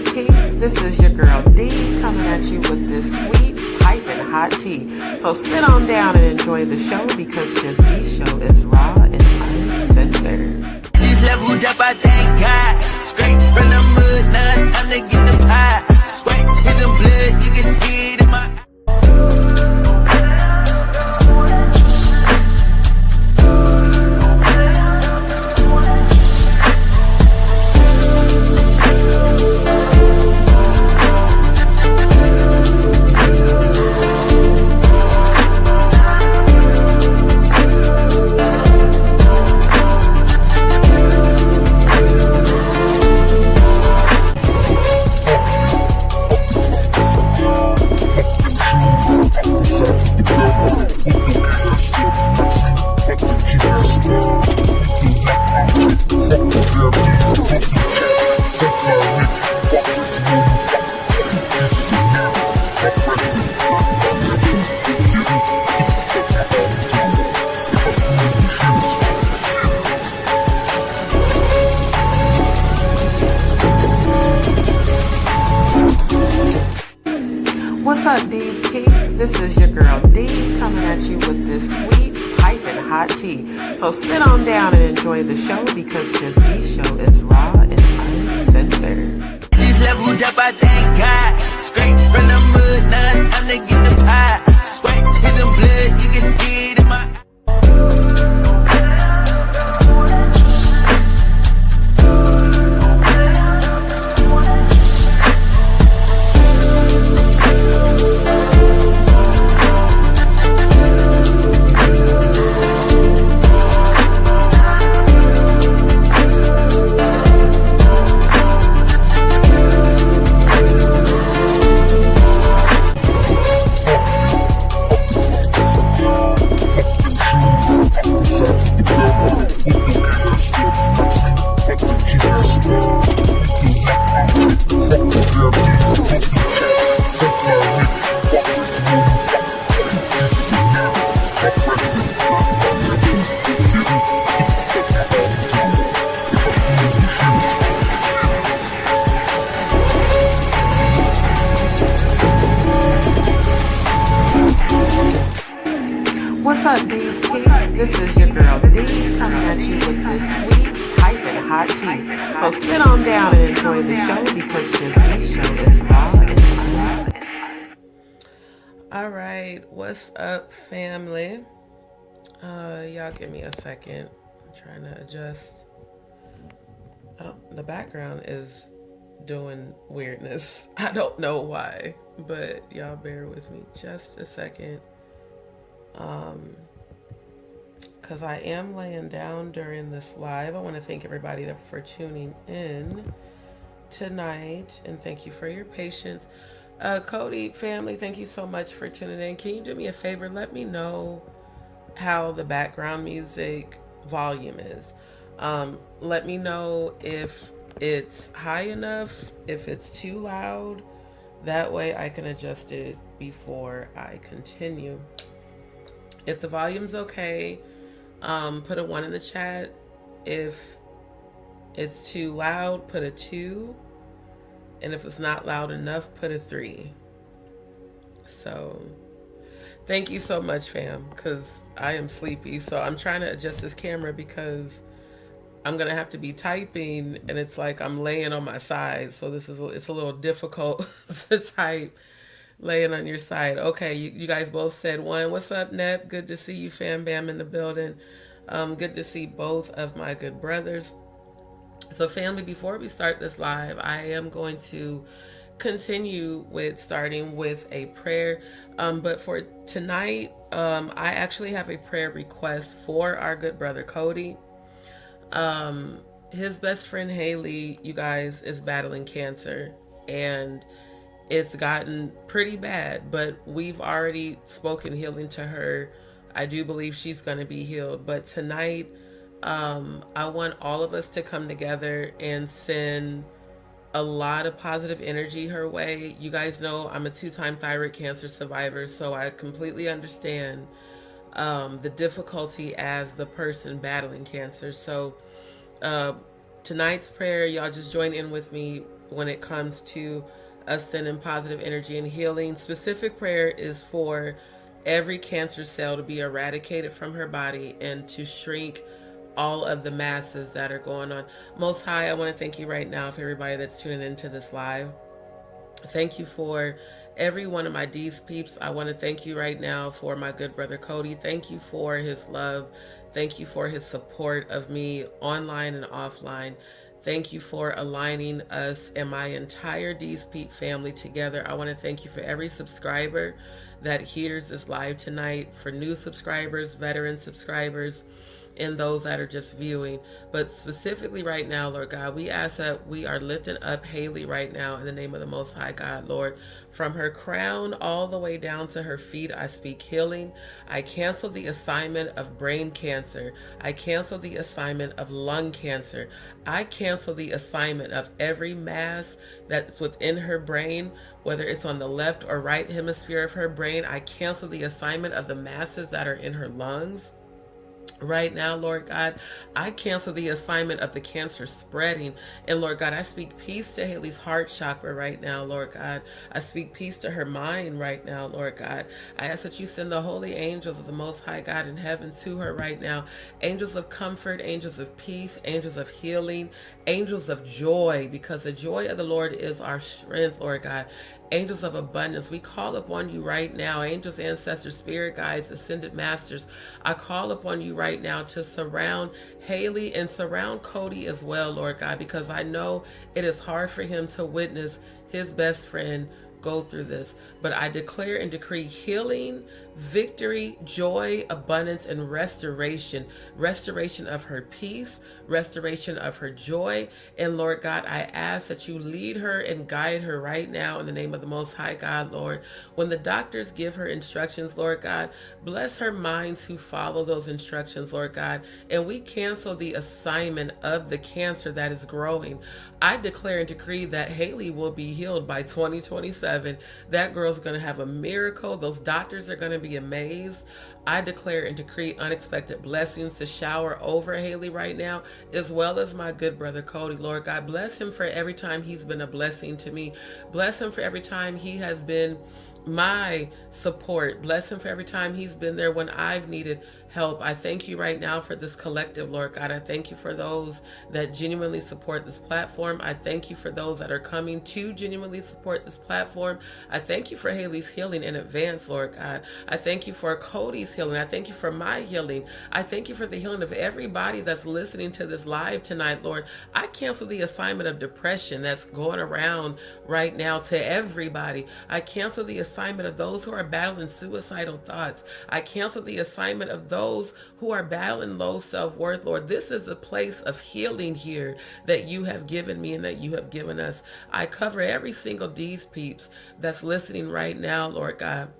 DzPeepz, this is your girl D coming at you with this sweet, piping hot tea. So sit on down and enjoy the show because Just D Show is raw and uncensored. This leveled up, I thank God. Straight from the mud, now it's time to get the pie. Sweat, here's some blood, you can see it in my eye. What's up, DzPeepz? This is your girl D coming at you with this sweet, piping hot tea. So sit on down and enjoy the show because Just D Show is raw and uncensored. This leveled up, I thank God. Straight from the mud, now it's time to get the pie. Sweat, here's some blood, you can see it in my eye. What's up, DzPeepz? This is your girl D coming at you with this sweet, piping hot tea. So sit on down and enjoy the show because Just D Show is raw and uncensored. All right, what's up, family? Y'all give me a second. I'm trying to adjust. The background is doing weirdness. I don't know why, but y'all bear with me just a second. Because I am laying down during this live. I want to thank everybody for tuning in tonight, and thank you for your patience. Cody family, thank you so much for tuning in. Can you do me a favor? Let me know how the background music volume is. Let me know if it's high enough, if it's too loud. That way I can adjust it before I continue. If the volume's okay, put a 1 in the chat. If it's too loud, put a 2. And if it's not loud enough, put a 3. So thank you so much, fam, because I am sleepy. So I'm trying to adjust this camera because I'm going to have to be typing, and it's like I'm laying on my side. So it's a little difficult to type laying on your side. Okay, you guys both said 1. What's up, Nep? Good to see you, fam bam, in the building. Good to see both of my good brothers. So family, before we start this live, I am going to continue with starting with a prayer. But for tonight, I actually have a prayer request for our good brother Cody. His best friend Haley, you guys, is battling cancer, and it's gotten pretty bad, but we've already spoken healing to her. I do believe she's going to be healed. But tonight, I want all of us to come together and send a lot of positive energy her way. You guys know I'm a 2-time thyroid cancer survivor, so I completely understand the difficulty as the person battling cancer. So tonight's prayer, y'all just join in with me when it comes to us sending positive energy and healing. Specific prayer is for every cancer cell to be eradicated from her body and to shrink all of the masses that are going on. Most High, I want to thank you right now for everybody that's tuning into this live. Thank you for every one of my DzPeepz. I want to thank you right now for my good brother Cody. Thank you for his love. Thank you for his support of me online and offline. Thank you for aligning us and my entire DzPeepz family together. I want to thank you for every subscriber that hears this live tonight, for new subscribers, veteran subscribers, and those that are just viewing. But specifically right now, Lord God, we ask that we are lifting up Haley right now in the name of the Most High God, Lord. From her crown all the way down to her feet, I speak healing. I cancel the assignment of brain cancer. I cancel the assignment of lung cancer. I cancel the assignment of every mass that's within her brain, whether it's on the left or right hemisphere of her brain. I cancel the assignment of the masses that are in her lungs. Right now, Lord God, I cancel the assignment of the cancer spreading. And Lord God, I speak peace to Haley's heart chakra right now, Lord God. I speak peace to her mind right now, Lord God. I ask that you send the holy angels of the Most High God in heaven to her right now. Angels of comfort, angels of peace, angels of healing, angels of joy, because the joy of the Lord is our strength, Lord God. Angels of abundance, we call upon you right now. Angels, ancestors, spirit guides, ascended masters, I call upon you right now to surround Haley and surround Cody as well, Lord God, because I know it is hard for him to witness his best friend go through this. But I declare and decree healing, victory, joy, abundance, and restoration. Restoration of her peace, restoration of her joy. And Lord God, I ask that you lead her and guide her right now in the name of the Most High God, Lord. When the doctors give her instructions, Lord God, bless her minds who follow those instructions, Lord God. And we cancel the assignment of the cancer that is growing. I declare and decree that Haley will be healed by 2027. That girl's going to have a miracle. Those doctors are going to be amazed. I declare and decree unexpected blessings to shower over Haley right now, as well as my good brother Cody. Lord God, bless him for every time he's been a blessing to me. Bless him for every time he has been my support. Bless him for every time he's been there when I've needed help. I thank you right now for this collective, Lord God. I thank you for those that genuinely support this platform. I thank you for those that are coming to genuinely support this platform. I thank you for Haley's healing in advance, Lord God. I thank you for Cody's healing. I thank you for my healing. I thank you for the healing of everybody that's listening to this live tonight, Lord. I cancel the assignment of depression that's going around right now to everybody. I cancel the assignment of those who are battling suicidal thoughts. I cancel the assignment of those who are battling low self-worth, Lord. This is a place of healing here that you have given me and that you have given us. I cover every single DzPeepz that's listening right now, Lord God.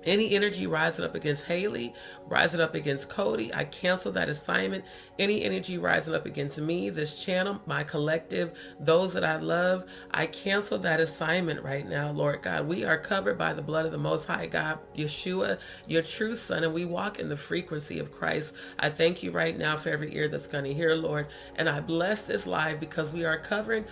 Any energy rising up against Haley, rising up against Cody, I cancel that assignment. Any energy rising up against me, this channel, my collective, those that I love, I cancel that assignment right now, Lord God. We are covered by the blood of the Most High God, Yeshua, your true Son, and we walk in the frequency of Christ. I thank you right now for every ear that's going to hear, Lord, and I bless this live because we are covering,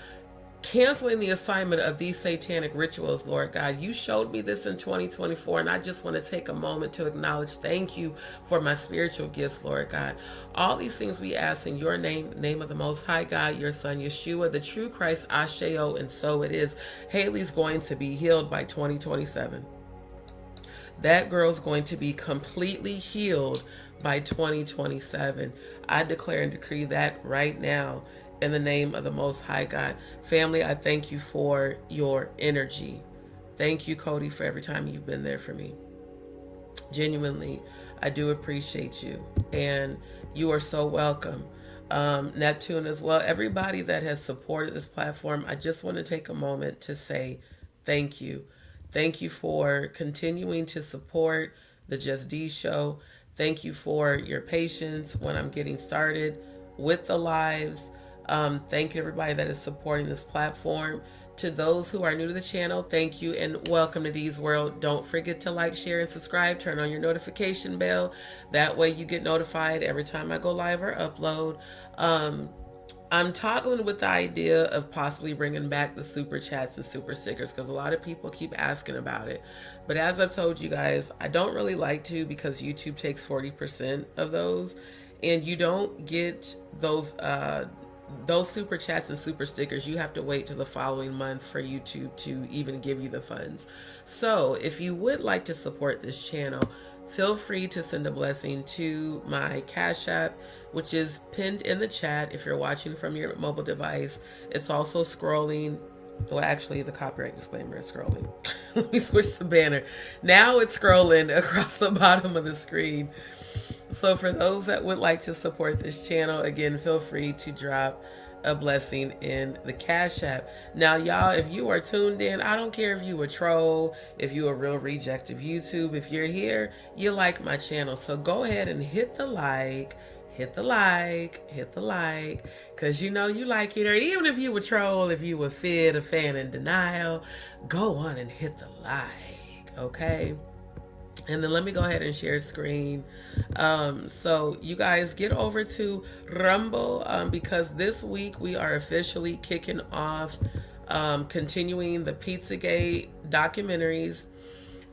canceling the assignment of these satanic rituals, Lord God. You showed me this in 2024, and I just want to take a moment to acknowledge, thank you for my spiritual gifts, Lord God. All these things we ask in your name, the name of the Most High God, your Son, Yeshua, the true Christ, Asheo, and so it is. Haley's going to be healed by 2027. That girl's going to be completely healed by 2027. I declare and decree that right now in the name of the Most High God. Family, I thank you for your energy. Thank you, Cody, for every time you've been there for me. Genuinely, I do appreciate you. And you are so welcome. Neptune as well. Everybody that has supported this platform, I just want to take a moment to say thank you. Thank you for continuing to support the Just D Show. Thank you for your patience when I'm getting started with the lives. Thank you everybody that is supporting this platform. To those who are new to the channel, thank you and welcome to D's World. Don't forget to like, share, and subscribe. Turn on your notification bell. That way you get notified every time I go live or upload. I'm toggling with the idea of possibly bringing back the super chats and super stickers because a lot of people keep asking about it. But as I've told you guys, I don't really like to because YouTube takes 40% of those, and you don't get those super chats and super stickers. You have to wait till the following month for YouTube to even give you the funds. So if you would like to support this channel, feel free to send a blessing to my Cash App, which is pinned in the chat if you're watching from your mobile device. It's also scrolling. Well, actually, the copyright disclaimer is scrolling. Let me switch the banner. Now it's scrolling across the bottom of the screen. So for those that would like to support this channel, again, feel free to drop a blessing in the Cash App. Now, y'all, if you are tuned in, I don't care if you a troll, if you a real reject of YouTube, if you're here, you like my channel. So go ahead and hit the like, because you know you like it. Or even if you a troll, if you a fid, a fan in denial, go on and hit the like, okay? And then let me go ahead and share screen. So you guys get over to Rumble because this week we are officially kicking off, continuing the Pizzagate documentaries.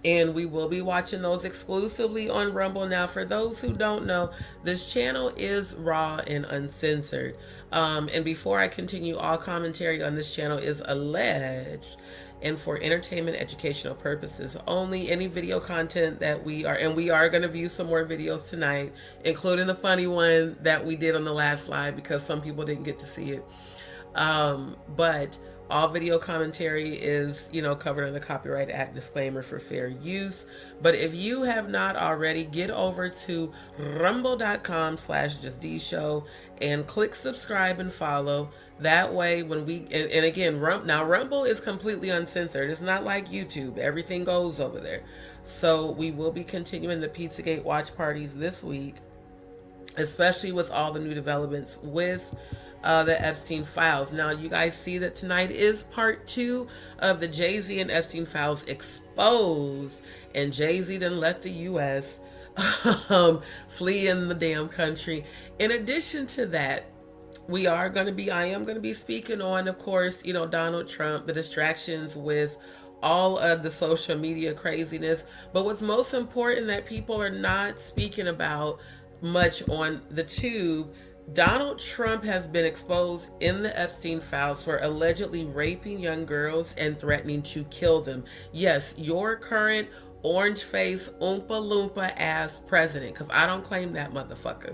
And we will be watching those exclusively on Rumble. Now, for those who don't know, this channel is raw and uncensored. And before I continue, all commentary on this channel is alleged and for entertainment, educational purposes only. Any video content that we are going to view some more videos tonight, including the funny one that we did on the last live because some people didn't get to see it. But all video commentary is, covered under Copyright Act disclaimer for fair use. But if you have not already, get over to rumble.com/JustDeeShow and click subscribe and follow. That way, when we, and again, Rumble is completely uncensored. It's not like YouTube. Everything goes over there. So we will be continuing the Pizzagate watch parties this week, especially with all the new developments with the Epstein Files. Now, you guys see that tonight is part 2 of the Jay-Z and Epstein Files exposed, and Jay-Z done left the U.S., flee in the damn country. In addition to that, I am going to be speaking on, of course, Donald Trump, the distractions with all of the social media craziness. But what's most important that people are not speaking about much on the tube, Donald Trump has been exposed in the Epstein Files for allegedly raping young girls and threatening to kill them. Yes, your current orange face, Oompa Loompa ass president, because I don't claim that motherfucker.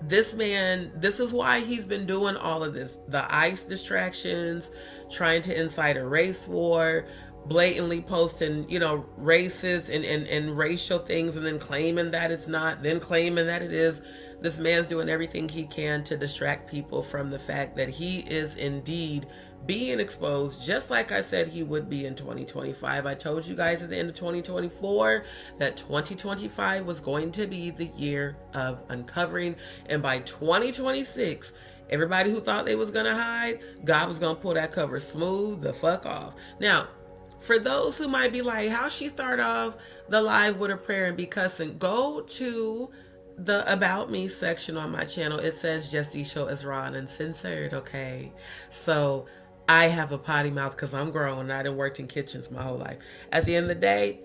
This man, this is why he's been doing all of this. The ICE distractions, trying to incite a race war, blatantly posting, racist and racial things and then claiming that it's not, then claiming that it is. This man's doing everything he can to distract people from the fact that he is indeed being exposed, just like I said he would be in 2025. I told you guys at the end of 2024 that 2025 was going to be the year of uncovering, and by 2026, everybody who thought they was gonna hide, God was gonna pull that cover smooth the fuck off. Now, for those who might be like, how she start off the live with a prayer and be cussing, go to the About Me section on my channel. It says Just D Show is raw and uncensored, okay? So I have a potty mouth because I'm grown and I done worked in kitchens my whole life. At the end of the day,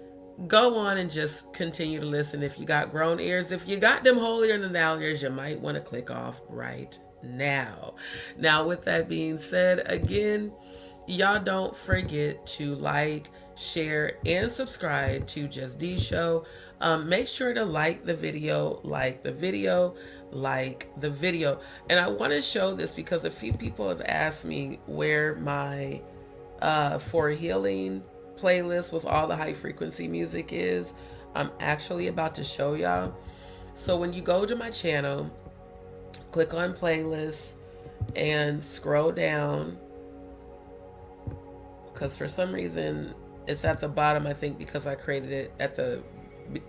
go on and just continue to listen. If you got grown ears, if you got them holier than thou ears, you might want to click off right now. Now, with that being said, again, y'all don't forget to like, share, and subscribe to Just D Show. Make sure to like the video. And I want to show this because a few people have asked me where my For Healing playlist with all the high frequency music is. I'm actually about to show y'all. So when you go to my channel, click on playlists and scroll down, because for some reason it's at the bottom, I think because I created it at the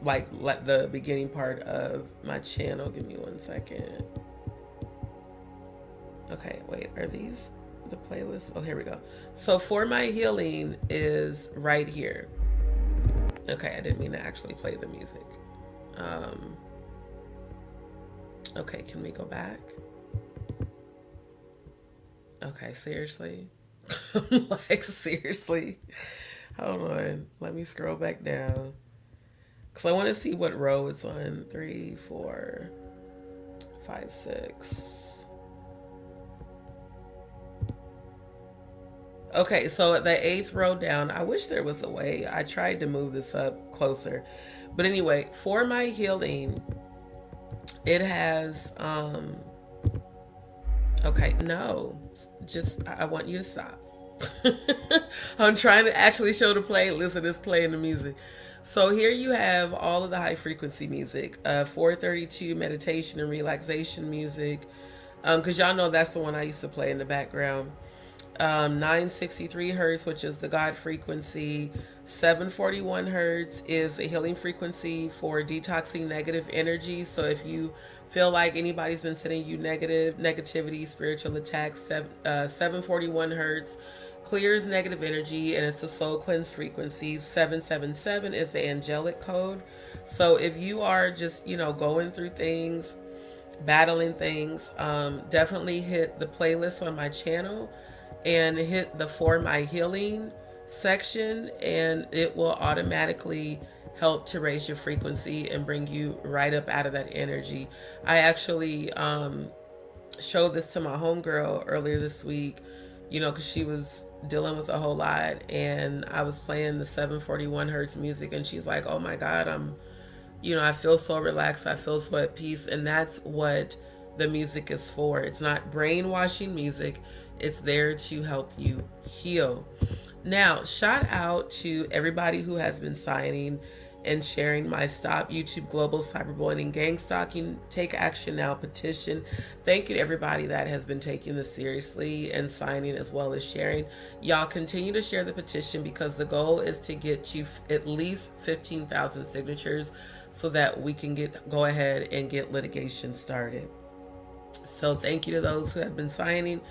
like the beginning part of my channel. Give me 1 second. Okay, wait, are these the playlists? Oh, here we go. So For My Healing is right here. Okay, I didn't mean to actually play the music. Okay, can we go back? Okay, seriously? Like, seriously? Hold on. Let me scroll back down. Because I want to see what row it's on. 3, 4, 5, 6. Okay, so at the 8th row down, I wish there was a way. I tried to move this up closer. But anyway, for my healing, it has, okay, no. Just, I want you to stop. I'm trying to actually show the playlist and it's playing the music. So here you have all of the high frequency music, 432 meditation and relaxation music, because y'all know that's the one I used to play in the background. 963 hertz, which is the God frequency. 741 hertz is a healing frequency for detoxing negative energy. So if you feel like anybody's been sending you negativity, spiritual attacks, 741 hertz clears negative energy, and it's a soul cleanse frequency. 777 is the angelic code. So if you are just, going through things, battling things, definitely hit the playlist on my channel and hit the For My Healing section, and it will automatically help to raise your frequency and bring you right up out of that energy. I actually showed this to my homegirl earlier this week, because she was dealing with a whole lot, and I was playing the 741 hertz music, and she's like, oh my God, I feel so relaxed, I feel so at peace. And that's what the music is for. It's not brainwashing music. It's there to help you heal. Now, shout out to everybody who has been signing and sharing my Stop YouTube Global Cyberbullying and Gang Stalking Take Action Now petition. Thank you to everybody that has been taking this seriously and signing as well as sharing. Y'all continue to share the petition because the goal is to get to at least 15,000 signatures so that we can go ahead and get litigation started. So thank you to those who have been signing.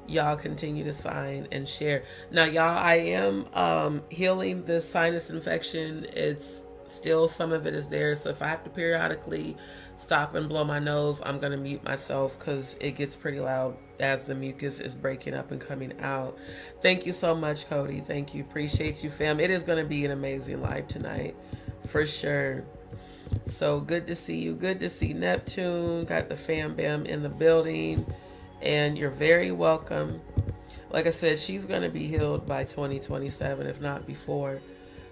Y'all continue to sign and share. Now, y'all, I am healing this sinus infection. It's still, some of it is there. So if I have to periodically stop and blow my nose, I'm going to mute myself because it gets pretty loud as the mucus is breaking up and coming out. Thank you so much, Cody. Thank you. Appreciate you, fam. It is going to be an amazing live tonight for sure. So good to see you. Good to see Neptune. Got the fam bam in the building. And you're very welcome. Like I said, she's going to be healed by 2027, if not before.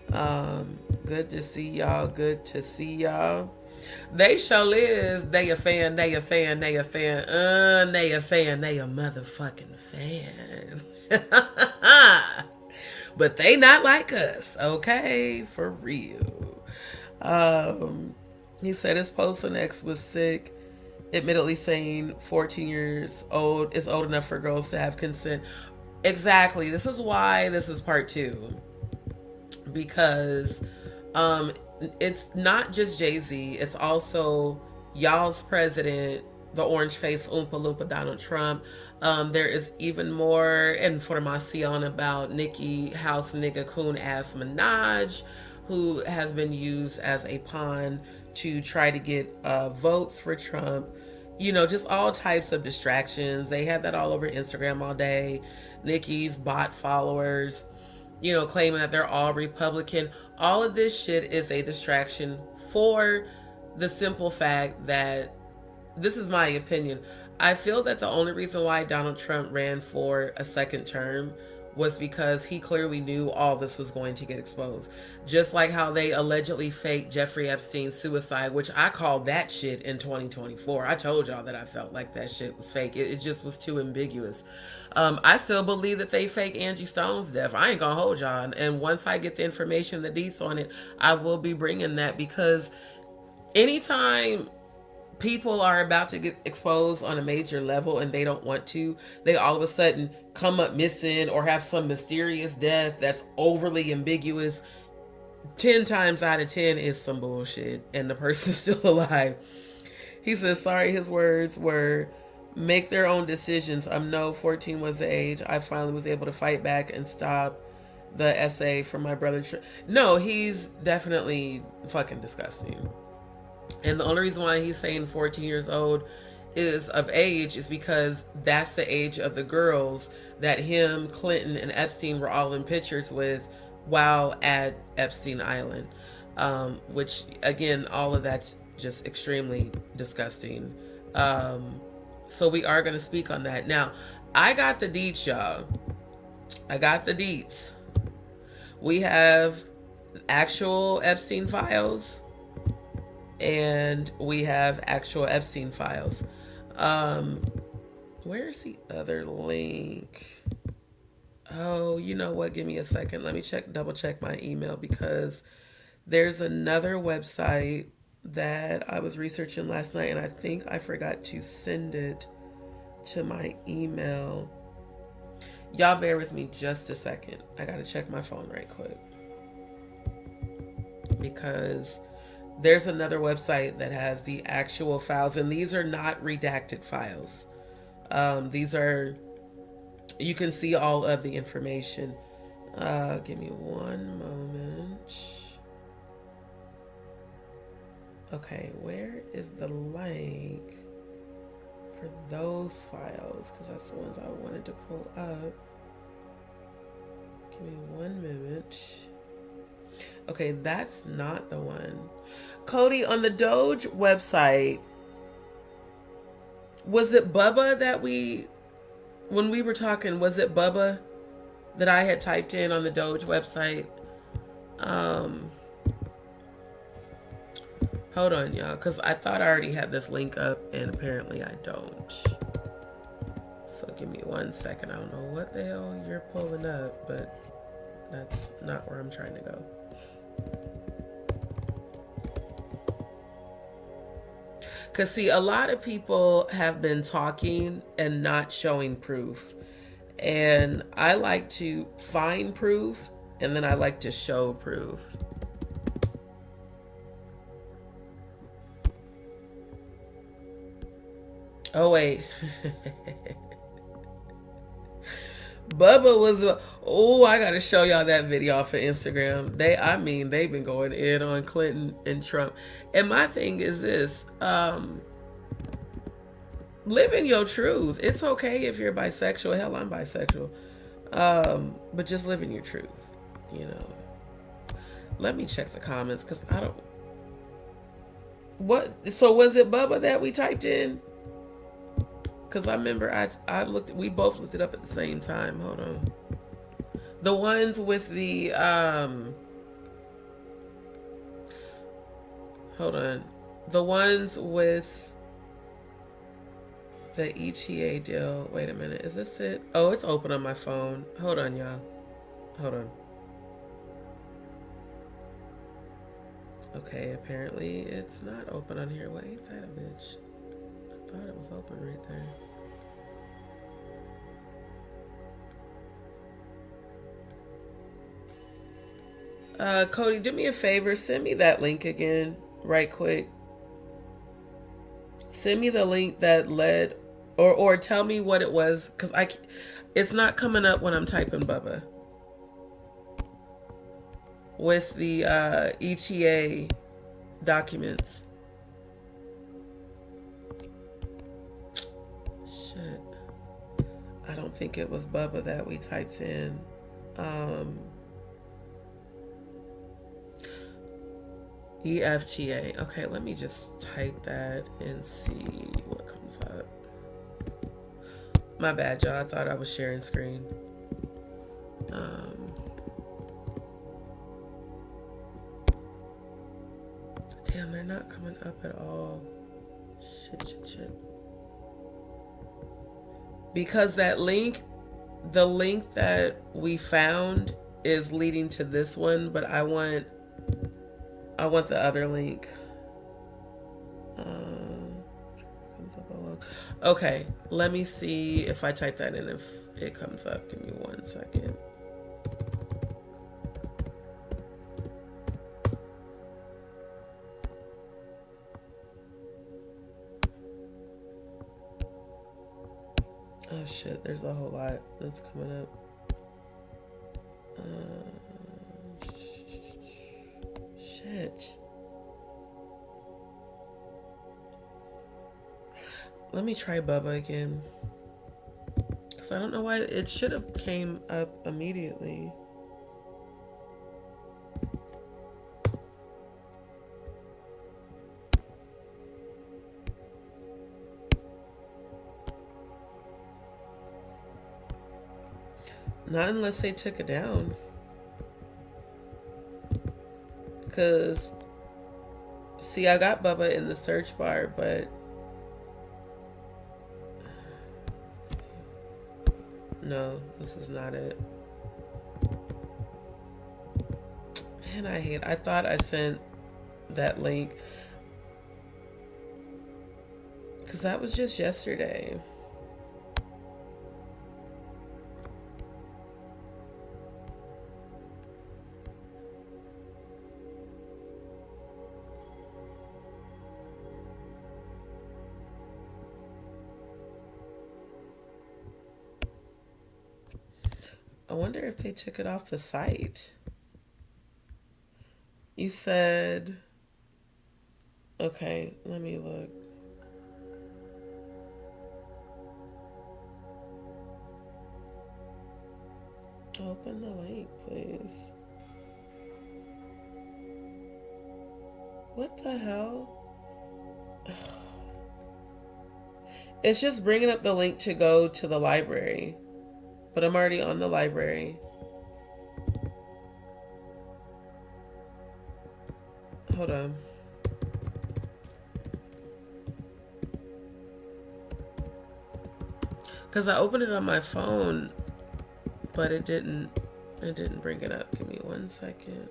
Good to see y'all. Good to see y'all. They sure is. They a fan. They a fan. They a fan. They a fan. They a motherfucking fan. But they not like us. Okay? For real. He said his posting ex was sick, admittedly saying 14 years old is old enough for girls to have consent. Exactly. This is why this is part 2. Because it's not just Jay-Z. It's also y'all's president, the orange face Oompa Loompa Donald Trump. There is even more information about Nicki House nigga coon ass Minaj, who has been used as a pawn to try to get votes for Trump. Just all types of distractions. They had that all over Instagram all day. Nicki's bot followers, claiming that they're all Republican. All of this shit is a distraction for the simple fact that, this is my opinion, I feel that the only reason why Donald Trump ran for a second term was because he clearly knew all this was going to get exposed. Just like how they allegedly faked Jeffrey Epstein's suicide, which I called that shit in 2024. I told y'all that I felt like that shit was fake. It just was too ambiguous. I still believe that they fake Angie Stone's death. I ain't gonna hold y'all. And once I get the information, the deets on it, I will be bringing that, because anytime people are about to get exposed on a major level and they don't want to, they all of a sudden come up missing or have some mysterious death that's overly ambiguous. 10 times out of 10 is some bullshit and the person's still alive. He says, sorry, his words were, make their own decisions. No, 14 was the age. I finally was able to fight back and stop the essay from my brother. No, he's definitely fucking disgusting. And the only reason why he's saying 14 years old is of age is because that's the age of the girls that him, Clinton, and Epstein were all in pictures with while at Epstein Island. Which, again, all of that's just extremely disgusting. So we are going to speak on that. Now, I got the deets, y'all. I got the deets. We have actual Epstein Files, and we have actual Epstein Files. Where's the other link? Oh, you know what? Give me a second. Let me double check my email, because there's another website that I was researching last night, and I think I forgot to send it to my email. Y'all bear with me just a second. I gotta check my phone right quick, because there's another website that has the actual files, and these are not redacted files. These are, you can see all of the information. Give me one moment. Okay, where is the link for those files? Because that's the ones I wanted to pull up. Give me 1 minute. Okay, that's not the one. Cody, on the Doge website, was it Bubba that when we were talking, was it Bubba that I had typed in on the Doge website? Hold on, y'all, because I thought I already had this link up, and apparently I don't. So give me 1 second. I don't know what the hell you're pulling up, but that's not where I'm trying to go. Because, see, a lot of people have been talking and not showing proof. And I like to find proof, and then I like to show proof. Oh, wait. Bubba was, oh, I got to show y'all that video off of Instagram. They've been going in on Clinton and Trump. And my thing is this, live in your truth. It's okay if you're bisexual. Hell, I'm bisexual. But just live in your truth, you know. Let me check the comments, because I don't, what, so was it Bubba that we typed in? Because I remember we both looked it up at the same time. Hold on. The ones with the, hold on. The ones with the ETA deal. Wait a minute. Is this it? Oh, it's open on my phone. Hold on, y'all. Hold on. Okay, apparently it's not open on here. Wait, ain't that a bitch? I thought it was open right there. Cody, do me a favor. Send me that link again, right quick. Send me the link that led, or tell me what it was, because it's not coming up when I'm typing Bubba. With the ETA documents. Shit. I don't think it was Bubba that we typed in. EFTA. Okay, let me just type that and see what comes up. My bad, y'all. I thought I was sharing screen. Damn, they're not coming up at all. Shit. Because that link, the link that we found is leading to this one, but I want the other link. Comes up along. Okay, let me see if I type that in, if it comes up. Give me 1 second. Oh shit, there's a whole lot that's coming up. Shit. Let me try Bubba again. Because I don't know why it should have came up immediately. Not unless they took it down. Because, see, I got Bubba in the search bar, but no, this is not it. Man, I thought I sent that link. Because that was just yesterday. I wonder if they took it off the site. You said, okay, let me look. Open the link, please. What the hell? It's just bringing up the link to go to the library. But I'm already on the library. Hold on. Because I opened it on my phone, but it didn't bring it up. Give me 1 second.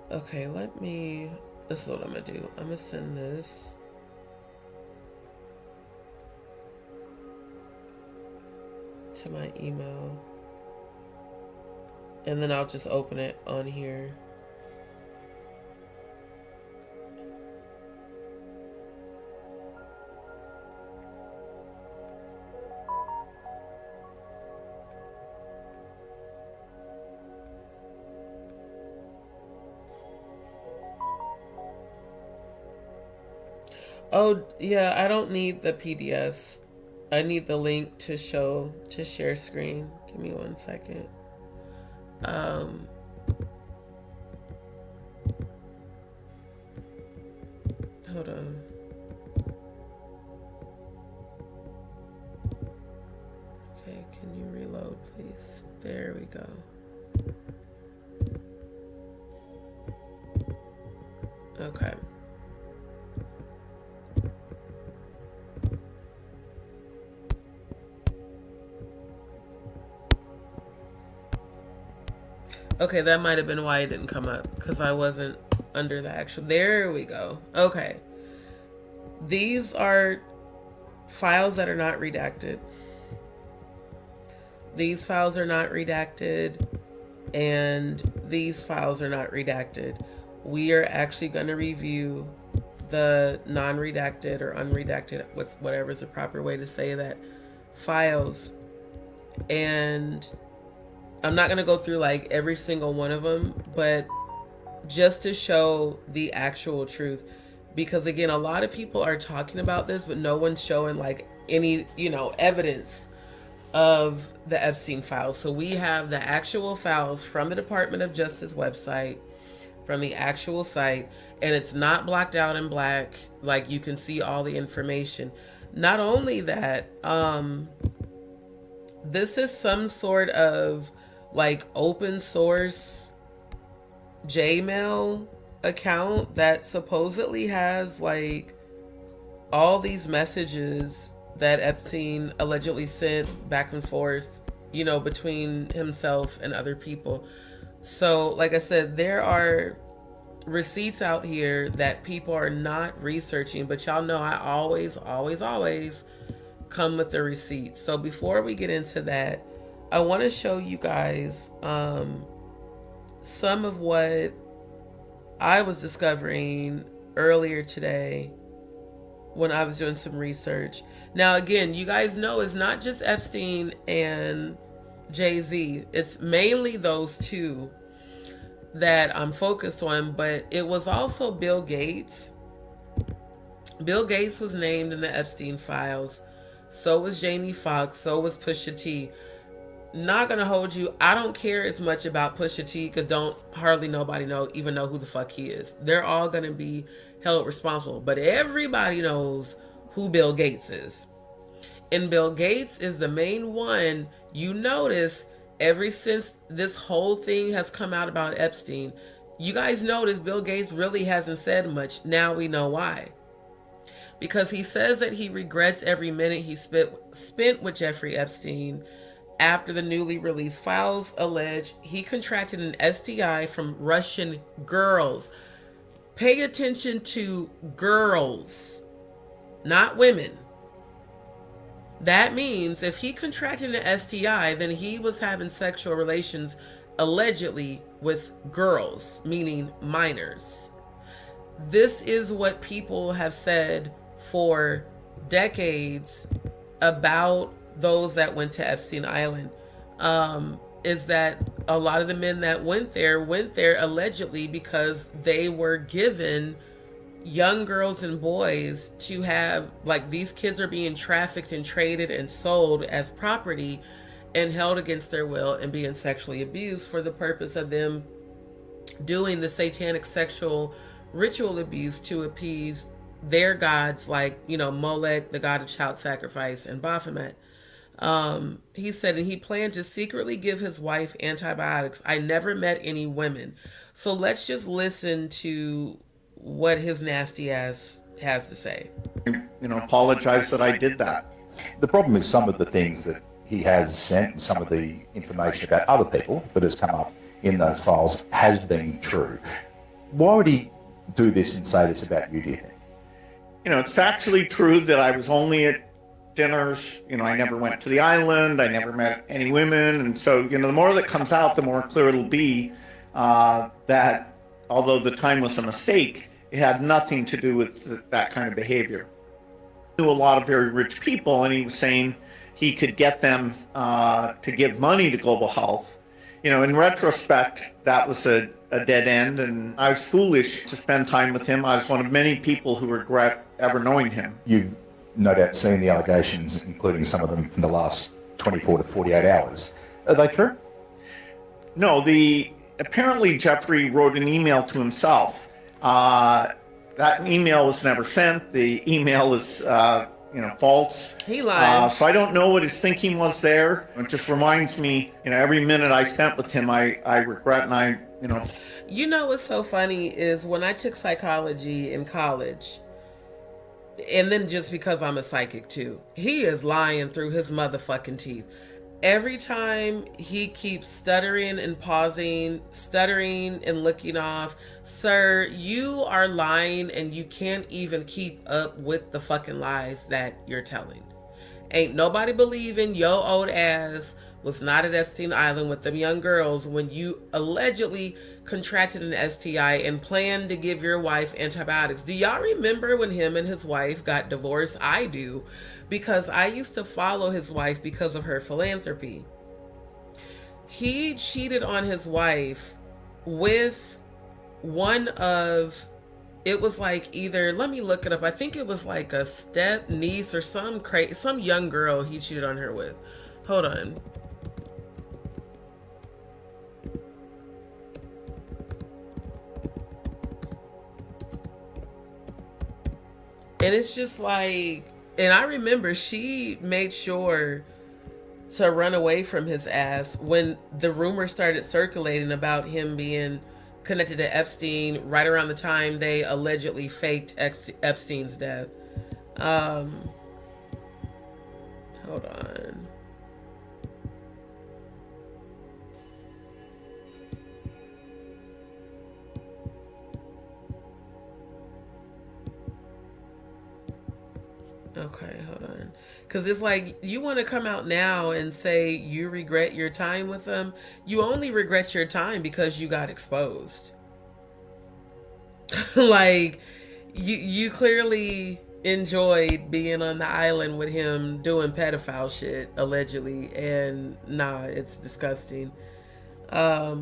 Okay, this is what I'm gonna do. I'm gonna send this. To my email, and then I'll just open it on here. Oh yeah, I don't need the PDFs. I need the link to share screen. Give me 1 second. Hold on. Okay, can you reload, please? There we go. Okay. Okay, that might have been why it didn't come up, because I wasn't under the actual. There we go. Okay. These are files that are not redacted. These files are not redacted, and these files are not redacted. We are actually going to review the non-redacted or unredacted, whatever is the proper way to say that, files. And I'm not going to go through like every single one of them, but just to show the actual truth. Because again, a lot of people are talking about this, but no one's showing like any, evidence of the Epstein files. So we have the actual files from the Department of Justice website, from the actual site, and it's not blocked out in black. Like you can see all the information. Not only that, this is some sort of like open source Gmail account that supposedly has like all these messages that Epstein allegedly sent back and forth, between himself and other people. So like I said, there are receipts out here that people are not researching, but y'all know I always come with the receipts. So before we get into that, I want to show you guys some of what I was discovering earlier today when I was doing some research. Now, again, you guys know it's not just Epstein and Jay-Z. It's mainly those two that I'm focused on, but it was also Bill Gates Bill Gates was named in the Epstein Files. So was Jamie Foxx. So was Pusha T. Not gonna hold you. I don't care as much about Pusha T because don't hardly nobody even know who the fuck he is. They're all gonna be held responsible. But everybody knows who Bill Gates is. And Bill Gates is the main one. You notice ever since this whole thing has come out about Epstein, you guys notice Bill Gates really hasn't said much. Now we know why. Because he says that he regrets every minute he spent with Jeffrey Epstein. After the newly released files allege he contracted an STI from Russian girls. Pay attention to girls, not women. That means if he contracted an STI, then he was having sexual relations allegedly with girls, meaning minors. This is what people have said for decades about those that went to Epstein Island, is that a lot of the men that went there allegedly because they were given young girls and boys to have, like, these kids are being trafficked and traded and sold as property and held against their will and being sexually abused for the purpose of them doing the satanic sexual ritual abuse to appease their gods, like, Molech, the god of child sacrifice, and Baphomet. He said, and he planned to secretly give his wife antibiotics. I never met any women. So let's just listen to what his nasty ass has to say. Apologize that I did that. The problem is some of the things that he has sent and some of the information about other people that has come up in those files has been true. Why would he do this and say this about you, do you think? It's factually true that I was only at dinners. I never went to the island. I never met any women. And so, the more that comes out, the more clear it'll be that although the time was a mistake, it had nothing to do with that kind of behavior. He knew a lot of very rich people, and he was saying he could get them to give money to global health. In retrospect, that was a dead end, and I was foolish to spend time with him. I was one of many people who regret ever knowing him. You've no doubt seen the allegations, including some of them in the last 24 to 48 hours. Are they true? No, apparently Jeffrey wrote an email to himself. That email was never sent. The email is, false. He lied. So I don't know what his thinking was there. It just reminds me, every minute I spent with him, I regret, and What's so funny is when I took psychology in college, and then just because I'm a psychic too, he is lying through his motherfucking teeth. Every time he keeps stuttering and pausing, stuttering and looking off. Sir, you are lying and you can't even keep up with the fucking lies that you're telling. Ain't nobody believing your old ass was not at Epstein Island with them young girls when you allegedly contracted an STI and planned to give your wife antibiotics. Do y'all remember when him and his wife got divorced? I do, because I used to follow his wife because of her philanthropy. He cheated on his wife with one of, it was like either, let me look it up, I think it was like a step niece or some young girl he cheated on her with. Hold on. And it's just like, and I remember she made sure to run away from his ass when the rumor started circulating about him being connected to Epstein right around the time they allegedly faked Epstein's death. Hold on. Okay, hold on. Because it's like, you want to come out now and say you regret your time with them. You only regret your time because you got exposed. Like, you clearly enjoyed being on the island with him doing pedophile shit, allegedly. And nah, it's disgusting. Because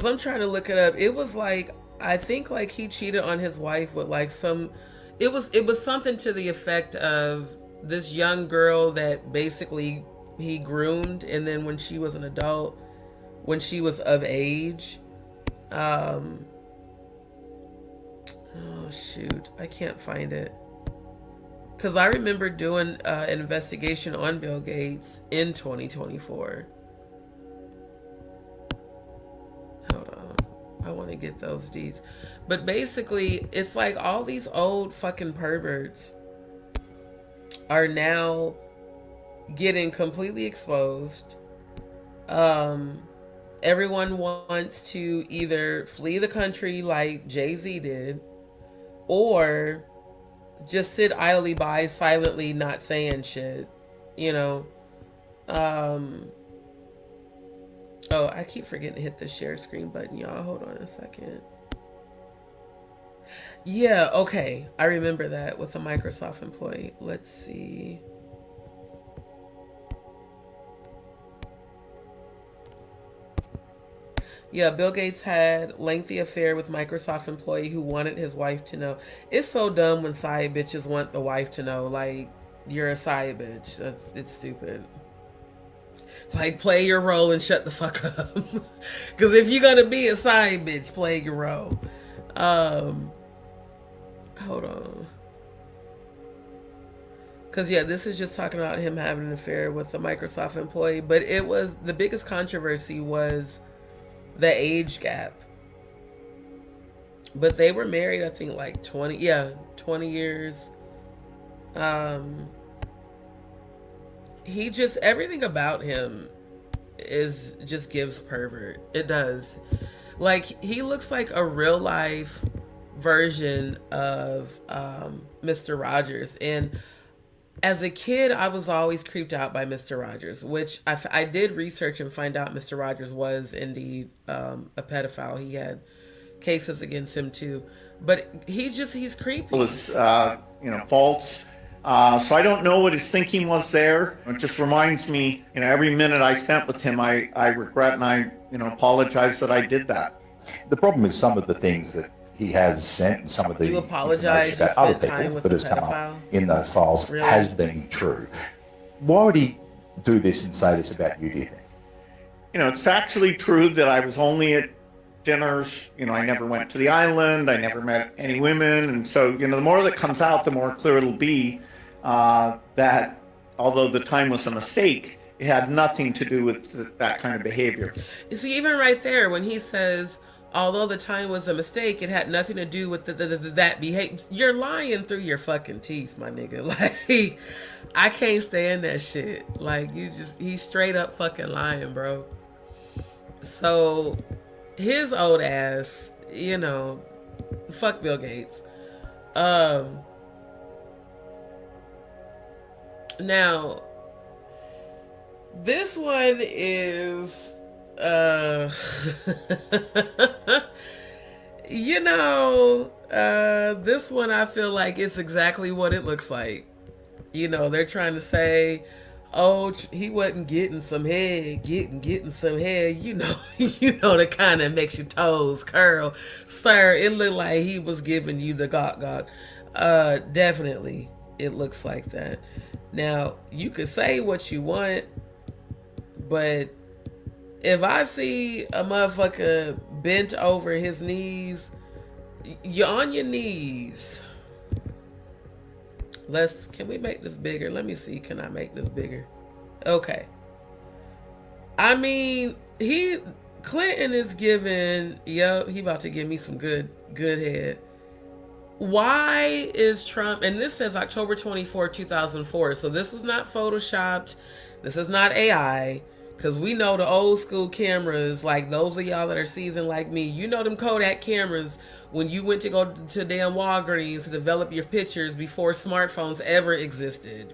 I'm trying to look it up. It was like I think like he cheated on his wife with like some, it was something to the effect of this young girl that basically he groomed, and then when she was an adult, when she was of age, oh shoot, I can't find it. Because I remember doing an investigation on Bill Gates in 2024. Hold on. I want to get those deeds. But basically, it's like all these old fucking perverts are now getting completely exposed. Everyone wants to either flee the country like Jay-Z did, or just sit idly by, silently, not saying shit, you know. Oh, I keep forgetting to hit the share screen button, y'all. Hold on a second. Yeah, okay. I remember that with a Microsoft employee. Let's see. Yeah, Bill Gates had lengthy affair with Microsoft employee who wanted his wife to know. It's so dumb when side bitches want the wife to know, like, you're a side bitch. It's stupid. Like, play your role and shut the fuck up. Because if you're going to be a side bitch, play your role. Hold on. Because, yeah, this is just talking about him having an affair with a Microsoft employee. But it was, the biggest controversy was the age gap. But they were married, I think, like 20 years. He just, everything about him is just gives pervert. It does. Like, he looks like a real life version of Mr. Rogers. And as a kid, I was always creeped out by Mr. Rogers, which I did research and find out Mr. Rogers was indeed a pedophile. He had cases against him too. But he's creepy. It was, false. So I don't know what his thinking was there. It just reminds me, every minute I spent with him, I regret and I, apologize that I did that. The problem is some of the things that he has sent and some of the You apologize, information about other people that has come up in those files has been true. Why would he do this and say this about you, do you think? It's factually true that I was only at dinners. I never went to the island. I never met any women. And so, the more that comes out, the more clear it'll be that although the time was a mistake, it had nothing to do with that kind of behavior. You see, even right there, when he says, although the time was a mistake, it had nothing to do with that behavior. You're lying through your fucking teeth, my nigga. Like, I can't stand that shit. Like, he's straight up fucking lying, bro. So, his old ass, fuck Bill Gates. Now, this one is, this one I feel like it's exactly what it looks like. They're trying to say, oh, he wasn't getting some head, getting some head, the kind that makes your toes curl. Sir, it looked like he was giving you the gawk. Definitely, it looks like that. Now, you could say what you want, but if I see a motherfucker bent over his knees, you're on your knees. Can we make this bigger? Let me see. Can I make this bigger? Okay. I mean, Clinton is giving, he about to give me some good head. Why is Trump, and this says October 24, 2004, so this was not photoshopped, this is not AI, because we know the old school cameras, like those of y'all that are seasoned like me, them Kodak cameras, when you went to go to damn Walgreens to develop your pictures before smartphones ever existed.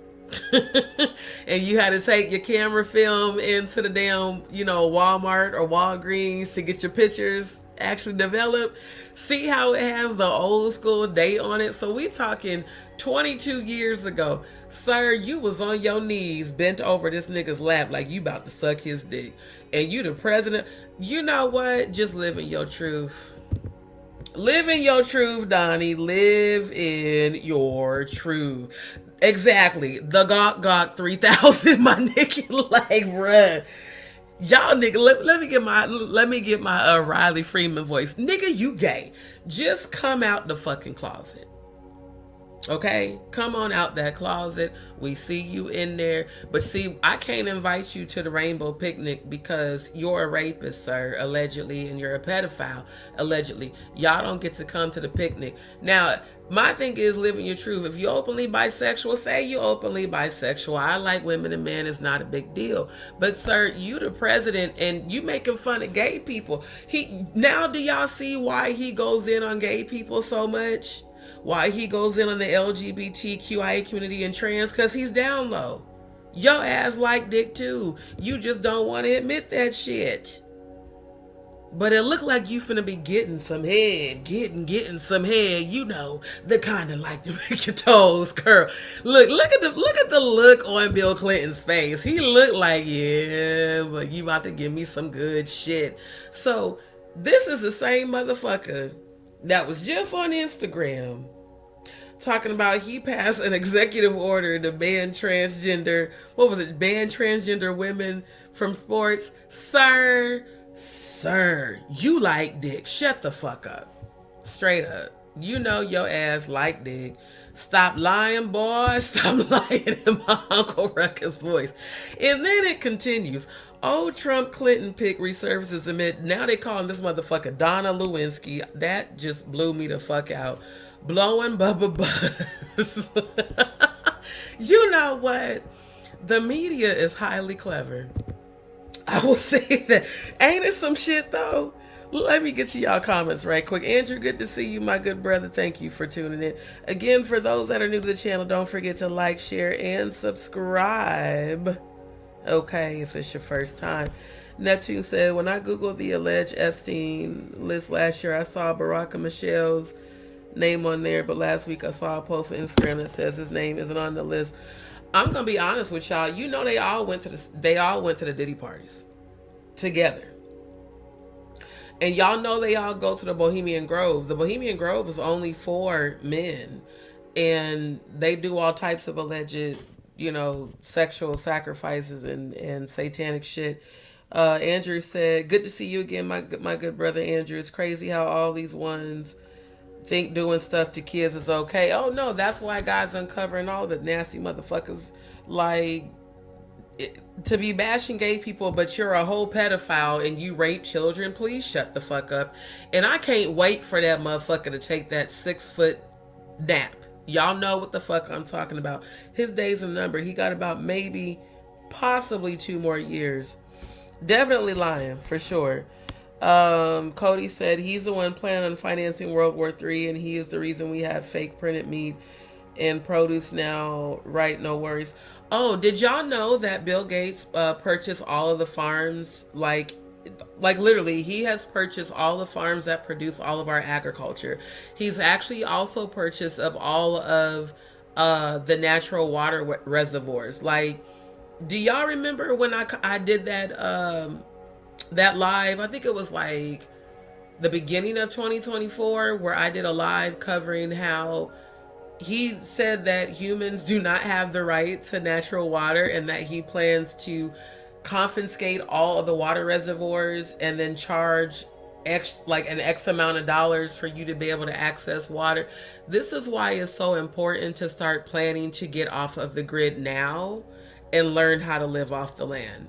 And you had to take your camera film into the damn, Walmart or Walgreens to get your pictures actually developed. See how it has the old school date on it? So we talking 22 years ago. Sir, you was on your knees bent over this nigga's lap like you about to suck his dick. And you the president. You know what? Just living your truth. Live in your truth, Donnie. Live in your truth. Exactly. The Gawk 3000, my nigga. Like, bruh. Y'all nigga, let me get my Riley Freeman voice. Nigga, you gay. Just come out the fucking closet. Okay, come on out that closet. We see you in there. But see, I can't invite you to the rainbow picnic because you're a rapist, sir, allegedly, and you're a pedophile, allegedly. Y'all don't get to come to the picnic. Now, my thing is living your truth. If you're openly bisexual, say you're openly bisexual. I like women and men. It's not a big deal. But sir, you the president and you making fun of gay people. Now do y'all see why he goes in on gay people so much? Why he goes in on the LGBTQIA community and trans? Because he's down low. Your ass like dick too. You just don't want to admit that shit. But it look like you finna be getting some head. Getting some head. You know, the kind of like to make your toes curl. Look at the look on Bill Clinton's face. He looked like, yeah, but you about to give me some good shit. So this is the same motherfucker that was just on Instagram talking about he passed an executive order to ban transgender, ban transgender women from sports. Sir, you like dick. Shut the fuck up. Straight up. You know your ass like dick. Stop lying, boy. Stop lying in my Uncle Ruckus voice. And then it continues. Old Trump Clinton pick resurfaces amid, now they calling this motherfucker Donna Lewinsky. That just blew me the fuck out. Blowing Bubba Buzz. You know what? The media is highly clever. I will say that. Ain't it some shit though? Let me get to y'all comments right quick. Andrew, good to see you, my good brother. Thank you for tuning in. Again, for those that are new to the channel, don't forget to like, share, and subscribe. Okay, if it's your first time. Neptune said, when I Googled the alleged Epstein list last year, I saw Barack Michelle's name on there, but last week I saw a post on Instagram that says his name isn't on the list. I'm gonna be honest with y'all. You know they all went to the Diddy parties together. And y'all know they all go to the Bohemian Grove. The Bohemian Grove is only for men. And they do all types of alleged, sexual sacrifices and satanic shit. Andrew said, good to see you again, my good brother Andrew. It's crazy how all these ones think doing stuff to kids is okay. Oh no, that's why God's uncovering all the nasty motherfuckers to be bashing gay people, but you're a whole pedophile and you rape children. Please shut the fuck up. And I can't wait for that motherfucker to take that 6-foot nap. Y'all know what the fuck I'm talking about. His days are numbered. He got about possibly 2 more years. Definitely lying for sure. Cody said he's the one planning on financing World War III, and he is the reason we have fake printed meat and produce now. Right, no worries. Oh, did y'all know that Bill Gates purchased all of the farms? Like literally, he has purchased all the farms that produce all of our agriculture. He's actually also purchased of all of the natural water reservoirs. Like, do y'all remember when I did that live? I think it was like the beginning of 2024 where I did a live covering how he said that humans do not have the right to natural water and that he plans to confiscate all of the water reservoirs and then charge an X amount of dollars for you to be able to access water. This is why it's so important to start planning to get off of the grid now and learn how to live off the land.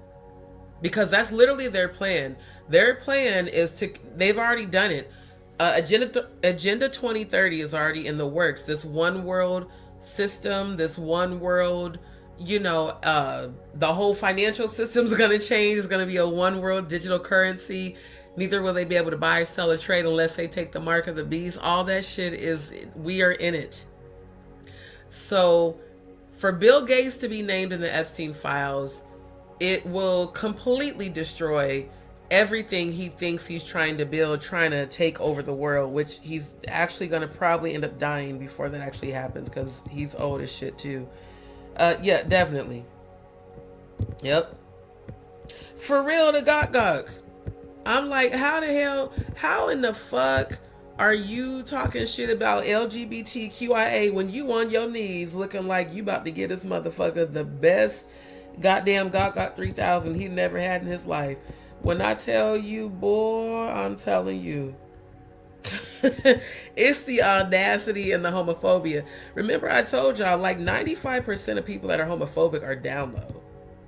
Because that's literally their plan. Their plan is they've already done it. Agenda 2030 is already in the works. This one world system, this one world, the whole financial system is going to change. It's going to be a one world digital currency. Neither will they be able to buy, sell, or trade unless they take the mark of the beast. All that shit we are in it. So for Bill Gates to be named in the Epstein Files, it will completely destroy everything he thinks he's trying to build, trying to take over the world, which he's actually going to probably end up dying before that actually happens because he's old as shit too. Yeah, definitely. Yep. For real, the Gawk. I'm like, how in the fuck Are you talking shit about LGBTQIA when you on your knees looking like you about to get this motherfucker the best goddamn God got 3,000 he never had in his life? When I tell you, boy, I'm telling you. It's the audacity and the homophobia. Remember I told y'all like 95% of people that are homophobic are down low.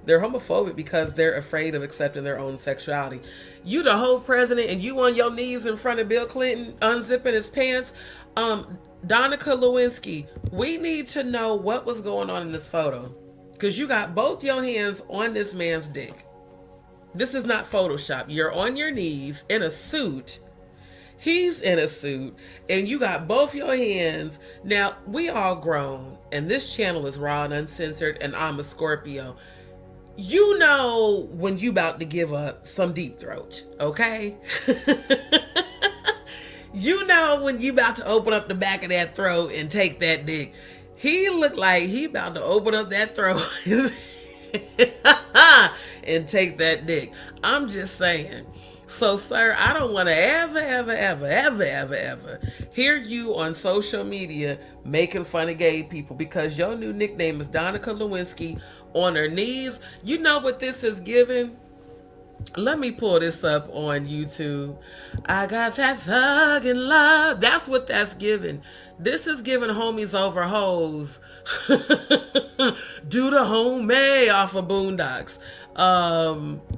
They're homophobic because they're afraid of accepting their own sexuality. You the whole president and you on your knees in front of Bill Clinton unzipping his pants. Donica Lewinsky, we need to know what was going on in this photo. Because you got both your hands on this man's dick. This is not Photoshop. You're on your knees in a suit. He's in a suit and you got both your hands. Now, we all grown and this channel is raw and uncensored and I'm a Scorpio. You know when you about to give up some deep throat, okay? You know when you about to open up the back of that throat and take that dick. He looked like he about to open up that throat and take that dick. I'm just saying. So, sir, I don't want to ever hear you on social media making fun of gay people because your new nickname is Donica Lewinsky on her knees. You know what this is giving? Let me pull this up on YouTube. I got that thuggin' love. That's what that's giving. This is giving homies over hoes. Do the homie off of Boondocks.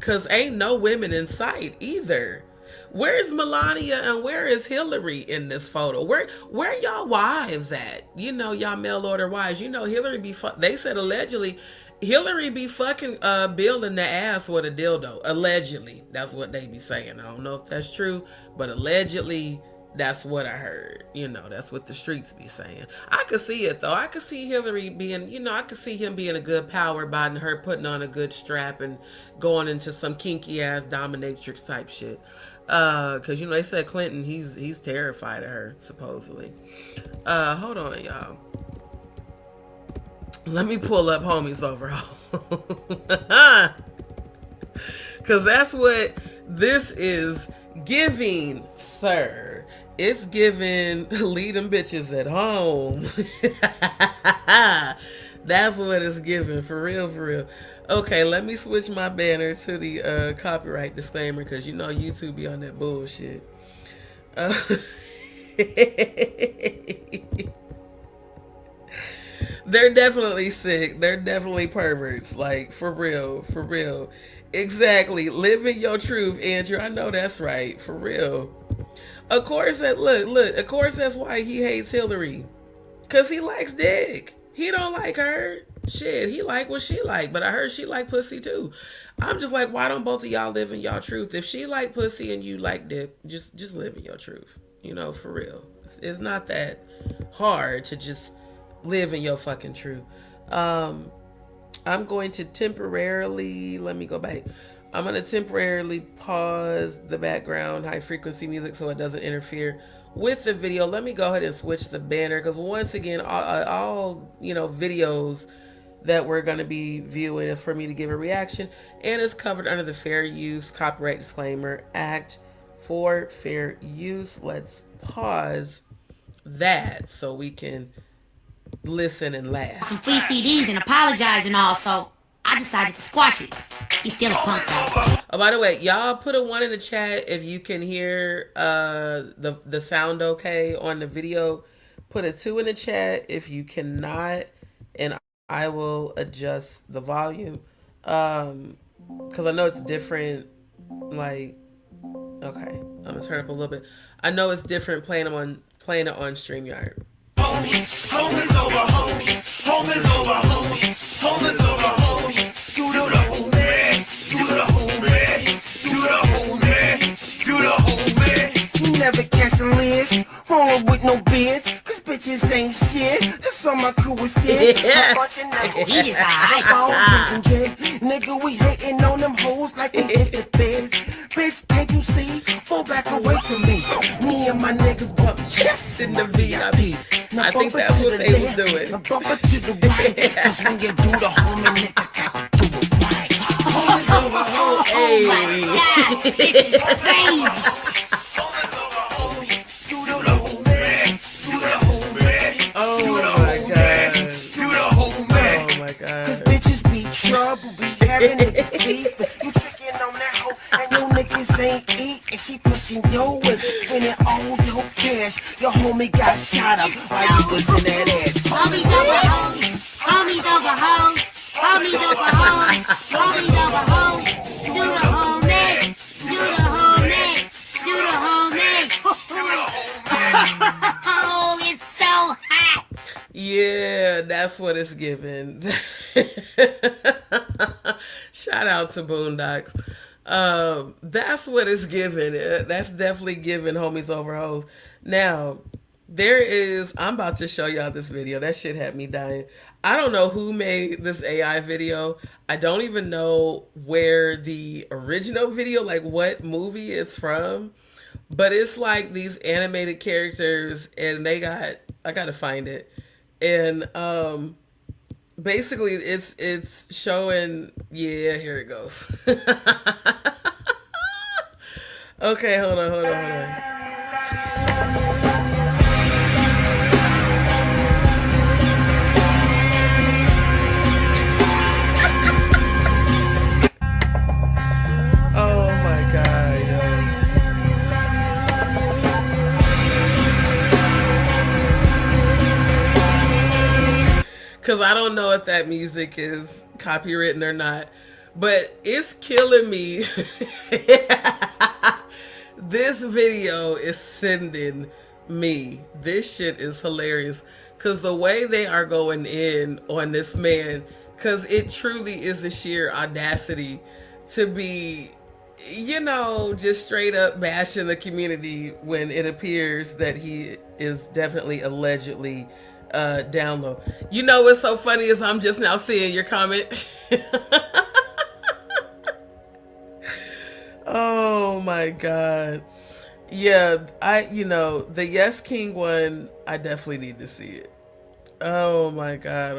Cause ain't no women in sight either. Where is Melania and where is Hillary in this photo? Where y'all wives at? You know, y'all mail order wives. You know, Hillary be they said allegedly Hillary be fucking Bill in the ass with a dildo. Allegedly. That's what they be saying. I don't know if that's true, but allegedly that's what I heard. You know, that's what the streets be saying. I could see it though. I could see Hillary being, you know, I could see him being a good power bot and her putting on a good strap and going into some kinky ass dominatrix type shit. Cause you know, they said Clinton, he's terrified of her, supposedly. Hold on, y'all. Let me pull up homies over. Cause that's what this is giving, sir. It's giving lead them bitches at home. That's what it's giving, for real, for real. Okay, let me switch my banner to the copyright disclaimer because you know YouTube be on that bullshit. They're definitely sick. They're definitely perverts. Like, for real, for real. Exactly. Living your truth, Andrew. I know that's right. For real. Of course, look. Of course, that's why he hates Hillary. Because he likes dick. He don't like her. Shit, he like what she like. But I heard she like pussy too. I'm just like, why don't both of y'all live in y'all truth? If she like pussy and you like dick, just live in your truth. You know, for real. It's not that hard to just live in your fucking truth. I'm going to temporarily, let me go back. I'm going to temporarily pause the background high frequency music so it doesn't interfere with the video. Let me go ahead and switch the banner because once again, all you know, videos that we're going to be viewing is for me to give a reaction, and it's covered under the Fair Use Copyright Disclaimer Act for fair use. Let's pause that so we can listen and laugh. Some free CDs and apologize and all, so I decided to squash it. He's still a punk though. Oh, by the way, y'all put a 1 in the chat if you can hear the sound okay on the video. Put a 2 in the chat if you cannot, and I will adjust the volume. Because I know it's different, like, okay, I'm gonna turn up a little bit. I know it's different playing it on StreamYard. Homies over homies, homies over homies, homies over homies. You do the homie, you the homie, you the homie, you the homie. Never catching lids, rolling with no beards, cause bitches ain't shit. That's all my crew is dead. He is alright. Nigga, we hating on them hoes like they hit the feds. Bitch, can't you see? Fall back away from me. Me and my niggas bump just in the VIP. I think that's what they was doing. Bump it to the right. Cause when you do the homie, nigga got to do it right. Homies over homies. Oh my God, this is crazy. Homies over homies. You do the we having niggas beef. You tricking on that hoe, and your niggas ain't eat. And she pushing your way, spending all your cash. Your homie got shot up while you was in that ass. Homies over hoes. Homies over hoes. Homies over hoes. Homies over hoes. Do the homie. Do the homie. Do the homie. Oh, it's so hot. Yeah, that's what it's giving. Shout out to Boondocks. That's what it's giving. That's definitely giving homies over hoes. Now, I'm about to show y'all this video. That shit had me dying. I don't know who made this AI video. I don't even know where the original video, like what movie it's from. But it's like these animated characters, and I gotta find it. And basically it's showing, yeah, here it goes. Okay, hold on. Oh my god, yo. Because I don't know if that music is copywritten or not, but it's killing me. This video is sending me. This shit is hilarious. Because the way they are going in on this man, because it truly is the sheer audacity to be, just straight up bashing the community when it appears that he is definitely allegedly down low. You know what's so funny is I'm just now seeing your comment. Oh my god. Yeah, the Yes King one, I definitely need to see it. Oh my god.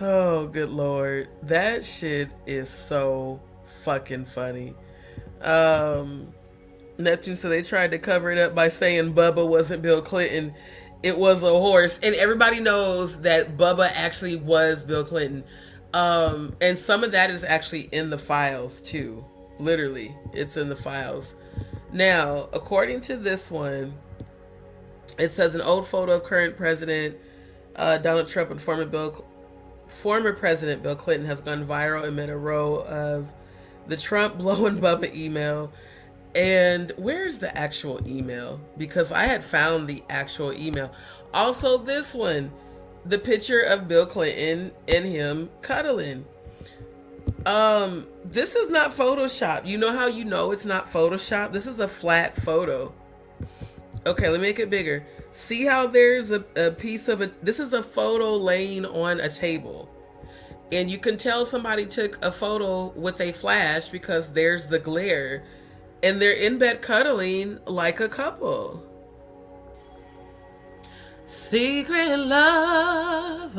Oh, good lord. That shit is so fucking funny. Neptune, so they tried to cover it up by saying Bubba wasn't Bill Clinton. It was a horse. And everybody knows that Bubba actually was Bill Clinton. And some of that is actually in the files too. Literally, it's in the files. Now, according to this one, it says an old photo of current president Donald Trump and former president Bill Clinton has gone viral amid a row of the Trump blowing Bubba email. And where's the actual email? Because I had found the actual email. Also, this one, the picture of Bill Clinton and him cuddling. This is not Photoshop. You know how you know it's not Photoshop? This is a flat photo. Okay, let me make it bigger. See how there's a piece of it? This is a photo laying on a table. And you can tell somebody took a photo with a flash because there's the glare. And they're in bed cuddling like a couple. Secret lovers.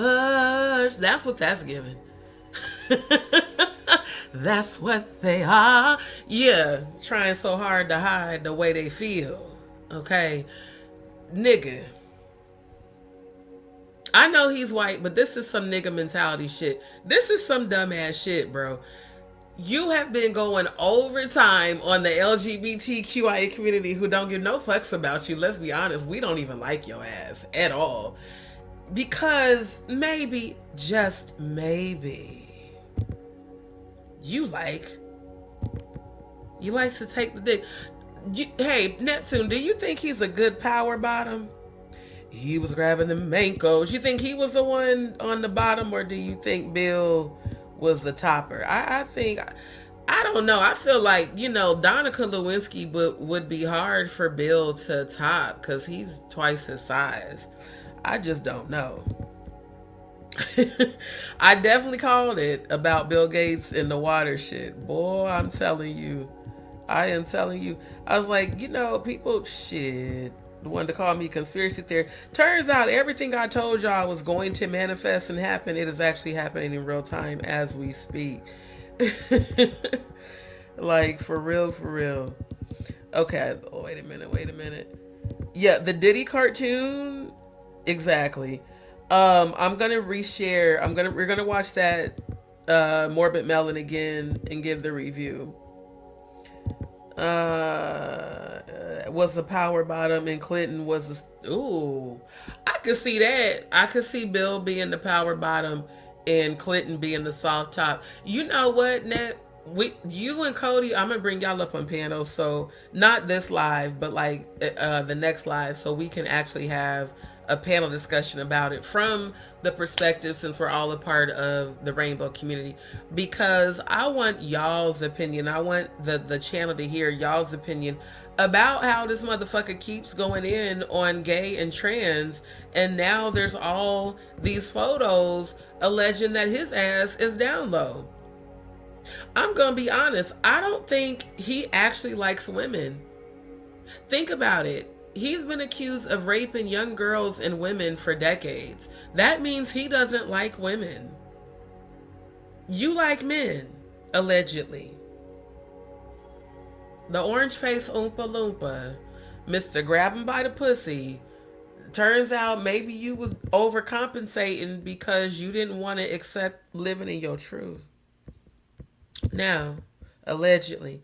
That's what that's giving. That's what they are. Yeah, trying so hard to hide the way they feel. Okay, nigga. I know he's white, but this is some nigga mentality shit. This is some dumbass shit, bro. You have been going overtime on the LGBTQIA community who don't give no fucks about you. Let's be honest, we don't even like your ass at all. Because maybe, just maybe, you like to take the dick. Hey, Neptune, do you think he's a good power bottom? He was grabbing the mankos. You think he was the one on the bottom, or do you think Bill was the topper? I think, I don't know. I feel like, Donica Lewinsky would be hard for Bill to top because he's twice his size. I just don't know. I definitely called it about Bill Gates and the water shit. Boy, I'm telling you. I am telling you. I was like, people, shit, wanted to call me conspiracy theory. Turns out everything I told y'all was going to manifest and happen. It is actually happening in real time as we speak. Like, for real, for real. Okay, wait a minute. Yeah, the Diddy cartoon, exactly. I'm gonna reshare. We're gonna watch that Morbid Melon again and give the review. Was the power bottom and Clinton was ooh, I could see that. I could see Bill being the power bottom and Clinton being the soft top. You know what, Nat? You and Cody, I'm gonna bring y'all up on panels, so not this live, but like the next live, so we can actually have a panel discussion about it from the perspective, since we're all a part of the rainbow community, because I want y'all's opinion. I want the channel to hear y'all's opinion about how this motherfucker keeps going in on gay and trans, and now there's all these photos alleging that his ass is down low. I'm gonna be honest, I don't think he actually likes women. Think about it. He's been accused of raping young girls and women for decades. That means he doesn't like women. You like men, allegedly. The orange face Oompa Loompa, Mr. Grab him by the pussy. Turns out maybe you was overcompensating because you didn't want to accept living in your truth. Now, allegedly.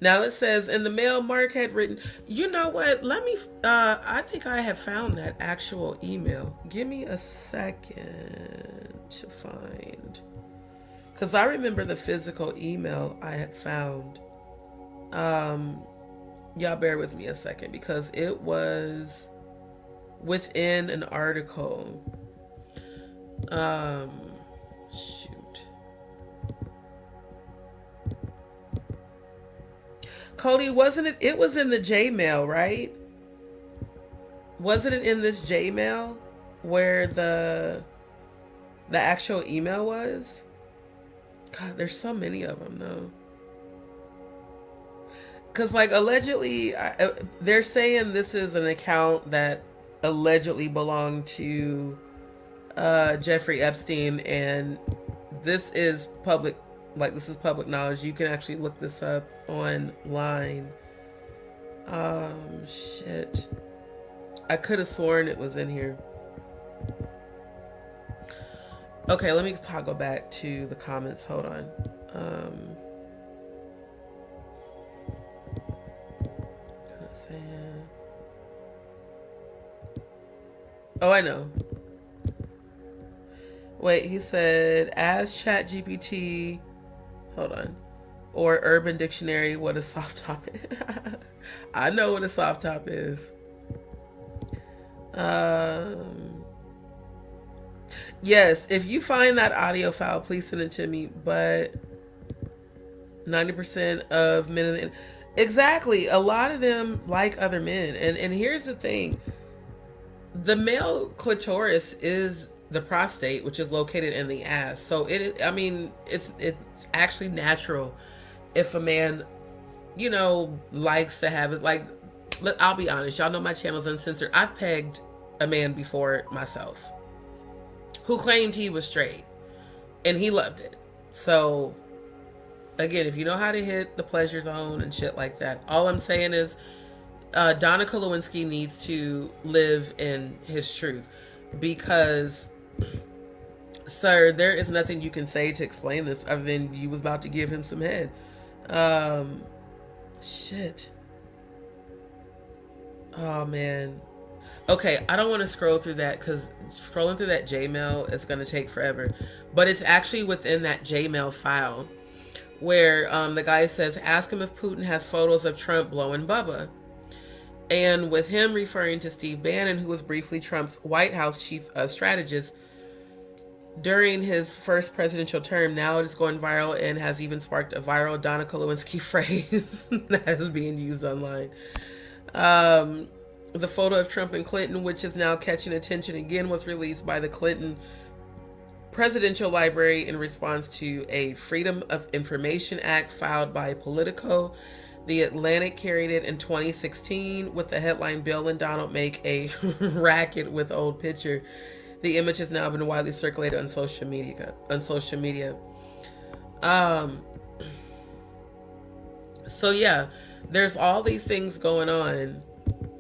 Now it says in the mail Mark had written, you know what? Let me, I think I have found that actual email. Give me a second to find. Because I remember the physical email I had found. Y'all bear with me a second because it was within an article. Shoot. Cody, wasn't it? It was in the J-mail, right? Wasn't it in this J-mail where the actual email was? God, there's so many of them, though. Because, like, allegedly, they're saying this is an account that allegedly belonged to Jeffrey Epstein, and this is public. Like, this is public knowledge. You can actually look this up online. Shit. I could have sworn it was in here. Okay, let me toggle back to the comments. Hold on. Oh, I know. Wait, he said, as ChatGPT, hold on, or Urban Dictionary, what a soft top is. I know what a soft top is. Yes, if you find that audio file, please send it to me. But 90% of men, exactly, a lot of them like other men. And here's the thing. The male clitoris is the prostate, which is located in the ass. So it's actually natural if a man, likes to have it. Like, I'll be honest, y'all know my channel's uncensored. I've pegged a man before myself who claimed he was straight and he loved it. So again, if you know how to hit the pleasure zone and shit like that, all I'm saying is Donica Lewinsky needs to live in his truth, because sir, there is nothing you can say to explain this other than you was about to give him some head. Shit. Oh man. Okay, I don't want to scroll through that because scrolling through that Jmail is going to take forever. But it's actually within that Jmail file where the guy says, ask him if Putin has photos of Trump blowing Bubba. And with him referring to Steve Bannon, who was briefly Trump's White House chief strategist during his first presidential term. Now it is going viral and has even sparked a viral Donica Lewinsky phrase that is being used online. The photo of Trump and Clinton, which is now catching attention again, was released by the Clinton Presidential Library in response to a Freedom of Information Act filed by Politico. The Atlantic carried it in 2016 with the headline, Bill and Donald make a racket with old picture. The image has now been widely circulated on social media. So yeah, there's all these things going on.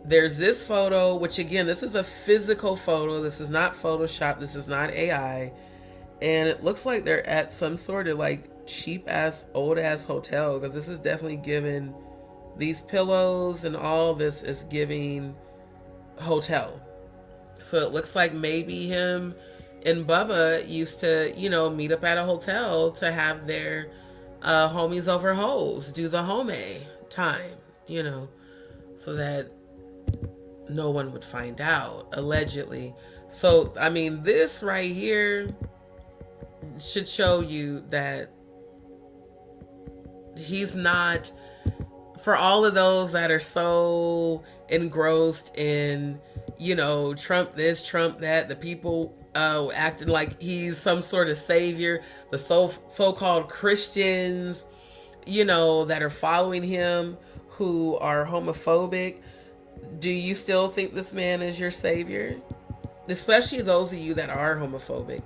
There's this photo, which again, this is a physical photo. This is not Photoshop. This is not AI. And it looks like they're at some sort of like cheap ass, old ass hotel, because this is definitely giving, these pillows and all this is giving hotel. So it looks like maybe him and Bubba used to, you know, meet up at a hotel to have their homies over hoes, do the home time, you know, so that no one would find out, allegedly. So, I mean, this right here should show you that he's not, for all of those that are so engrossed in, you know, Trump this, Trump that, the people acting like he's some sort of savior, the so-called Christians, you know, that are following him who are homophobic. Do you still think this man is your savior? Especially those of you that are homophobic.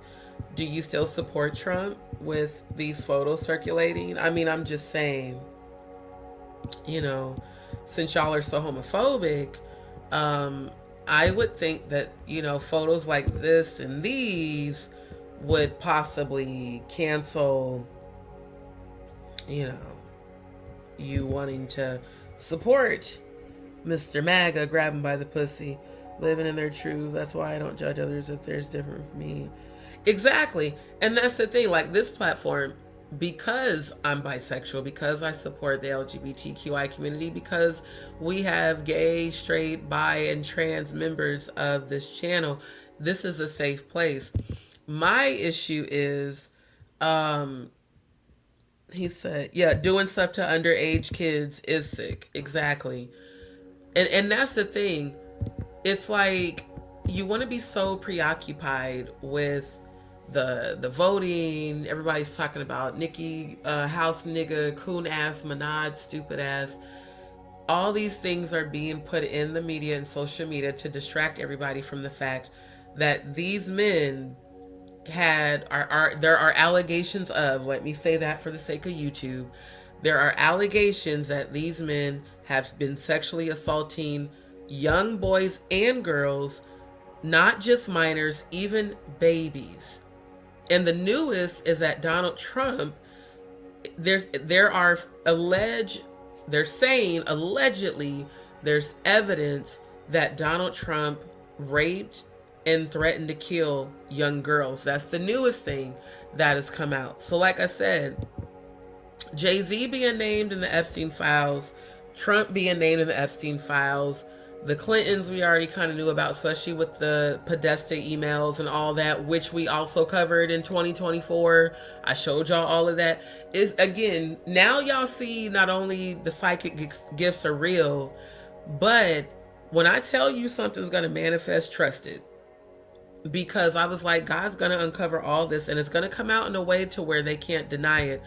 Do you still support Trump with these photos circulating? I mean, I'm just saying, you know, since y'all are so homophobic, I would think that, you know, photos like this and these would possibly cancel, you know, you wanting to support Mr. MAGA, grab him by the pussy, living in their truth. That's why I don't judge others if there's different from me. Exactly. And that's the thing, like this platform, because I'm bisexual, because I support the LGBTQI community, because we have gay, straight, bi, and trans members of this channel, this is a safe place. My issue is, he said, yeah, doing stuff to underage kids is sick. Exactly. And that's the thing. It's like you want to be so preoccupied with the voting. Everybody's talking about Nikki, house nigga, coon ass, Minaj, stupid ass. All these things are being put in the media and social media to distract everybody from the fact that these men there are allegations of, let me say that for the sake of YouTube, there are allegations that these men have been sexually assaulting young boys and girls, not just minors, even babies. And the newest is that Donald Trump, they're saying allegedly there's evidence that Donald Trump raped and threatened to kill young girls. That's the newest thing that has come out. So like I said, Jay-Z being named in the Epstein Files, Trump being named in the Epstein Files, the Clintons we already kind of knew about, especially with the Podesta emails and all that, which we also covered in 2024. I showed y'all all of that. Is again, now y'all see not only the psychic gifts are real, but when I tell you something's going to manifest, trust it. Because I was like, God's going to uncover all this and it's going to come out in a way to where they can't deny it.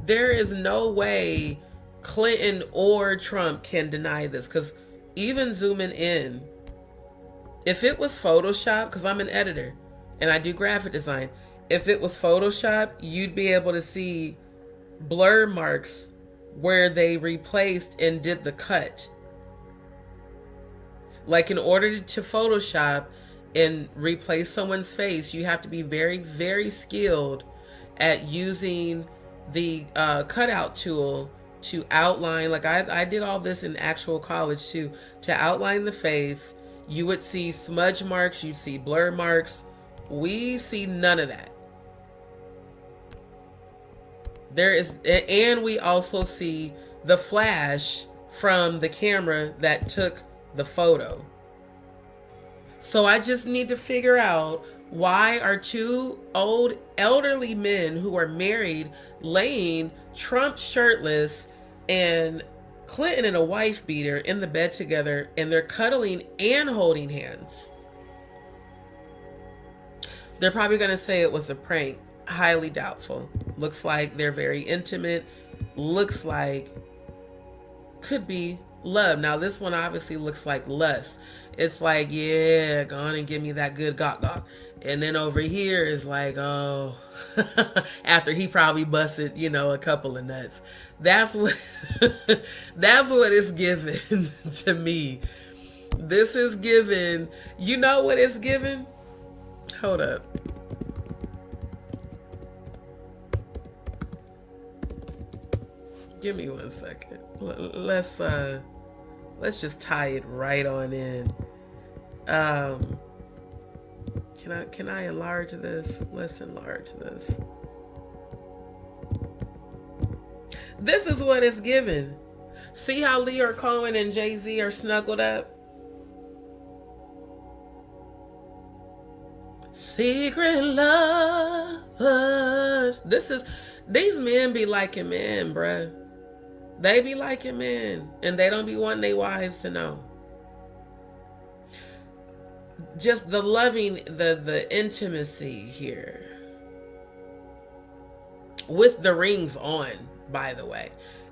There is no way Clinton or Trump can deny this, because even zooming in, if it was Photoshop, because I'm an editor and I do graphic design, if it was Photoshop, you'd be able to see blur marks where they replaced and did the cut. Like in order to Photoshop and replace someone's face, you have to be very, very skilled at using the cutout tool to outline. Like I did all this in actual college too. To outline the face, you would see smudge marks, you'd see blur marks. We see none of that. And we also see the flash from the camera that took the photo. So I just need to figure out, why are two old elderly men who are married laying, Trump shirtless and Clinton in a wife beater in the bed together, and they're cuddling and holding hands? They're probably going to say it was a prank. Highly doubtful. Looks like they're very intimate. Looks like could be love. Now this one obviously looks like lust. It's like, yeah, go on and give me that good gawk. And then over here is like, oh, after he probably busted, a couple of nuts. That's what it's given to me. This is given, you know what it's given? Hold up. Give me 1 second. Let's just tie it right on in. Can I enlarge this? Let's enlarge this. This is what it's given. See how Leor Cohen and Jay-Z are snuggled up? Secret lovers. These men be liking men, bruh. They be liking men. And they don't be wanting their wives to know. Just the loving, the intimacy here. With the rings on, by the way.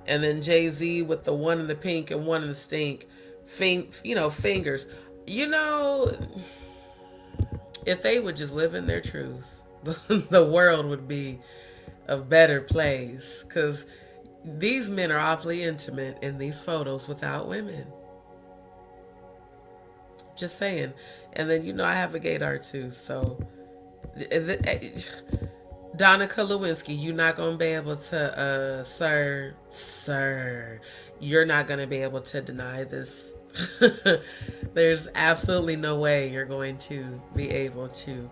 And then Jay-Z with the one in the pink and one in the stink. Fingers. You know, if they would just live in their truth, the world would be a better place. Because these men are awfully intimate in these photos without women. Just saying. And then, I have a gaydar too. So, Donica Lewinsky, you're not going to be able to, sir, you're not going to be able to deny this. There's absolutely no way you're going to be able to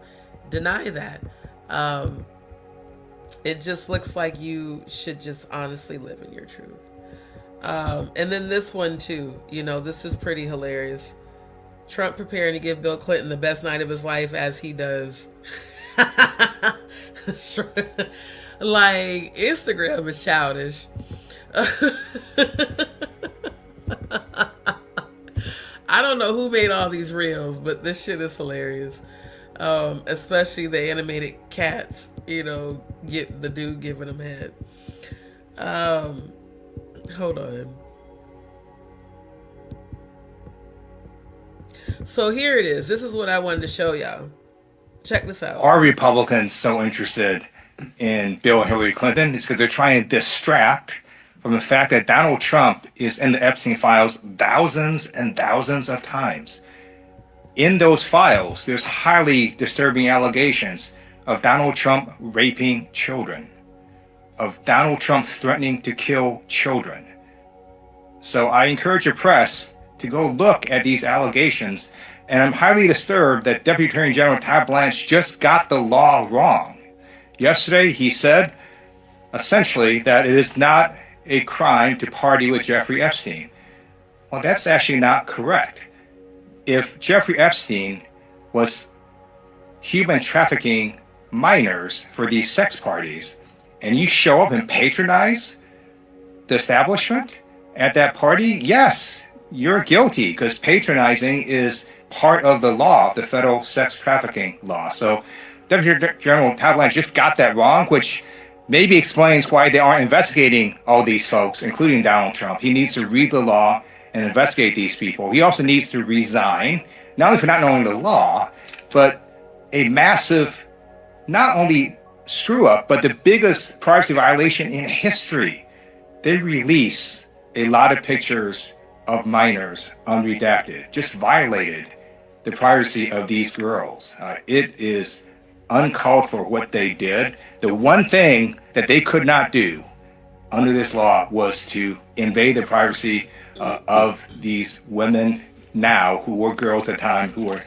deny that. It just looks like you should just honestly live in your truth. And then this one too, this is pretty hilarious. Trump preparing to give Bill Clinton the best night of his life as he does. Like, Instagram is childish. I don't know who made all these reels, but this shit is hilarious. Especially the animated cats, get the dude giving them head. Hold on. So here it is. This is what I wanted to show y'all. Check this out. Are Republicans so interested in Bill and Hillary Clinton? It's because they're trying to distract from the fact that Donald Trump is in the Epstein Files thousands and thousands of times. In those files, there's highly disturbing allegations of Donald Trump raping children, of Donald Trump threatening to kill children. So I encourage the press to go look at these allegations, and I'm highly disturbed that Deputy Attorney General Todd Blanche just got the law wrong. Yesterday, he said, essentially, that it is not a crime to party with Jeffrey Epstein. Well, that's actually not correct. If Jeffrey Epstein was human trafficking minors for these sex parties, and you show up and patronize the establishment at that party, yes, you're guilty, because patronizing is part of the law, the federal sex trafficking law. So Deputy General Todd Blanche just got that wrong, which maybe explains why they aren't investigating all these folks, including Donald Trump. He needs to read the law and investigate these people. He also needs to resign, not only for not knowing the law, but a massive, not only screw up, but the biggest privacy violation in history. They release a lot of pictures of minors unredacted, just violated the privacy of these girls. It is uncalled for what they did. The one thing that they could not do under this law was to invade the privacy of these women now, who were girls at the time, who were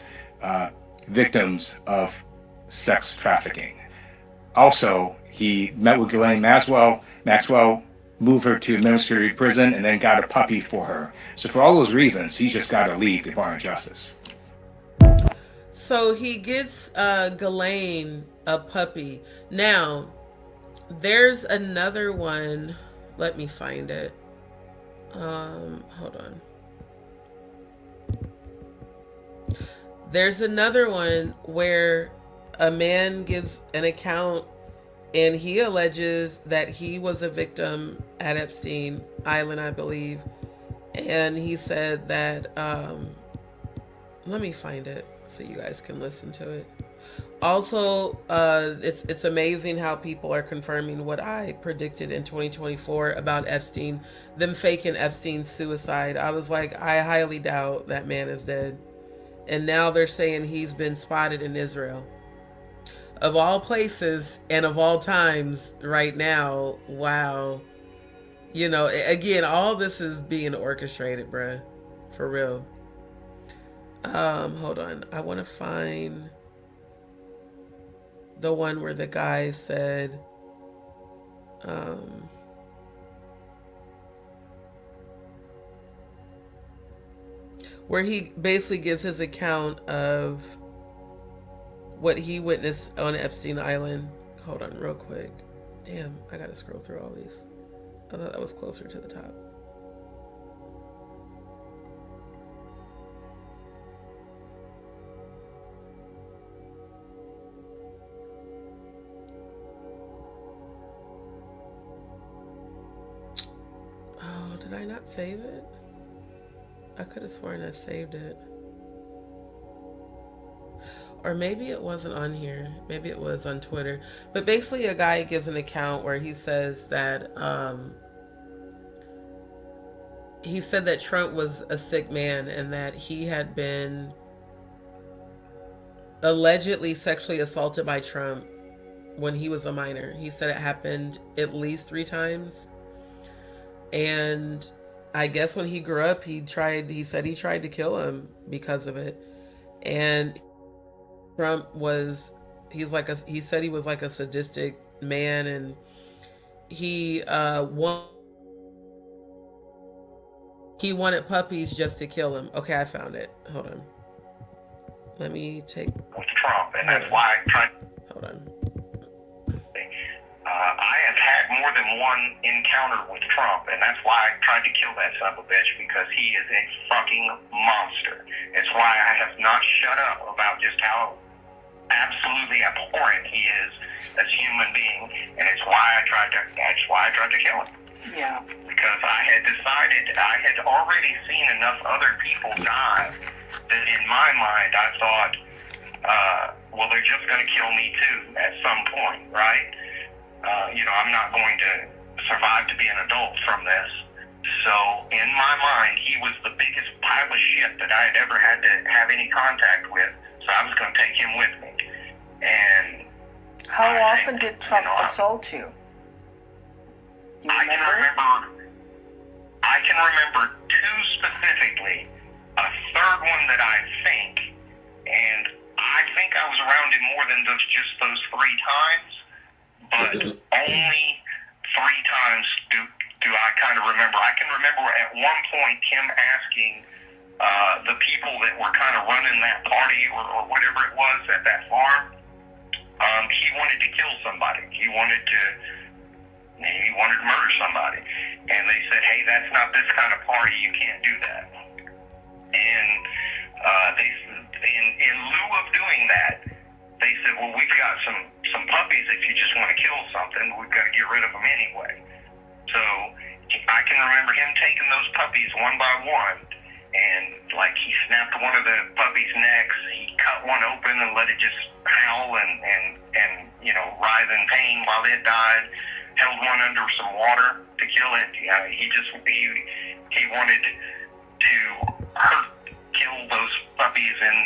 victims of sex trafficking. Also, he met with Ghislaine Maxwell, moved her to administrative prison, and then got a puppy for her. So for all those reasons, he's just got to leave the Department of Justice. So he gets Ghislaine a puppy. Now, there's another one. Let me find it. Hold on. There's another one where a man gives an account and he alleges that he was a victim at Epstein Island, I believe. And he said that, let me find it so you guys can listen to it. Also, it's amazing how people are confirming what I predicted in 2024 about Epstein, them faking Epstein's suicide. I was like, I highly doubt that man is dead. And now they're saying he's been spotted in Israel. Of all places and of all times right now, wow. You know, again, all this is being orchestrated, bruh. For real. Hold on. I want to find the one where the guy said, where he basically gives his account of what he witnessed on Epstein Island. Hold on real quick. Damn, I gotta scroll through all these. I thought that was closer to the top. Oh, did I not save it? I could have sworn I saved it. Or maybe it wasn't on here. Maybe it was on Twitter. But basically a guy gives an account where he says that he said that Trump was a sick man and that he had been allegedly sexually assaulted by Trump when he was a minor. He said it happened at least 3 times. And I guess when he grew up, he said he tried to kill him because of it. And Trump he said he was like a sadistic man, and he wanted puppies just to kill him. Okay, I found it. Hold on. Let me take with Trump, and that's why I tried. Hold on. I have had more than one encounter with Trump, and that's why I tried to kill that son of a bitch, because he is a fucking monster. It's why I have not shut up about just how absolutely abhorrent he is as a human being, and that's why I tried to kill him. Yeah. Because I had decided, I had already seen enough other people die that in my mind I thought, well, they're just going to kill me too at some point, right? I'm not going to survive to be an adult from this. So in my mind, he was the biggest pile of shit that I had ever had to have any contact with. So I was going to take him with me. And how often did Trump assault you? I can remember 2 specifically. A third one that I think, and I think I was around him more than just those 3 times, but only 3 times do I kind of remember. I can remember at one point him asking the people that were kind of running that party or whatever it was at that farm, he wanted to kill somebody. He wanted to murder somebody. And they said, hey, that's not this kind of party. You can't do that. And in lieu of doing that, they said, well, we've got some puppies. If you just want to kill something, we've got to get rid of them anyway. So I can remember him taking those puppies one by one, and like he snapped one of the puppies' necks. He cut one open and let it just howl and writhe in pain while it died. Held one under some water to kill it. He wanted to kill those puppies in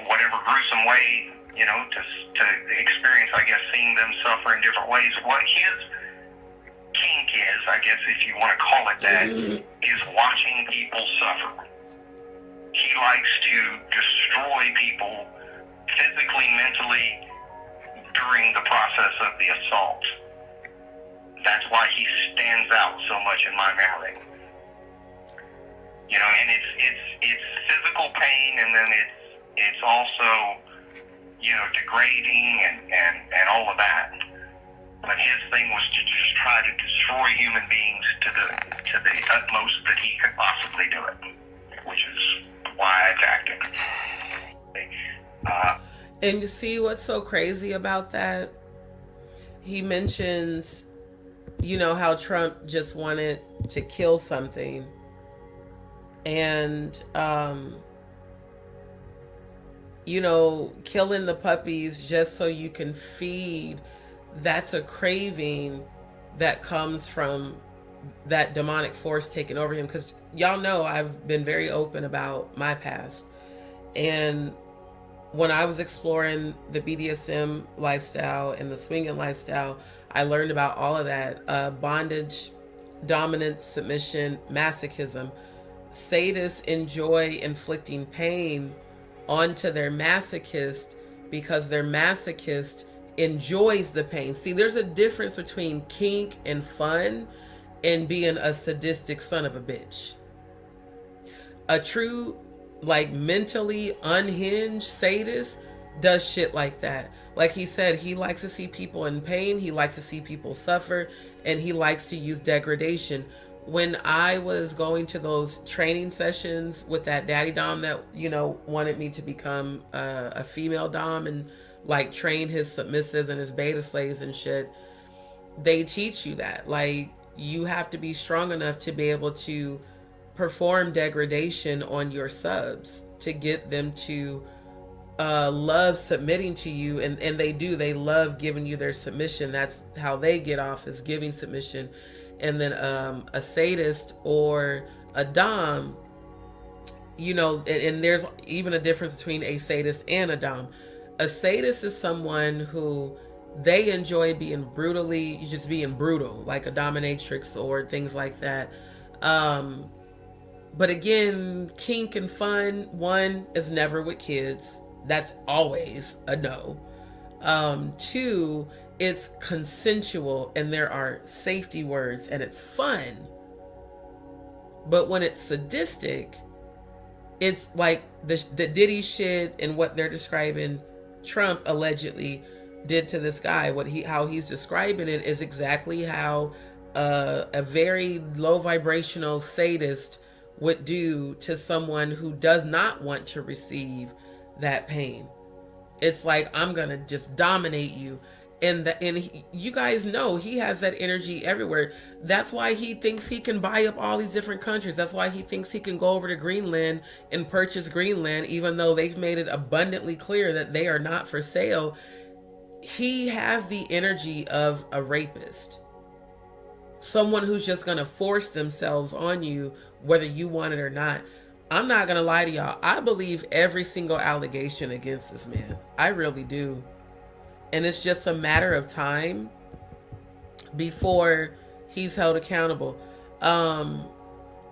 whatever gruesome way, to experience, I guess, seeing them suffer in different ways. What his kink is, I guess, if you want to call it that, is watching people suffer. He likes to destroy people physically, mentally, during the process of the assault. That's why he stands out so much in my memory. And it's physical pain, and then it's also, degrading and all of that. But his thing was to just try to destroy human beings to the utmost that he could possibly do it, which is why I attacked him. And you see what's so crazy about that? He mentions, how Trump just wanted to kill something. And, killing the puppies just so you can feed, that's a craving that comes from that demonic force taking over him. Because y'all know I've been very open about my past. And when I was exploring the BDSM lifestyle and the swinging lifestyle, I learned about all of that. Bondage, dominance, submission, masochism. Sadists enjoy inflicting pain onto their masochist because their masochist enjoys the pain. See, there's a difference between kink and fun and being a sadistic son of a bitch. A true, like, mentally unhinged sadist does shit like that. Like he said, he likes to see people in pain, he likes to see people suffer, and he likes to use degradation. When I was going to those training sessions with that daddy dom that, you know, wanted me to become a female dom and like train his submissives and his beta slaves and shit, they teach you that. Like, you have to be strong enough to be able to perform degradation on your subs to get them to love submitting to you. And they do. They love giving you their submission. That's how they get off, is giving submission. And then a sadist or a dom, you know, and there's even a difference between a sadist and a dom. A sadist is someone who they enjoy being just being brutal, like a dominatrix or things like that. But again, kink and fun, one, is never with kids. That's always a no. Two, it's consensual and there are safety words and it's fun. But when it's sadistic, it's like the Diddy shit and what they're describing Trump allegedly did to this guy. How he's describing it is exactly how a very low vibrational sadist would do to someone who does not want to receive that pain. It's like, I'm gonna just dominate you. And you guys know he has that energy everywhere. That's why he thinks he can buy up all these different countries. That's why he thinks he can go over to Greenland and purchase Greenland, even though they've made it abundantly clear that they are not for sale. He has the energy of a rapist. Someone who's just going to force themselves on you, whether you want it or not. I'm not going to lie to y'all. I believe every single allegation against this man. I really do. And it's just a matter of time before he's held accountable.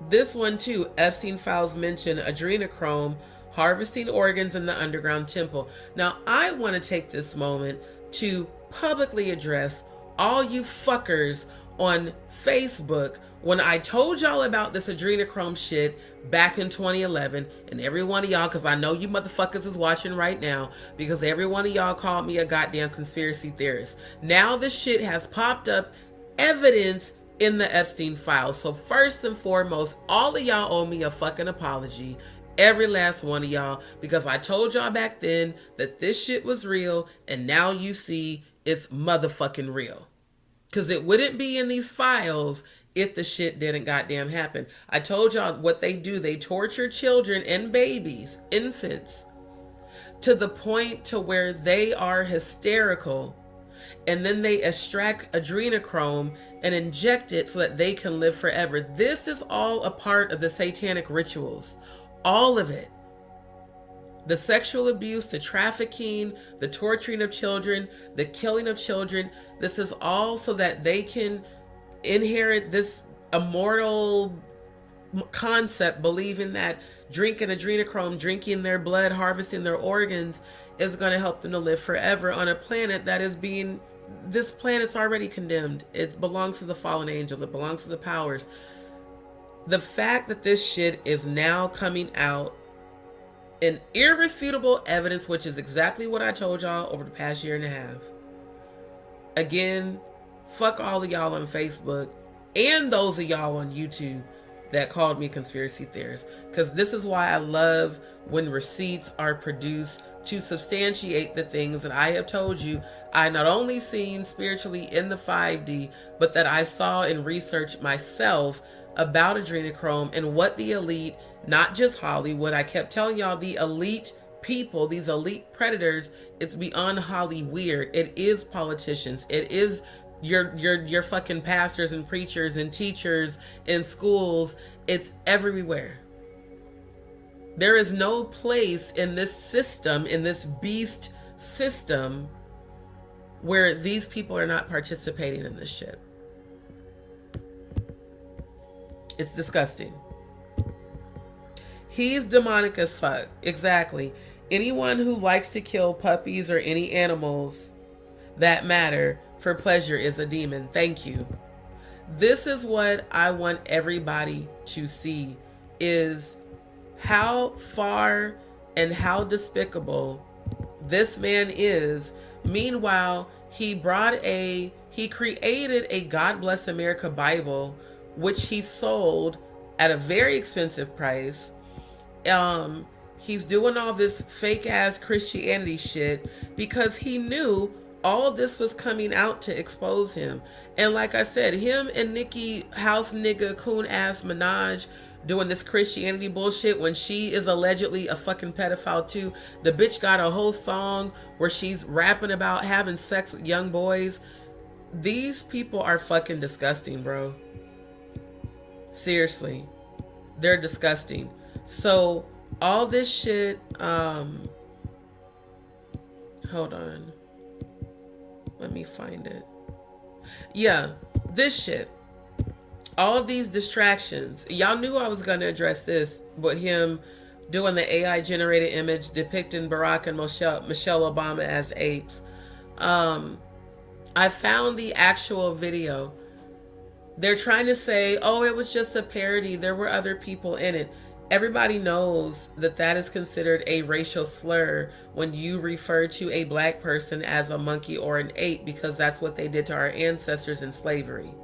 This one too, Epstein Files mention adrenochrome harvesting organs in the underground temple. Now, I want to take this moment to publicly address all you fuckers on Facebook when I told y'all about this adrenochrome shit back in 2011, and every one of y'all, because I know you motherfuckers is watching right now, because every one of y'all called me a goddamn conspiracy theorist. Now this shit has popped up, evidence in the Epstein Files. So first and foremost, all of y'all owe me a fucking apology. Every last one of y'all, because I told y'all back then that this shit was real, and now you see it's motherfucking real. Because it wouldn't be in these files if the shit didn't goddamn happen. I told y'all what they do. They torture children and babies, infants, to the point to where they are hysterical. And then they extract adrenochrome and inject it so that they can live forever. This is all a part of the satanic rituals. All of it. The sexual abuse, the trafficking, the torturing of children, the killing of children. This is all so that they can inherit this immortal concept, believing that drinking adrenochrome, drinking their blood, harvesting their organs is going to help them to live forever on a planet that is being, this planet's already condemned. It belongs to the fallen angels. It belongs to the powers. The fact that this shit is now coming out in irrefutable evidence, which is exactly what I told y'all over the past year and a half. Again, fuck all of y'all on Facebook and those of y'all on YouTube that called me conspiracy theorist. Because this is why I love when receipts are produced to substantiate the things that I have told you I not only seen spiritually in the 5D, but that I saw and researched myself about adrenochrome and what the elite, not just Hollywood, I kept telling y'all, the elite people, these elite predators, it's beyond Holly weird. It is politicians. It is your fucking pastors and preachers and teachers in schools. It's everywhere. There is no place in this system, in this beast system, where these people are not participating in this shit. It's disgusting. He's demonic as fuck. Exactly. Anyone who likes to kill puppies or any animals that matter for pleasure is a demon. Thank you. This is what I want everybody to see, is how far and how despicable this man is. Meanwhile, he created a God Bless America Bible, which he sold at a very expensive price. He's doing all this fake ass Christianity shit because he knew all this was coming out to expose him. And like I said, him and Nicki house nigga coon ass Minaj doing this Christianity bullshit when she is allegedly a fucking pedophile too. The bitch got a whole song where she's rapping about having sex with young boys. These people are fucking disgusting, bro. Seriously. They're disgusting. So all this shit, hold on. Let me find it. Yeah, this shit. All of these distractions. Y'all knew I was going to address this, but him doing the AI generated image depicting Barack and Michelle Obama as apes. I found the actual video. They're trying to say, oh, it was just a parody. There were other people in it. Everybody knows that that is considered a racial slur when you refer to a black person as a monkey or an ape, because that's what they did to our ancestors in slavery.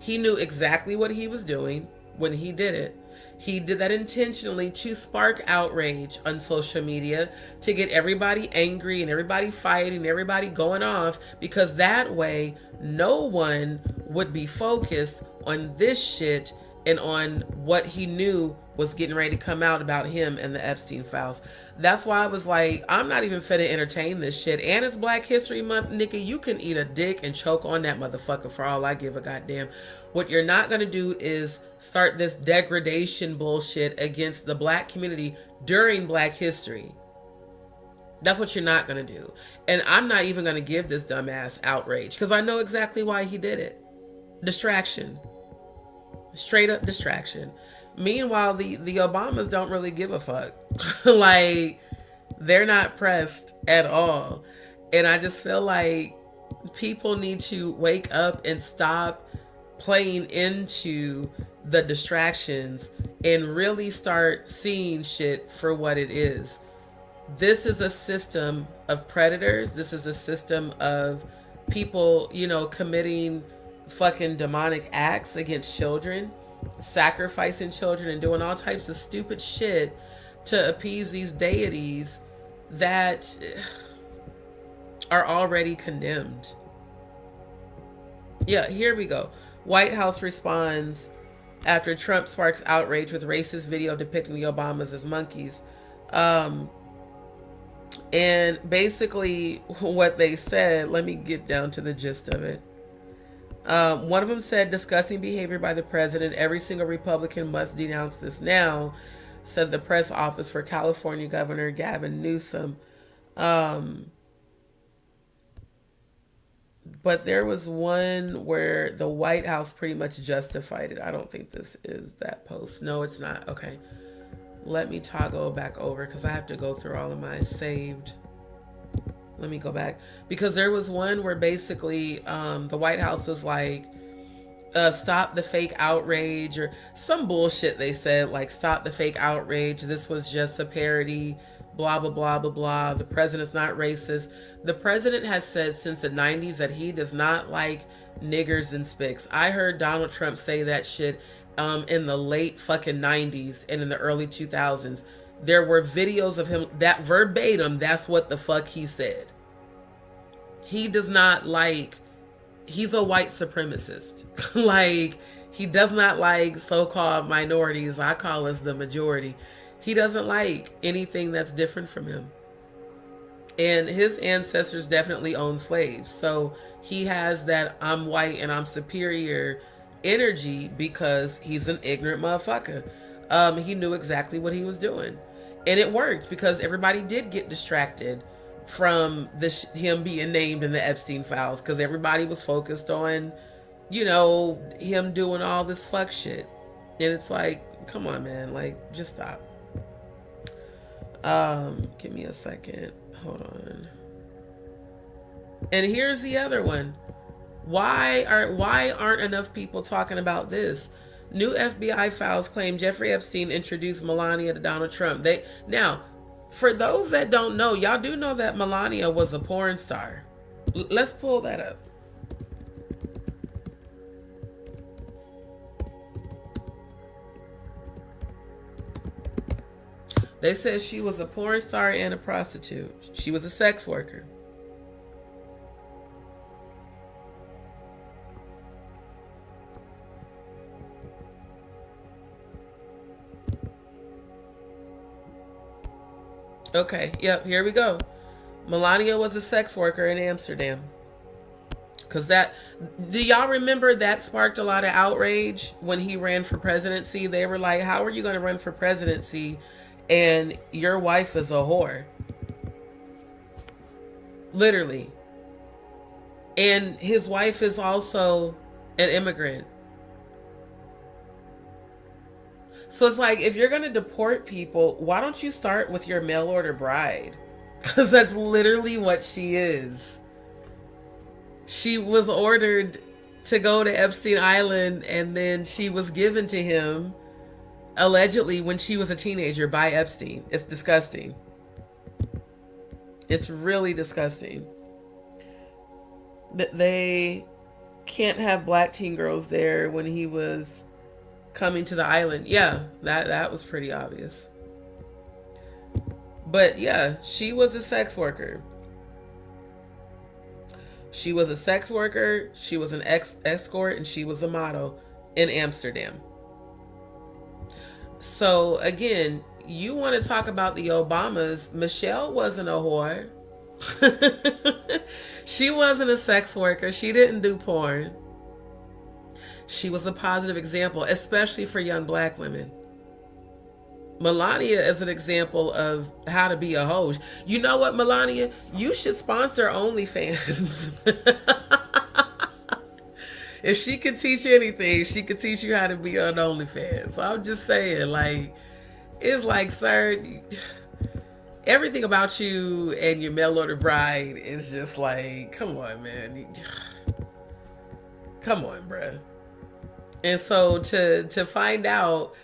He knew exactly what he was doing when he did it. He did that intentionally to spark outrage on social media, to get everybody angry and everybody fighting, everybody going off, because that way no one would be focused on this shit and on what he knew was getting ready to come out about him and the Epstein Files. That's why I was like, I'm not even finna entertain this shit. And it's Black History Month, nigga. You can eat a dick and choke on that motherfucker for all I give a goddamn. What you're not gonna do is start this degradation bullshit against the black community during Black History. That's what you're not gonna do. And I'm not even gonna give this dumbass outrage, because I know exactly why he did it. Distraction. Straight up distraction. Meanwhile, the Obamas don't really give a fuck. Like, they're not pressed at all. And I just feel like people need to wake up and stop playing into the distractions and really start seeing shit for what it is. This is a system of predators. This is a system of people, you know, committing fucking demonic acts against children, sacrificing children, and doing all types of stupid shit to appease these deities that are already condemned. Yeah, here we go. White House responds after Trump sparks outrage with racist video depicting the Obamas as monkeys. And basically what they said, let me get down to the gist of it. One of them said, disgusting behavior by the president. Every single Republican must denounce this now, said the press office for California Governor Gavin Newsom. But there was one where the White House pretty much justified it. I don't think this is that post. No, it's not. Okay. Let me toggle back over because I have to go through all of my saved. Let me go back, because there was one where basically the White House was like, stop the fake outrage, or some bullshit they said, like, stop the fake outrage. This was just a parody, blah, blah, blah, blah, blah. The president's not racist. The president has said since the 90s that he does not like niggers and spics. I heard Donald Trump say that shit in the late fucking 90s and in the early 2000s. There were videos of him that verbatim, that's what the fuck he said. He does not like, he's a white supremacist. Like, he does not like so-called minorities. I call us the majority. He doesn't like anything that's different from him. And his ancestors definitely owned slaves. So he has that I'm white and I'm superior energy because he's an ignorant motherfucker. He knew exactly what he was doing. And it worked because everybody did get distracted from him being named in the Epstein Files because everybody was focused on, him doing all this fuck shit. And it's like, come on, man, like, just stop. Give me a second. Hold on. And here's the other one. Why aren't enough people talking about this? New FBI files claim Jeffrey Epstein introduced Melania to Donald Trump. Now, for those that don't know, y'all do know that Melania was a porn star. Let's pull that up. They said she was a porn star and a prostitute. She was a sex worker. Okay, yep, here we go. Melania was a sex worker in Amsterdam. Do y'all remember that sparked a lot of outrage when he ran for presidency? They were like, how are you going to run for presidency and your wife is a whore? Literally. And his wife is also an immigrant. So it's like, if you're going to deport people, why don't you start with your mail order bride? Because that's literally what she is. She was ordered to go to Epstein Island, and then she was given to him, allegedly, when she was a teenager by Epstein. It's disgusting. It's really disgusting. That they can't have black teen girls there when he was coming to the island. Yeah, that was pretty obvious. But yeah, she was a sex worker. She was a sex worker, she was an escort, and she was a model in Amsterdam. So again, you want to talk about the Obamas. Michelle wasn't a whore. She wasn't a sex worker. She didn't do porn. She was a positive example, especially for young black women. Melania is an example of how to be a hoe. You know what, Melania? You should sponsor OnlyFans. If she could teach anything, she could teach you how to be on OnlyFans. So I'm just saying, like, it's like, sir, everything about you and your mail order bride is just like, come on, man. Come on, bruh. And so to find out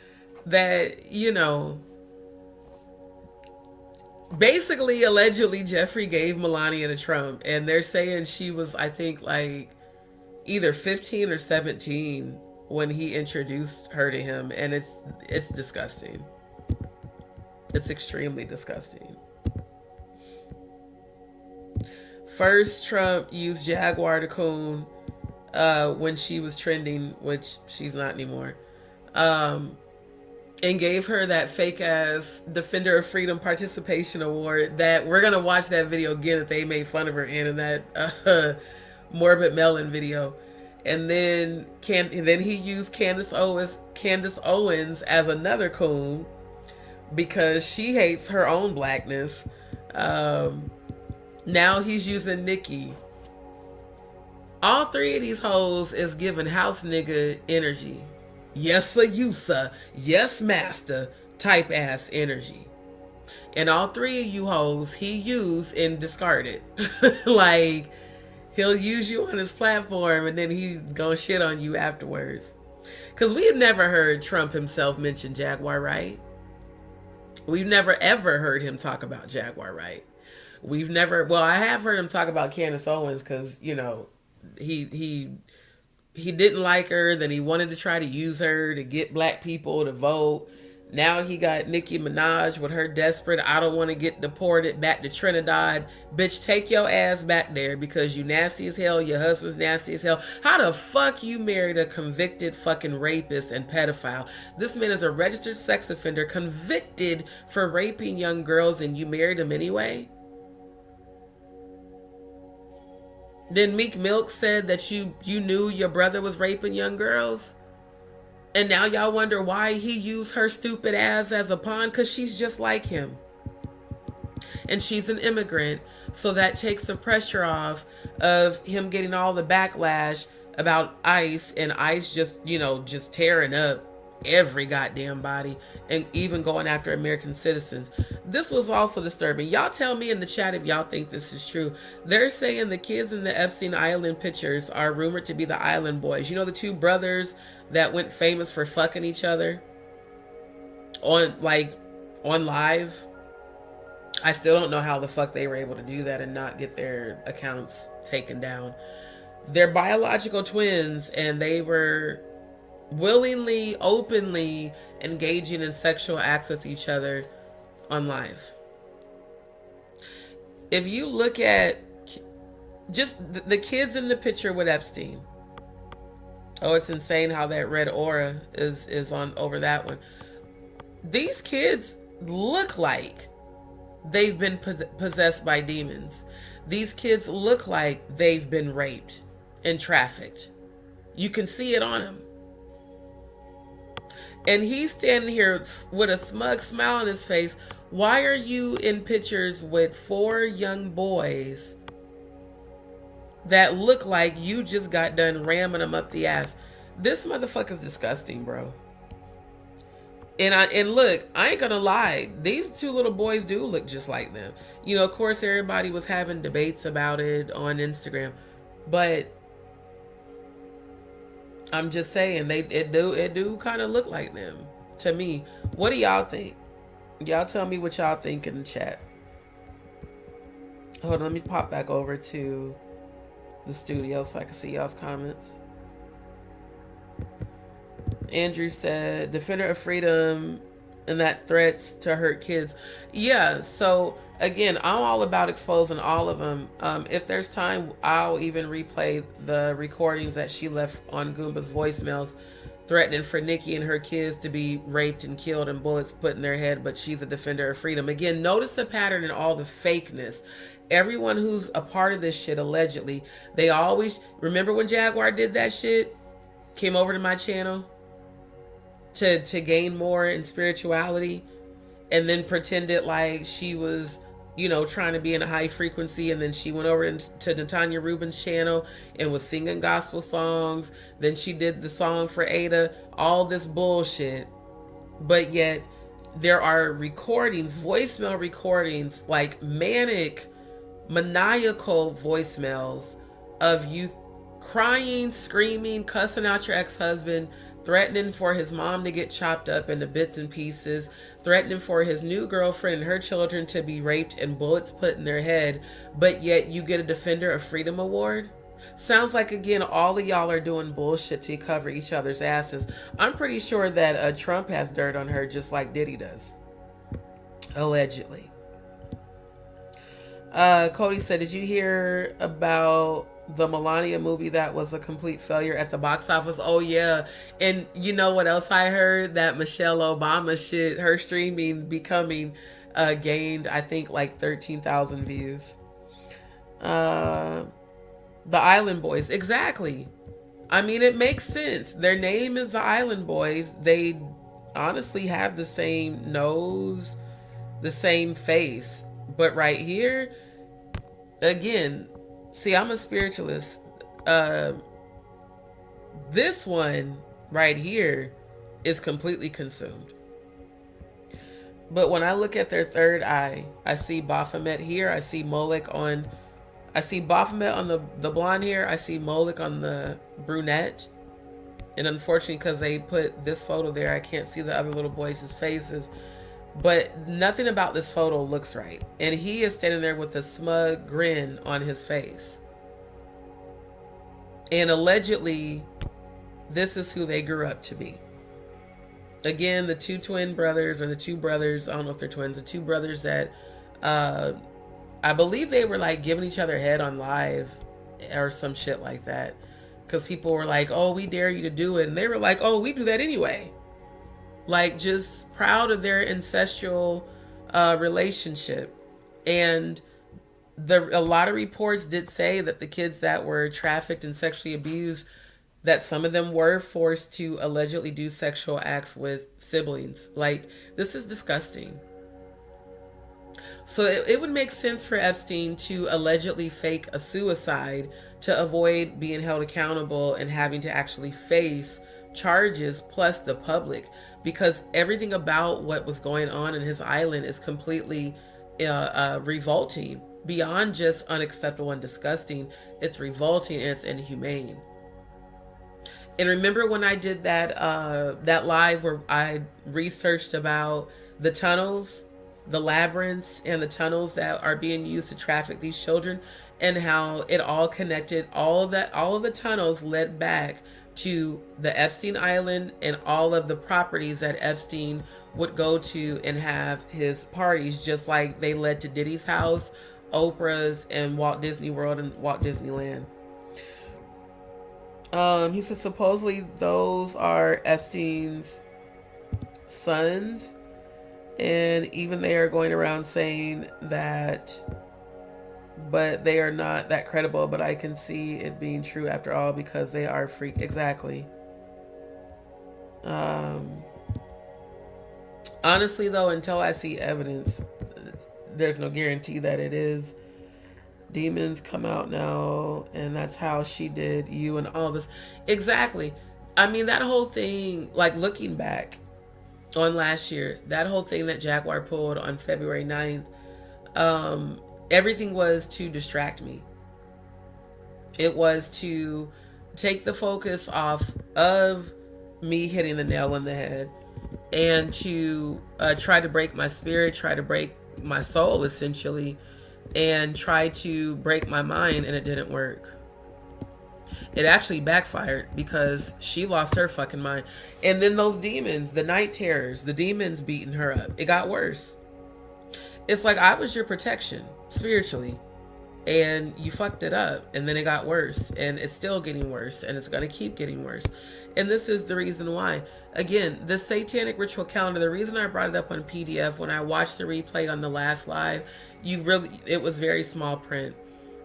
that, basically, allegedly, Jeffrey gave Melania to Trump, and they're saying she was, I think, like either 15 or 17 when he introduced her to him, and it's disgusting. It's extremely disgusting. First, Trump used Jaguar to coon when she was trending, which she's not anymore. And gave her that fake ass Defender of Freedom Participation Award that we're gonna watch that video again that they made fun of her in that Morbid Melon video. And then he used Candace Owens as another coon because she hates her own blackness. Now he's using Nikki. All three of these hoes is giving house nigga energy. Yes, sir, you, sir. Yes, master. Type ass energy. And all three of you hoes he used and discarded. Like, he'll use you on his platform and then he's gonna shit on you afterwards. Because we've never heard Trump himself mention Jaguar Wright. We've never ever heard him talk about Jaguar Wright. I have heard him talk about Candace Owens because, he didn't like her, then he wanted to try to use her to get black people to vote. Now he got Nicki Minaj with her desperate, I don't want to get deported back to Trinidad. Bitch, take your ass back there because you nasty as hell, your husband's nasty as hell. How the fuck you married a convicted fucking rapist and pedophile? This man is a registered sex offender convicted for raping young girls and you married him anyway? Then Meek Milk said that you knew your brother was raping young girls. And now y'all wonder why he used her stupid ass as a pawn, because she's just like him. And she's an immigrant, so that takes the pressure off of him getting all the backlash about ICE, and ICE just, just tearing up every goddamn body and even going after American citizens. This was also disturbing. Y'all tell me in the chat if y'all think this is true. They're saying the kids in the Epstein Island pictures are rumored to be the Island Boys. You know, the two brothers that went famous for fucking each other on live. I still don't know how the fuck they were able to do that and not get their accounts taken down. They're biological twins, and they were willingly, openly engaging in sexual acts with each other on live. If you look at just the kids in the picture with Epstein, oh, it's insane how that red aura is on over that one. These kids look like they've been possessed by demons. These kids look like they've been raped and trafficked. You can see it on them. And he's standing here with a smug smile on his face. Why are you in pictures with 4 young boys that look like you just got done ramming them up the ass? This motherfucker's disgusting, bro. And look, I ain't gonna lie, these 2 little boys do look just like them. Of course, everybody was having debates about it on Instagram, but I'm just saying it do kind of look like them to me. What do y'all think? Y'all tell me what y'all think in the chat. Hold on, let me pop back over to the studio so I can see y'all's comments. Andrew said, Defender of Freedom and that threats to hurt kids. Yeah, so again, I'm all about exposing all of them. If there's time, I'll even replay the recordings that she left on Goomba's voicemails, threatening for Nikki and her kids to be raped and killed and bullets put in their head, but she's a defender of freedom. Again, notice the pattern in all the fakeness. Everyone who's a part of this shit, allegedly, they always... Remember when Jaguar did that shit? Came over to my channel to gain more in spirituality, and then pretended like she was, trying to be in a high frequency, and then she went over to Natanya Rubin's channel and was singing gospel songs. Then she did the song for Ada, all this bullshit. But yet there are recordings, voicemail recordings, like maniacal voicemails of you crying, screaming, cussing out your ex-husband, threatening for his mom to get chopped up into bits and pieces, threatening for his new girlfriend and her children to be raped and bullets put in their head, but yet you get a Defender of Freedom award? Sounds like, again, all of y'all are doing bullshit to cover each other's asses. I'm pretty sure that Trump has dirt on her just like Diddy does. Allegedly. Cody said, did you hear about the Melania movie that was a complete failure at the box office? Oh yeah. And you know what else I heard? That Michelle Obama shit, her streaming becoming gained, I think, like 13,000 views. The Island Boys, exactly. I mean, it makes sense. Their name is the Island Boys. They honestly have the same nose, the same face. But right here, again, see, I'm a spiritualist. This one right here is completely consumed. But when I look at their third eye, I see Baphomet here. I see Baphomet on the blonde hair. I see Moloch on the brunette. And unfortunately, because they put this photo there, I can't see the other little boys' faces. But nothing about this photo looks right. And he is standing there with a smug grin on his face. And allegedly, this is who they grew up to be. Again, the 2 twin brothers, or the 2 brothers, I don't know if they're twins, the 2 brothers that I believe they were like giving each other head on live or some shit like that. Because people were like, oh, we dare you to do it. And they were like, oh, we do that anyway. Like, just proud of their ancestral relationship. And a lot of reports did say that the kids that were trafficked and sexually abused that some of them were forced to allegedly do sexual acts with siblings. Like, this is disgusting. So it would make sense for Epstein to allegedly fake a suicide to avoid being held accountable and having to actually face charges plus the public, because everything about what was going on in his island is completely revolting. Beyond just unacceptable and disgusting, it's revolting and it's inhumane. And remember when I did that live where I researched about the tunnels, the labyrinths and the tunnels that are being used to traffic these children, and how it all connected, all of the tunnels led back to the Epstein Island and all of the properties that Epstein would go to and have his parties, just like they led to Diddy's house, Oprah's, and Walt Disney World and Walt Disneyland. He said supposedly those are Epstein's sons, and even they are going around saying that, but they are not that credible. But I can see it being true after all, because they are freak. Exactly. Honestly though, until I see evidence, there's no guarantee that it is. Demons come out now, and that's how she did you and all this. Exactly. I mean, that whole thing, like looking back on last year, that whole thing that Jaguar pulled on February 9th, everything was to distract me. It was to take the focus off of me hitting the nail on the head, and to try to break my spirit, try to break my soul essentially, and try to break my mind, and it didn't work. It actually backfired, because she lost her fucking mind. And then those demons, the night terrors, the demons beating her up, it got worse. It's like I was your protection spiritually, and you fucked it up, and then it got worse, and it's still getting worse, and it's going to keep getting worse. And this is the reason why. Again, the satanic ritual calendar, the reason I brought it up on PDF when I watched the replay on the last live, it was very small print,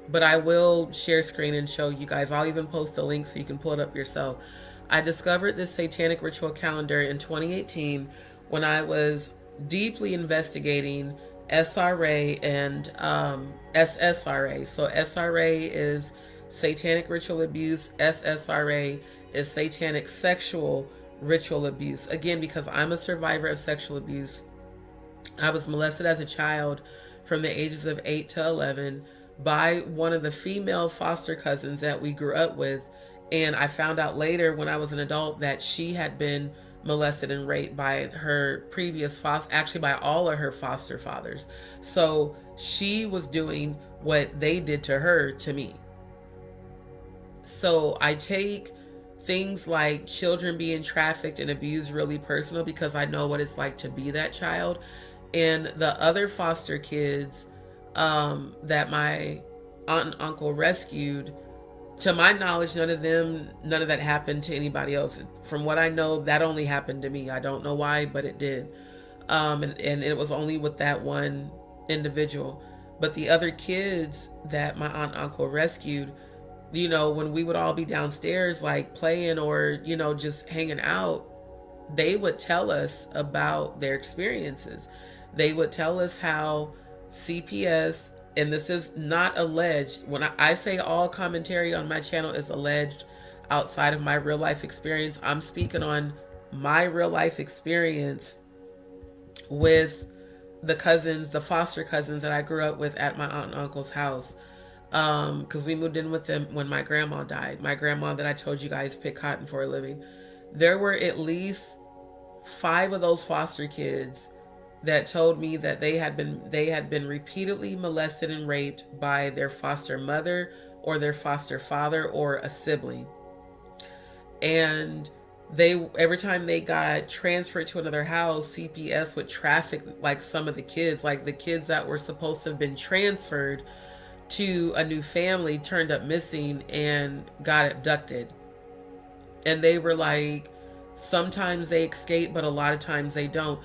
but I will share screen and show you guys. I'll even post a link so you can pull it up yourself. I discovered this satanic ritual calendar in 2018 when I was deeply investigating SRA and SSRA. So SRA is satanic ritual abuse. SSRA is satanic sexual ritual abuse. Again, because I'm a survivor of sexual abuse. I was molested as a child from the ages of 8 to 11 by one of the female foster cousins that we grew up with. And I found out later when I was an adult that she had been molested and raped by her previous actually by all of her foster fathers. So she was doing what they did to her to me. So I take things like children being trafficked and abused really personal, because I know what it's like to be that child. And the other foster kids that my aunt and uncle rescued, to my knowledge, none of that happened to anybody else. From what I know, that only happened to me. I don't know why, but it did. And it was only with that one individual. But the other kids that my aunt and uncle rescued, you know, when we would all be downstairs, like playing or, you know, just hanging out, they would tell us about their experiences. They would tell us how CPS, and this is not alleged. When I say all commentary on my channel is alleged outside of my real life experience, I'm speaking on my real life experience with the cousins, the foster cousins that I grew up with at my aunt and uncle's house. Because we moved in with them when my grandma died. My grandma that I told you guys picked cotton for a living. There were at least 5 of those foster kids that told me that they had been repeatedly molested and raped by their foster mother or their foster father or a sibling. And every time they got transferred to another house, CPS would traffic like some of the kids, like the kids that were supposed to have been transferred to a new family turned up missing and got abducted. And they were like, sometimes they escape, but a lot of times they don't.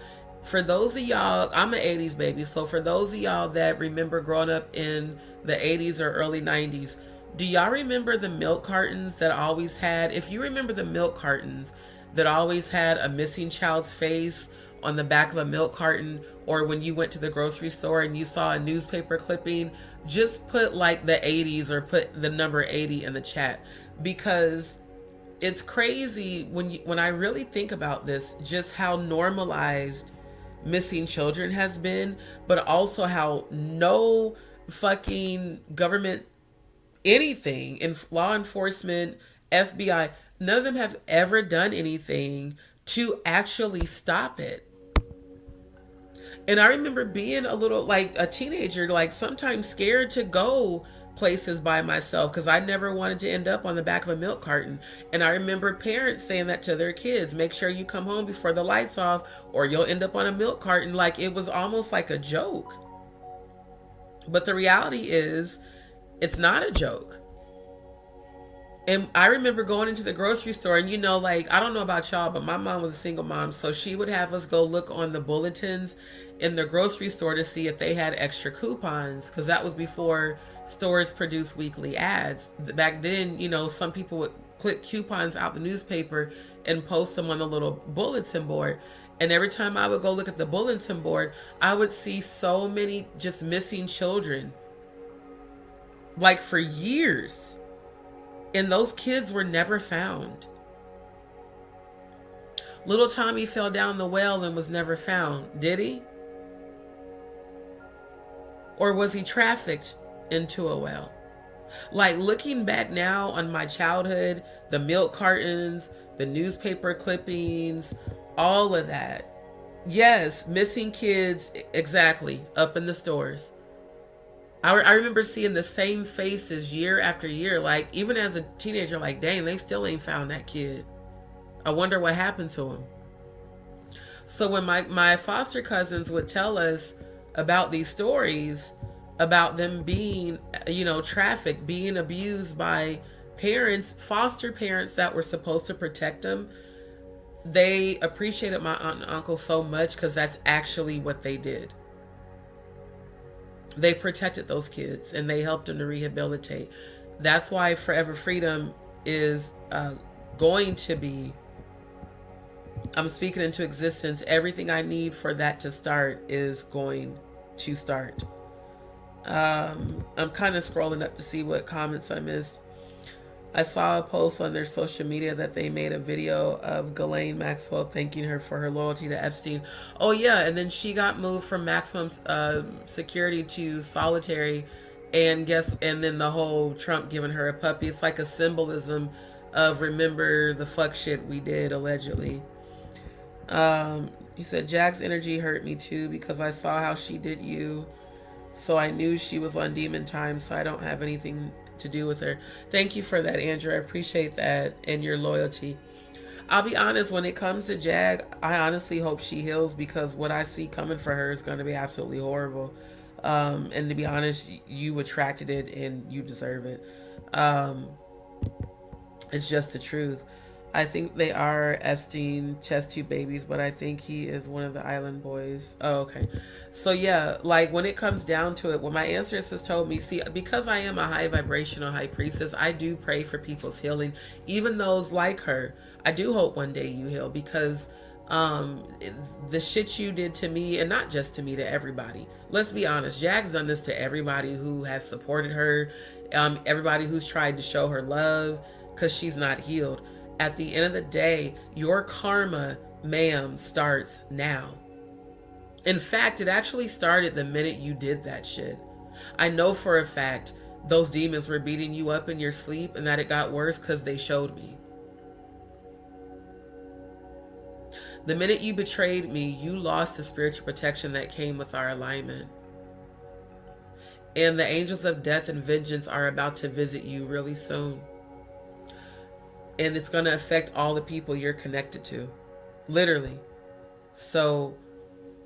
For those of y'all, I'm an 80s baby, so for those of y'all that remember growing up in the 80s or early 90s, Do y'all remember the milk cartons that always had, if you remember the milk cartons that always had a missing child's face on the back of a milk carton, or when you went to the grocery store and you saw a newspaper clipping, just put like the 80s or put the number 80 in the chat, because it's crazy when I really think about this, just how normalized missing children has been, but also how no fucking government, anything in law enforcement, FBI, none of them have ever done anything to actually stop it. And I remember being a little, like a teenager, like sometimes scared to go places by myself because I never wanted to end up on the back of a milk carton. And I remember parents saying that to their kids, make sure you come home before the lights off or you'll end up on a milk carton. Like it was almost like a joke. But the reality is, it's not a joke. And I remember going into the grocery store and, you know, like, I don't know about y'all, but my mom was a single mom. So she would have us go look on the bulletins in the grocery store to see if they had extra coupons. Because that was before stores produced weekly ads. Back then, you know, some people would clip coupons out the newspaper and post them on the little bulletin board. And every time I would go look at the bulletin board, I would see so many just missing children. Like for years. And those kids were never found. Little Tommy fell down the well and was never found. Did he? Or was he trafficked into a well? Like looking back now on my childhood, the milk cartons, the newspaper clippings, all of that. Yes, missing kids, exactly, up in the stores. I remember seeing the same faces year after year. Like, even as a teenager, like, dang, they still ain't found that kid. I wonder what happened to him. So when my foster cousins would tell us about these stories, about them being, you know, trafficked, being abused by parents, foster parents that were supposed to protect them, they appreciated my aunt and uncle so much because that's actually what they did. They protected those kids and they helped them to rehabilitate. That's why Forever Freedom is going to be, I'm speaking into existence. Everything I need for that to start is going to start. I'm kind of scrolling up to see what comments I missed. I saw a post on their social media that they made a video of Ghislaine Maxwell thanking her for her loyalty to Epstein. Oh yeah, and then she got moved from maximum security to solitary, and then the whole Trump giving her a puppy. It's like a symbolism of remember the fuck shit we did allegedly. He said Jack's energy hurt me too because I saw how she did you, so I knew she was on demon time. So I don't have anything to do with her. Thank you for that, Andrew. I appreciate that and your loyalty. I'll be honest, when it comes to Jag, I honestly hope she heals because what I see coming for her is going to be absolutely horrible. And to be honest, you attracted it and you deserve it. It's just the truth. I think they are Epstein chest tube babies, but I think he is one of the island boys. Oh, okay. So yeah, like when it comes down to it, what my ancestors told me, see, because I am a high vibrational high priestess, I do pray for people's healing, even those like her. I do hope one day you heal because the shit you did to me, and not just to me, to everybody. Let's be honest, Jag's done this to everybody who has supported her, everybody who's tried to show her love because she's not healed. At the end of the day, your karma, ma'am, starts now. In fact, it actually started the minute you did that shit. I know for a fact those demons were beating you up in your sleep and that it got worse because they showed me. The minute you betrayed me, you lost the spiritual protection that came with our alignment. And the angels of death and vengeance are about to visit you really soon. And it's going to affect all the people you're connected to. Literally. So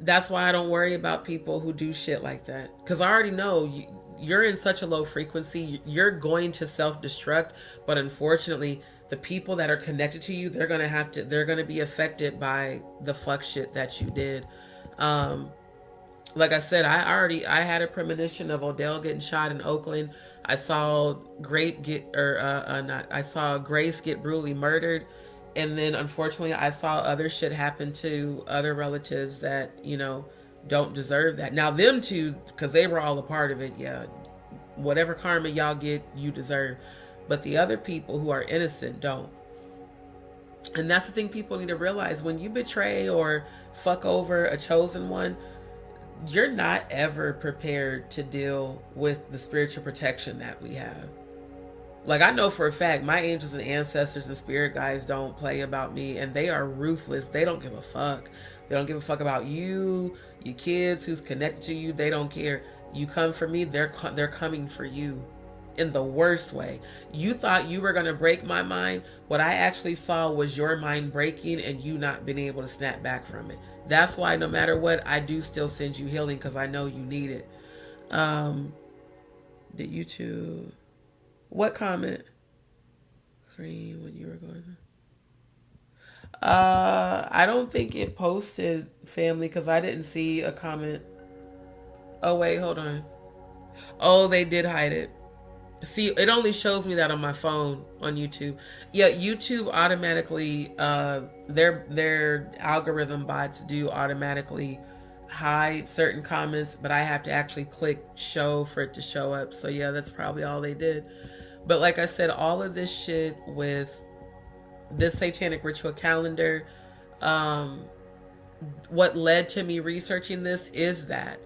that's why I don't worry about people who do shit like that. Because I already know you're in such a low frequency. You're going to self-destruct. But unfortunately, the people that are connected to you, they're going to be affected by the fuck shit that you did. Like I said, I had a premonition of Odell getting shot in Oakland. I saw I saw Grace get brutally murdered, and then unfortunately I saw other shit happen to other relatives that, you know, don't deserve that. Now them two, because they were all a part of it, yeah, whatever karma y'all get, you deserve. But the other people who are innocent don't. And that's the thing people need to realize. When you betray or fuck over a chosen one, you're not ever prepared to deal with the spiritual protection that we have. Like, I know for a fact my angels and ancestors and spirit guides don't play about me, and they are ruthless. They don't give a fuck. They don't give a fuck about you, your kids, who's connected to you. They don't care. You come for me, they're coming for you in the worst way. You thought you were going to break my mind. What I actually saw was your mind breaking and you not being able to snap back from it. That's why no matter what, I do still send you healing, because I know you need it. Did you two... What comment? Green when you were going. I don't think it posted, family, because I didn't see a comment. Oh wait, hold on. Oh, they did hide it. See, it only shows me that on my phone on YouTube. Yeah, YouTube automatically, their algorithm bots do automatically hide certain comments, but I have to actually click show for it to show up. So yeah, that's probably all they did. But like I said, all of this shit with this satanic ritual calendar, what led to me researching this is that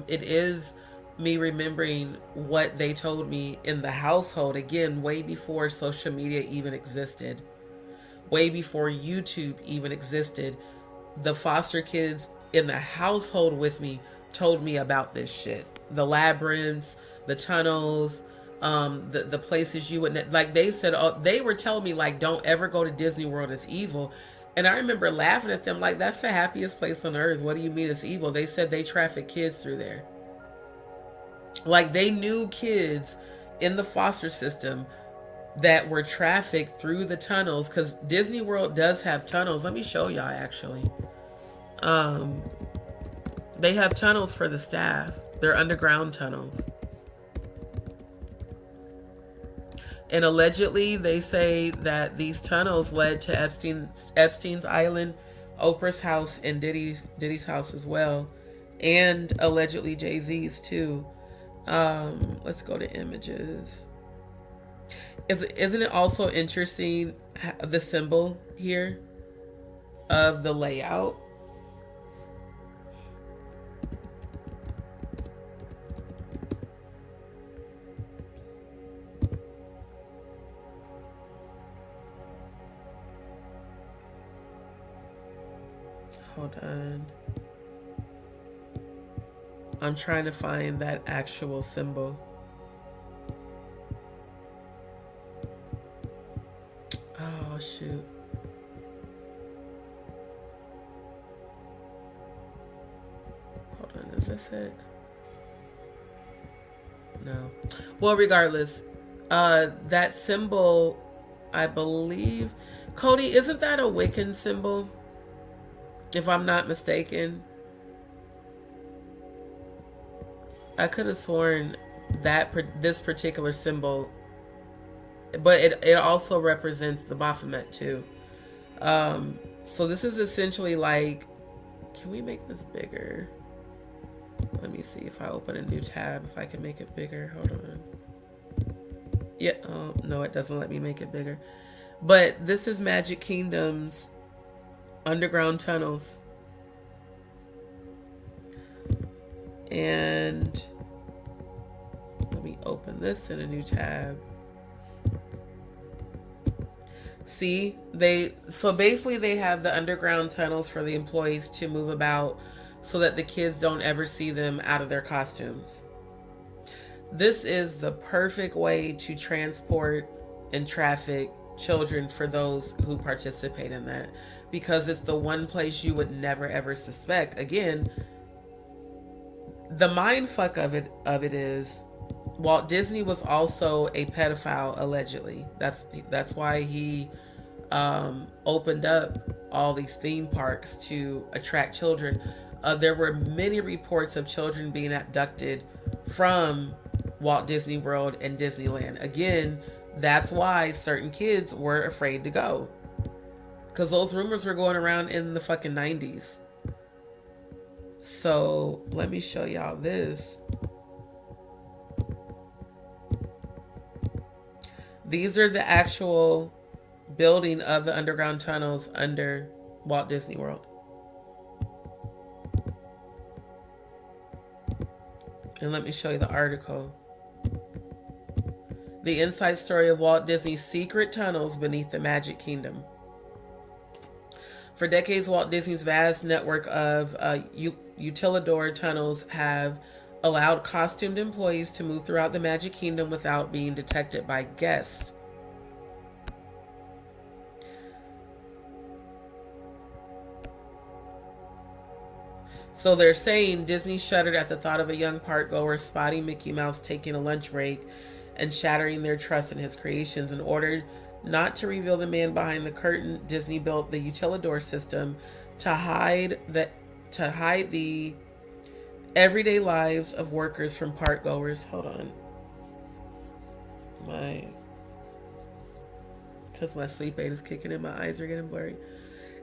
it is me remembering what they told me in the household, again, way before social media even existed, way before YouTube even existed. The foster kids in the household with me told me about this shit. The labyrinths, the tunnels, the places you wouldn't, like they said, they were telling me like, don't ever go to Disney World, it's evil. And I remember laughing at them like, that's the happiest place on earth. What do you mean it's evil? They said they traffic kids through there. Like they knew kids in the foster system that were trafficked through the tunnels, because Disney World does have tunnels. Let me show y'all actually. They have tunnels for the staff. They're underground tunnels. And allegedly, they say that these tunnels led to Epstein's island, Oprah's house, and Diddy's house as well. And allegedly Jay-Z's too. Let's go to images. Isn't it also interesting, the symbol here of the layout? Hold on. I'm trying to find that actual symbol. Oh, shoot. Hold on, is this it? No. Well, regardless, that symbol, I believe, Cody, isn't that a Wiccan symbol? If I'm not mistaken. I could have sworn that this particular symbol, but it also represents the Baphomet too. So this is essentially like, can we make this bigger? Let me see if I open a new tab, if I can make it bigger. Hold on. Yeah, oh, no, it doesn't let me make it bigger. But this is Magic Kingdom's underground tunnels. And let me open this in a new tab. See, so basically they have the underground tunnels for the employees to move about so that the kids don't ever see them out of their costumes. This is the perfect way to transport and traffic children for those who participate in that, because it's the one place you would never ever suspect. Again, the mind fuck of it is Walt Disney was also a pedophile, allegedly. That's why he opened up all these theme parks to attract children. There were many reports of children being abducted from Walt Disney World and Disneyland. Again, that's why certain kids were afraid to go. Because those rumors were going around in the fucking 90s. So let me show y'all this. These are the actual building of the underground tunnels under Walt Disney World. And let me show you the article. The inside story of Walt Disney's secret tunnels beneath the Magic Kingdom. For decades, Walt Disney's vast network of utilidor tunnels have allowed costumed employees to move throughout the Magic Kingdom without being detected by guests. So they're saying Disney shuddered at the thought of a young park goer spotting Mickey Mouse taking a lunch break and shattering their trust in his creations. In order not to reveal the man behind the curtain, Disney built the utilidor system to hide the everyday lives of workers from park goers. Hold on. Because my sleep aid is kicking in, my eyes are getting blurry.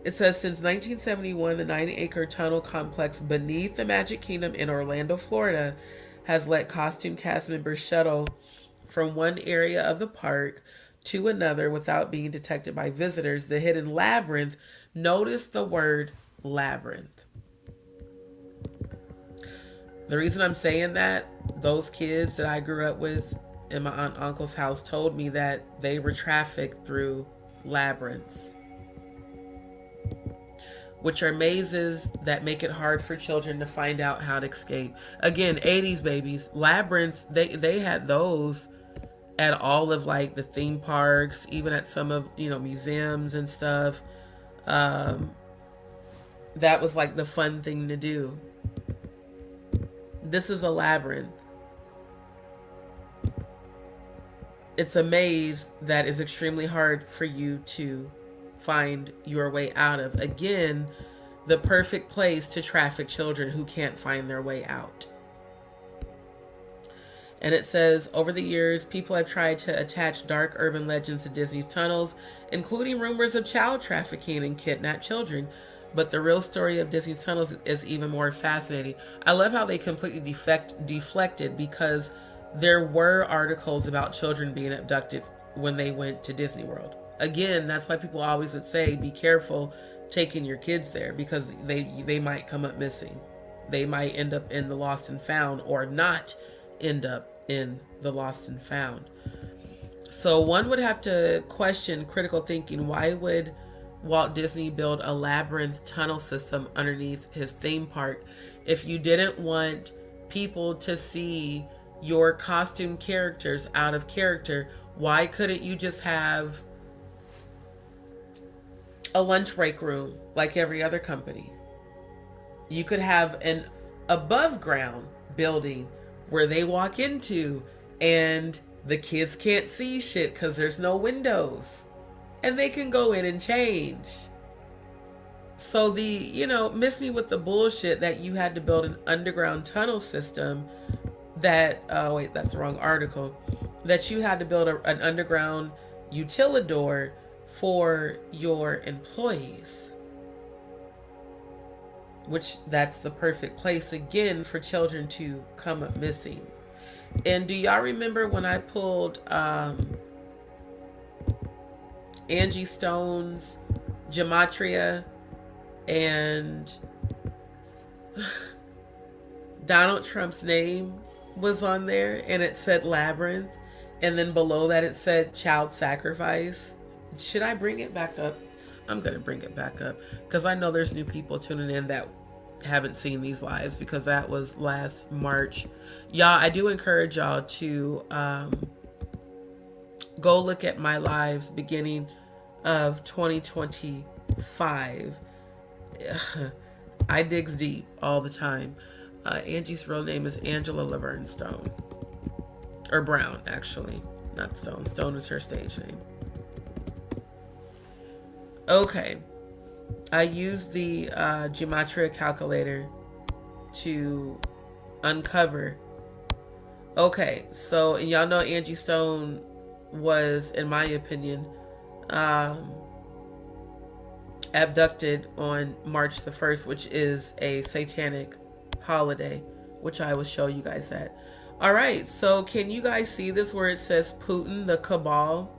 It says, since 1971, the 9-acre tunnel complex beneath the Magic Kingdom in Orlando, Florida, has let costume cast members shuttle from one area of the park to another without being detected by visitors. The hidden labyrinth, notice the word labyrinth. The reason I'm saying that, those kids that I grew up with in my aunt and uncle's house told me that they were trafficked through labyrinths, which are mazes that make it hard for children to find out how to escape. Again, 80s babies. Labyrinths, they had those at all of like the theme parks, even at some of, museums and stuff. That was like the fun thing to do. This is a labyrinth. It's a maze that is extremely hard for you to find your way out of. Again, the perfect place to traffic children who can't find their way out. And it says, over the years, people have tried to attach dark urban legends to Disney's tunnels, including rumors of child trafficking and kidnapped children. But the real story of Disney's tunnels is even more fascinating. I love how they completely deflected, because there were articles about children being abducted when they went to Disney World. Again, that's why people always would say, be careful taking your kids there, because they might come up missing. They might end up in the lost and found, or not end up in the lost and found. So one would have to question critical thinking. Why would Walt Disney build a labyrinth tunnel system underneath his theme park if you didn't want people to see your costume characters out of character? Why couldn't you just have a lunch break room like every other company? You could have an above ground building where they walk into and the kids can't see shit because there's no windows, and they can go in and change. So miss me with the bullshit that you had to build an underground tunnel system that, oh wait, that's the wrong article, that you had to build an underground utilidor for your employees, which that's the perfect place again for children to come up missing. And do y'all remember when I pulled Angie Stone's Gematria and Donald Trump's name was on there and it said labyrinth, and then below that it said child sacrifice? Should I bring it back up? I'm gonna bring it back up because I know there's new people tuning in that haven't seen these lives, because that was last March. Y'all, I do encourage y'all to go look at my lives beginning of 2025. I digs deep all the time. Angie's real name is Angela Laverne Stone, or Brown, actually, not Stone. Stone is her stage name. Okay, I used the Gematria calculator to uncover Okay, so and y'all know Angie Stone was, in my opinion, abducted on March the 1st, which is a satanic holiday, which I will show you guys that. All right, so can you guys see this where it says Putin, the cabal?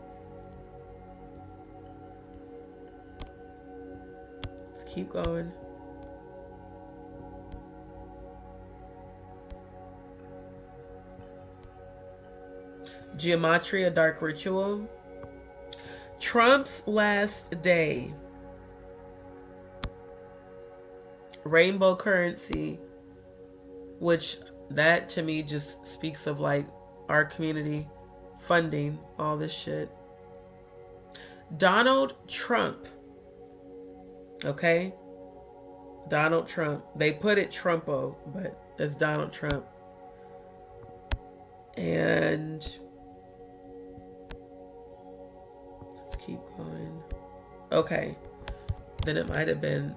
Let's keep going. Gematria Dark Ritual. Trump's last day. Rainbow currency, which that to me just speaks of like our community funding all this shit. Donald Trump. Okay? Donald Trump. They put it Trumpo, but it's Donald Trump. And let's keep going. Okay. Then it might have been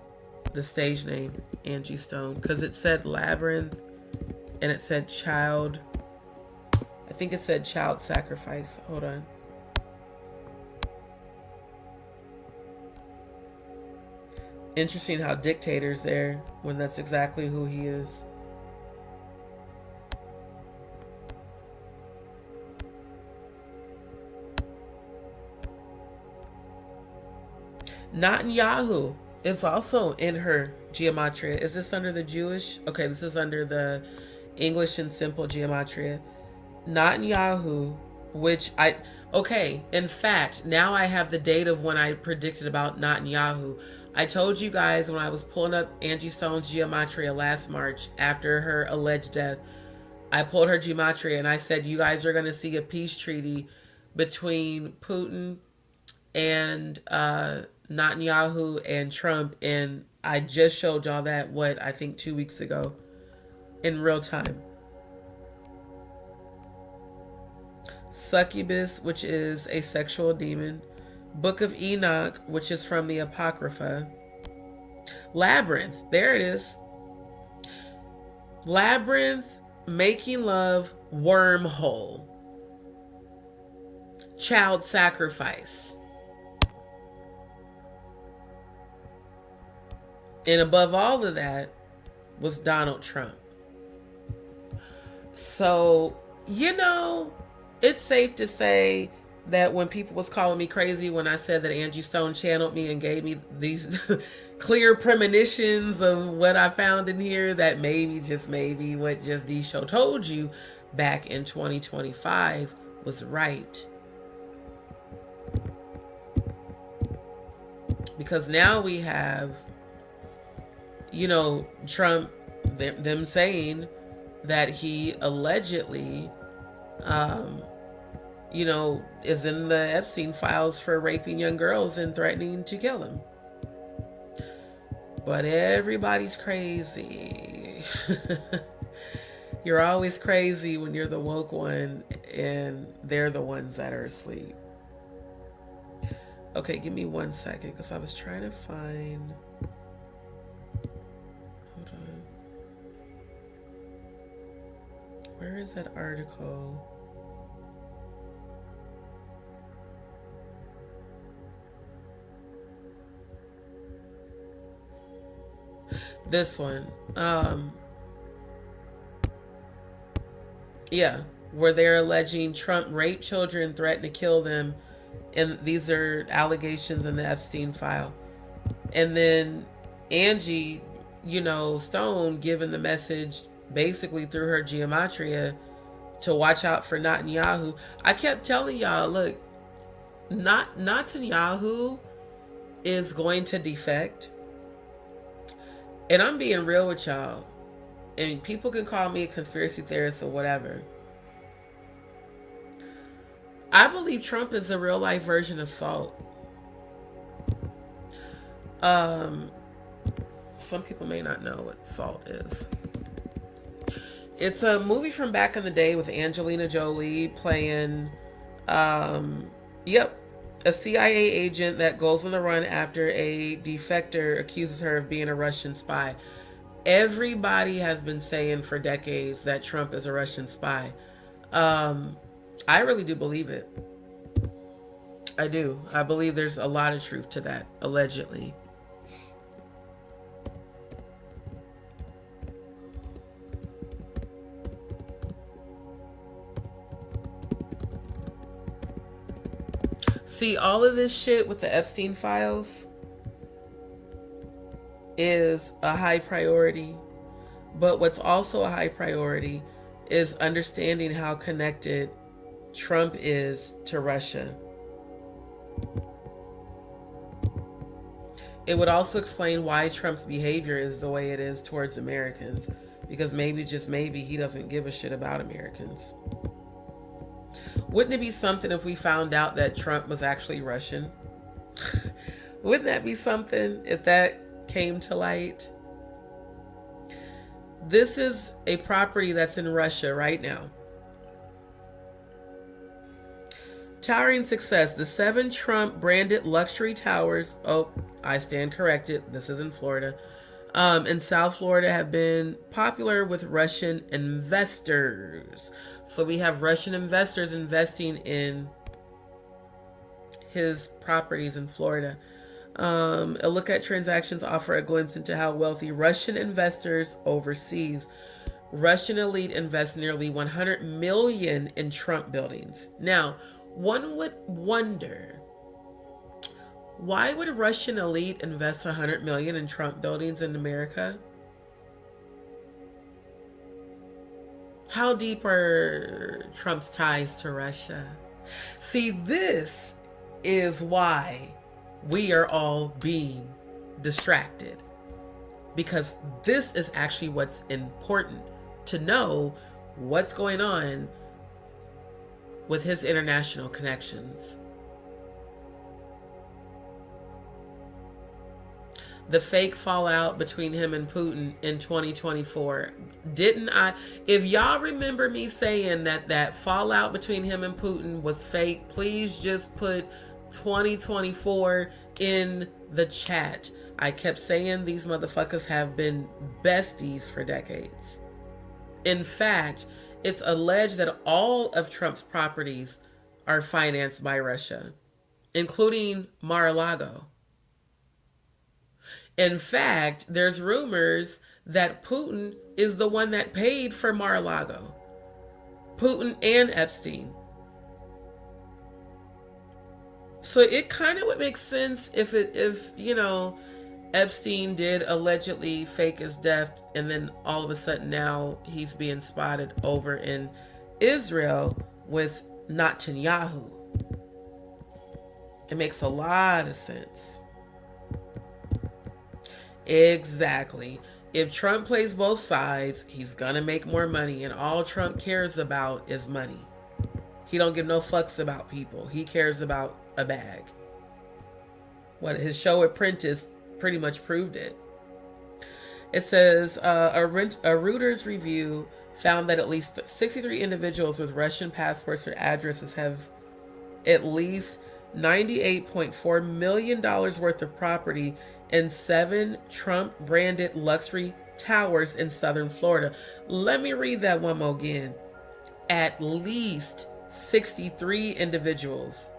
the stage name, Angie Stone, because it said Labyrinth and it said child. I think it said child sacrifice. Hold on. Interesting how dictator's there when that's exactly who he is. Netanyahu is also in her gematria. Is this under the Jewish? Okay, this is under the English and simple gematria. Netanyahu, which okay, in fact, now I have the date of when I predicted about Netanyahu. I told you guys when I was pulling up Angie Stone's gematria last March after her alleged death, I pulled her gematria and I said, you guys are going to see a peace treaty between Putin and Netanyahu and Trump, and I just showed y'all that, what, I think 2 weeks ago in real time. Succubus, which is a sexual demon. Book of Enoch, which is from the Apocrypha. Labyrinth, there it is. Labyrinth, making love, wormhole. Child sacrifice. And above all of that was Donald Trump. So, you know, it's safe to say that when people was calling me crazy when I said that Angie Stone channeled me and gave me these clear premonitions of what I found in here, that maybe, just maybe, what Just D Show told you back in 2025 was right. Because now we have, you know, Trump, them saying that he allegedly, you know, is in the Epstein Files for raping young girls and threatening to kill them. But everybody's crazy. You're always crazy when you're the woke one and they're the ones that are asleep. Okay, give me 1 second because I was trying to find... Hold on. Where is that article? This one. Yeah, where they're alleging Trump raped children, threatened to kill them. And these are allegations in the Epstein file. And then Angie, you know, Stone giving the message basically through her gematria to watch out for Netanyahu. I kept telling y'all, look, Netanyahu is going to defect. And I'm being real with y'all. And people can call me a conspiracy theorist or whatever. I believe Trump is a real life version of Salt. Some people may not know what Salt is. It's a movie from back in the day with Angelina Jolie playing, a CIA agent that goes on the run after a defector accuses her of being a Russian spy. Everybody has been saying for decades that Trump is a Russian spy. I really do believe it. I do. I believe there's a lot of truth to that, allegedly. See, all of this shit with the Epstein Files is a high priority. But what's also a high priority is understanding how connected Trump is to Russia. It would also explain why Trump's behavior is the way it is towards Americans. Because maybe, just maybe, he doesn't give a shit about Americans. Wouldn't it be something if we found out that Trump was actually Russian? Wouldn't that be something if that came to light? This is a property that's in Russia right now. Towering success. The 7 Trump branded luxury towers. Oh, I stand corrected. This is in Florida. In South Florida have been popular with Russian investors. So we have Russian investors investing in his properties in Florida. A look at transactions offer a glimpse into how wealthy Russian investors overseas. Russian elite invest nearly 100 million in Trump buildings. Now, one would wonder, why would Russian elite invest 100 million in Trump buildings in America? How deep are Trump's ties to Russia? See, this is why we are all being distracted, because this is actually what's important to know, what's going on with his international connections. The fake fallout between him and Putin in 2024. Didn't I? If y'all remember me saying that fallout between him and Putin was fake, please just put 2024 in the chat. I kept saying these motherfuckers have been besties for decades. In fact, it's alleged that all of Trump's properties are financed by Russia, including Mar-a-Lago. In fact, there's rumors that Putin is the one that paid for Mar-a-Lago. Putin and Epstein. So it kind of would make sense if Epstein did allegedly fake his death, and then all of a sudden now he's being spotted over in Israel with Netanyahu. It makes a lot of sense. Exactly. If Trump plays both sides, he's gonna make more money, and all Trump cares about is money. He don't give no fucks about people. He cares about a bag. What his show Apprentice pretty much proved it. It says a Reuters review found that at least 63 individuals with Russian passports or addresses have at least $98.4 million worth of property in 7 Trump-branded luxury towers in southern Florida. Let me read that one more again. At least 63 individuals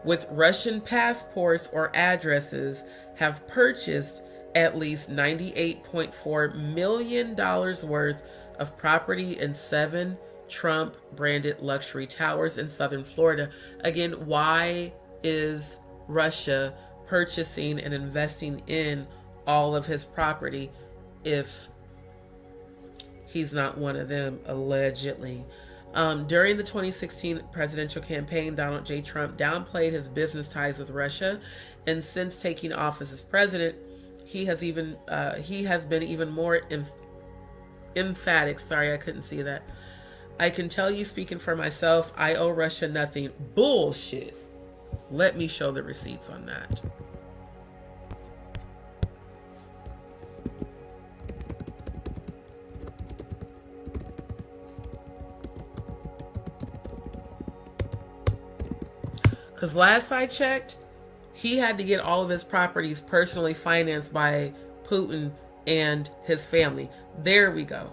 with Russian passports or addresses have purchased at least $98.4 million worth of property in 7 Trump-branded luxury towers in southern Florida. Again, why is Russia purchasing and investing in all of his property if he's not one of them, allegedly? During the 2016 presidential campaign, Donald J. Trump downplayed his business ties with Russia, and since taking office as president, he has been even more emphatic. Sorry, I couldn't see that. I can tell you, speaking for myself, I owe Russia nothing. Bullshit. Let me show the receipts on that. Because last I checked, he had to get all of his properties personally financed by Putin and his family. There we go.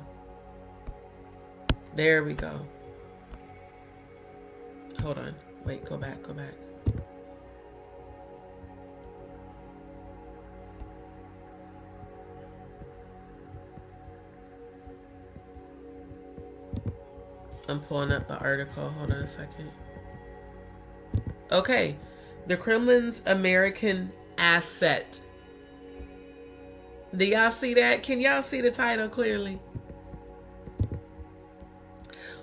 There we go. Hold on. Wait, go back. I'm pulling up the article. Hold on a second. Okay. The Kremlin's American asset. Do y'all see that? Can y'all see the title clearly?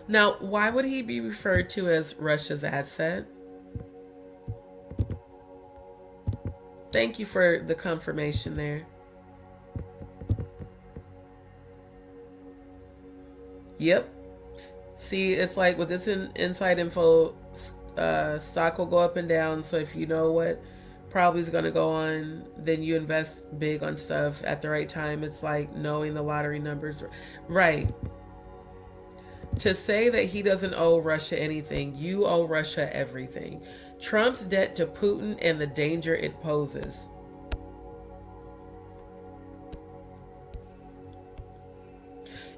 Now, why would he be referred to as Russia's asset? Thank you for the confirmation there. Yep. See, it's like with this inside info, stock will go up and down. So if you know what probably is going to go on, then you invest big on stuff at the right time. It's like knowing the lottery numbers. Right. To say that he doesn't owe Russia anything, you owe Russia everything. Trump's debt to Putin and the danger it poses.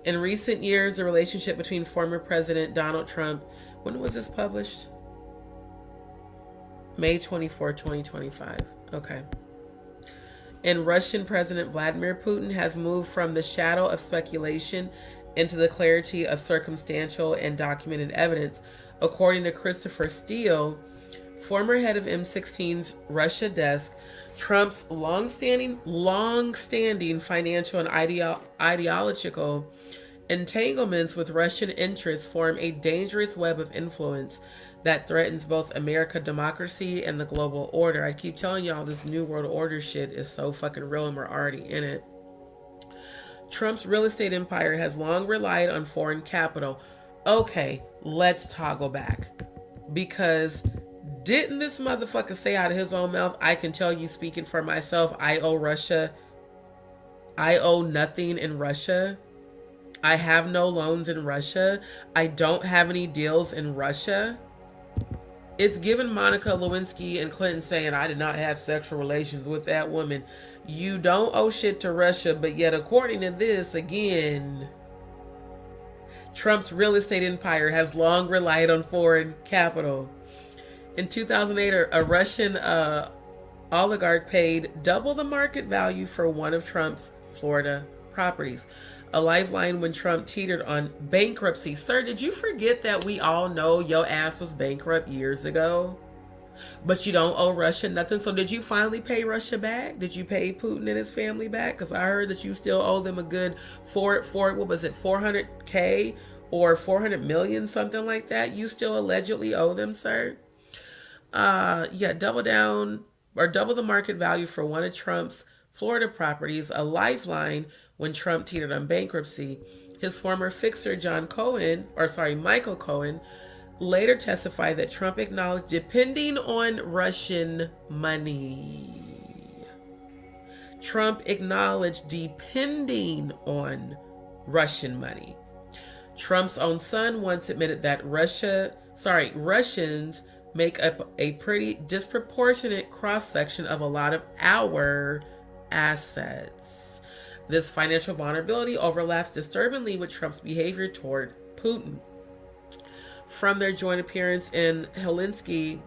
In recent years, the relationship between former President Donald Trump, when was this published? May 24, 2025. Okay. And Russian President Vladimir Putin has moved from the shadow of speculation into the clarity of circumstantial and documented evidence, according to Christopher Steele, former head of M16's Russia desk. Trump's long-standing financial and ideological entanglements with Russian interests form a dangerous web of influence that threatens both American democracy and the global order. I keep telling y'all this new world order shit is so fucking real and we're already in it. Trump's real estate empire has long relied on foreign capital. Okay, let's toggle back. Because didn't this motherfucker say out of his own mouth, I can tell you speaking for myself, I owe Russia. I owe nothing in Russia. I have no loans in Russia. I don't have any deals in Russia. It's given Monica Lewinsky and Clinton saying, I did not have sexual relations with that woman. You don't owe shit to Russia, but yet according to this, again, Trump's real estate empire has long relied on foreign capital. In 2008, a Russian oligarch paid double the market value for one of Trump's Florida properties. A lifeline when Trump teetered on bankruptcy. Sir, did you forget that we all know your ass was bankrupt years ago? But you don't owe Russia nothing. So did you finally pay Russia back? Did you pay Putin and his family back? Because I heard that you still owe them a good what was it, 400K or 400 million, something like that. You still allegedly owe them, sir. Yeah, double the market value for one of Trump's Florida properties, a lifeline when Trump teetered on bankruptcy. His former fixer, Michael Cohen, later testified that Trump acknowledged depending on Russian money. Trump acknowledged depending on Russian money. Trump's own son once admitted that Russians make up a pretty disproportionate cross-section of a lot of our assets. This financial vulnerability overlaps disturbingly with Trump's behavior toward Putin. From their joint appearance in Helsinki,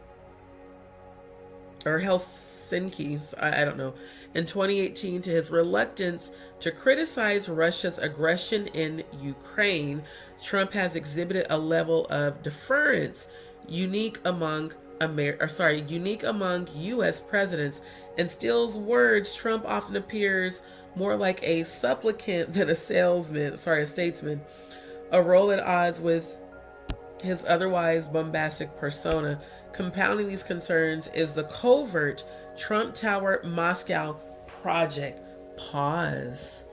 in 2018, to his reluctance to criticize Russia's aggression in Ukraine, Trump has exhibited a level of deference unique among U.S. presidents. In Steele's words, Trump often appears more like a supplicant than a statesman, a role at odds with his otherwise bombastic persona. Compounding these concerns is the covert Trump Tower Moscow project. Pause.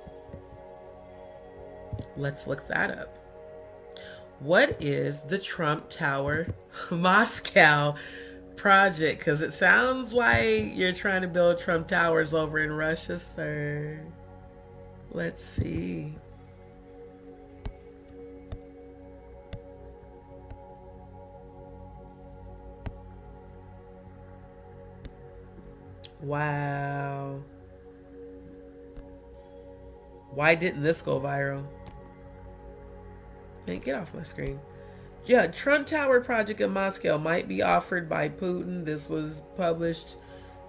Let's look that up. What is the Trump Tower Moscow project? Because it sounds like you're trying to build Trump Towers over in Russia, sir. Let's see. Wow. Why didn't this go viral? Man, get off my screen. Yeah, Trump Tower project in Moscow might be offered by Putin. This was published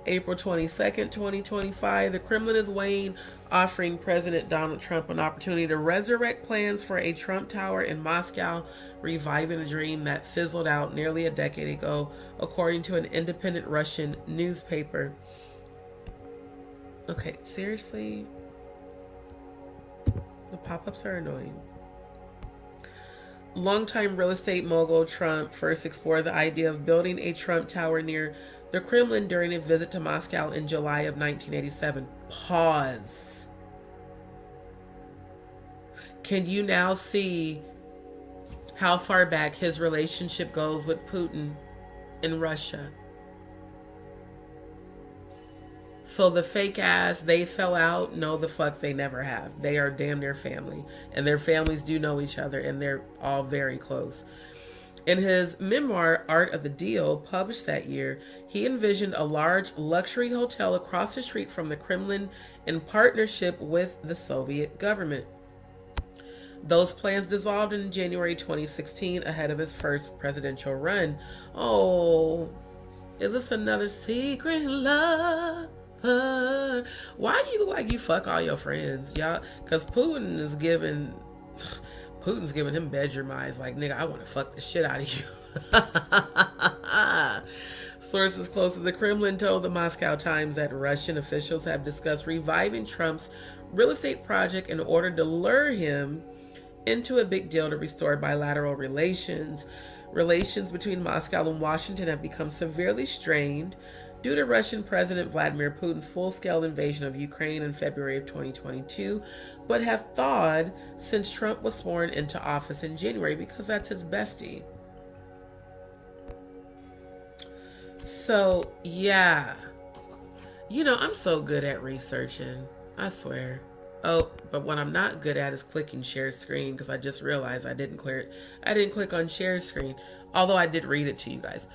April 22nd, 2025. The Kremlin is weighing offering President Donald Trump an opportunity to resurrect plans for a Trump Tower in Moscow, reviving a dream that fizzled out nearly a decade ago, according to an independent Russian newspaper. Okay, seriously? The pop-ups are annoying. Longtime real estate mogul Trump first explored the idea of building a Trump Tower near the Kremlin during a visit to Moscow in July of 1987. Pause. Can you now see how far back his relationship goes with Putin in Russia? So the fake ass, they fell out. No, the fuck, they never have. They are damn near family. And their families do know each other, and they're all very close. In his memoir, Art of the Deal, published that year, he envisioned a large luxury hotel across the street from the Kremlin in partnership with the Soviet government. Those plans dissolved in January 2016 ahead of his first presidential run. Oh, is this another secret love? Why you look like you fuck all your friends, y'all? Because Putin's giving him bedroom eyes. Like, nigga, I want to fuck the shit out of you. Sources close to the Kremlin told the Moscow Times that Russian officials have discussed reviving Trump's real estate project in order to lure him into a big deal to restore bilateral relations. Relations between Moscow and Washington have become severely strained due to Russian President Vladimir Putin's full-scale invasion of Ukraine in February of 2022, but have thawed since Trump was sworn into office in January because that's his bestie. So, yeah. You know, I'm so good at researching. I swear. Oh, but what I'm not good at is clicking share screen, because I just realized I didn't click on share screen, although I did read it to you guys.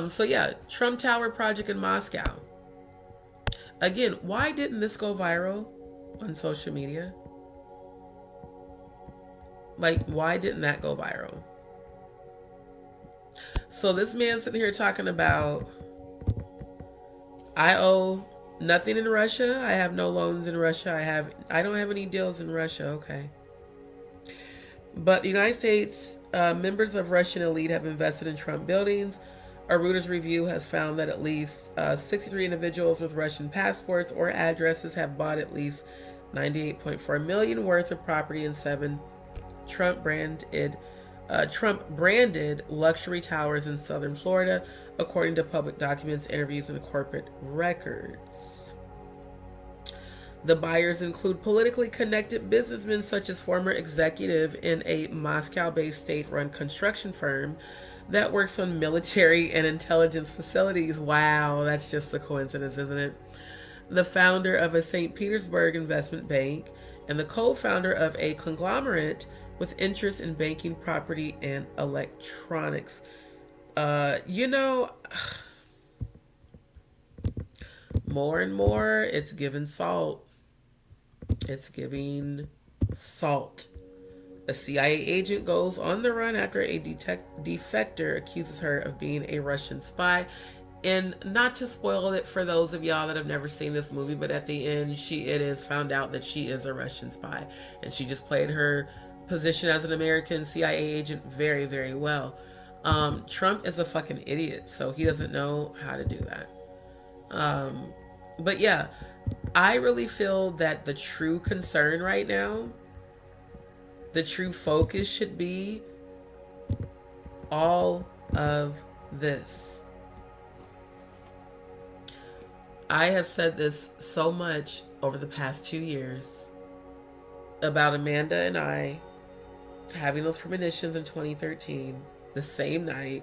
So yeah, Trump Tower project in Moscow. Again, why didn't this go viral on social media? Like, why didn't that go viral? So this man sitting here talking about, I owe nothing in Russia. I have no loans in Russia. I don't have any deals in Russia. Okay. But the United States, members of Russian elite have invested in Trump buildings. A Reuters review has found that at least 63 individuals with Russian passports or addresses have bought at least $98.4 million worth of property in 7 Trump-branded luxury towers in southern Florida, according to public documents, interviews, and corporate records. The buyers include politically connected businessmen such as former executive in a Moscow-based state-run construction firm that works on military and intelligence facilities. Wow, that's just a coincidence, isn't it? The founder of a St. Petersburg investment bank and the co-founder of a conglomerate with interest in banking, property, and electronics. You know, more and more, it's giving salt. It's giving salt. A CIA agent goes on the run after a defector accuses her of being a Russian spy. And not to spoil it for those of y'all that have never seen this movie, but at the end, it is found out that she is a Russian spy. And she just played her position as an American CIA agent very, very well. Trump is a fucking idiot, so he doesn't know how to do that. But yeah, I really feel that the true concern right now, the true focus should be all of this. I have said this so much over the past 2 years about Amanda and I having those premonitions in 2013, the same night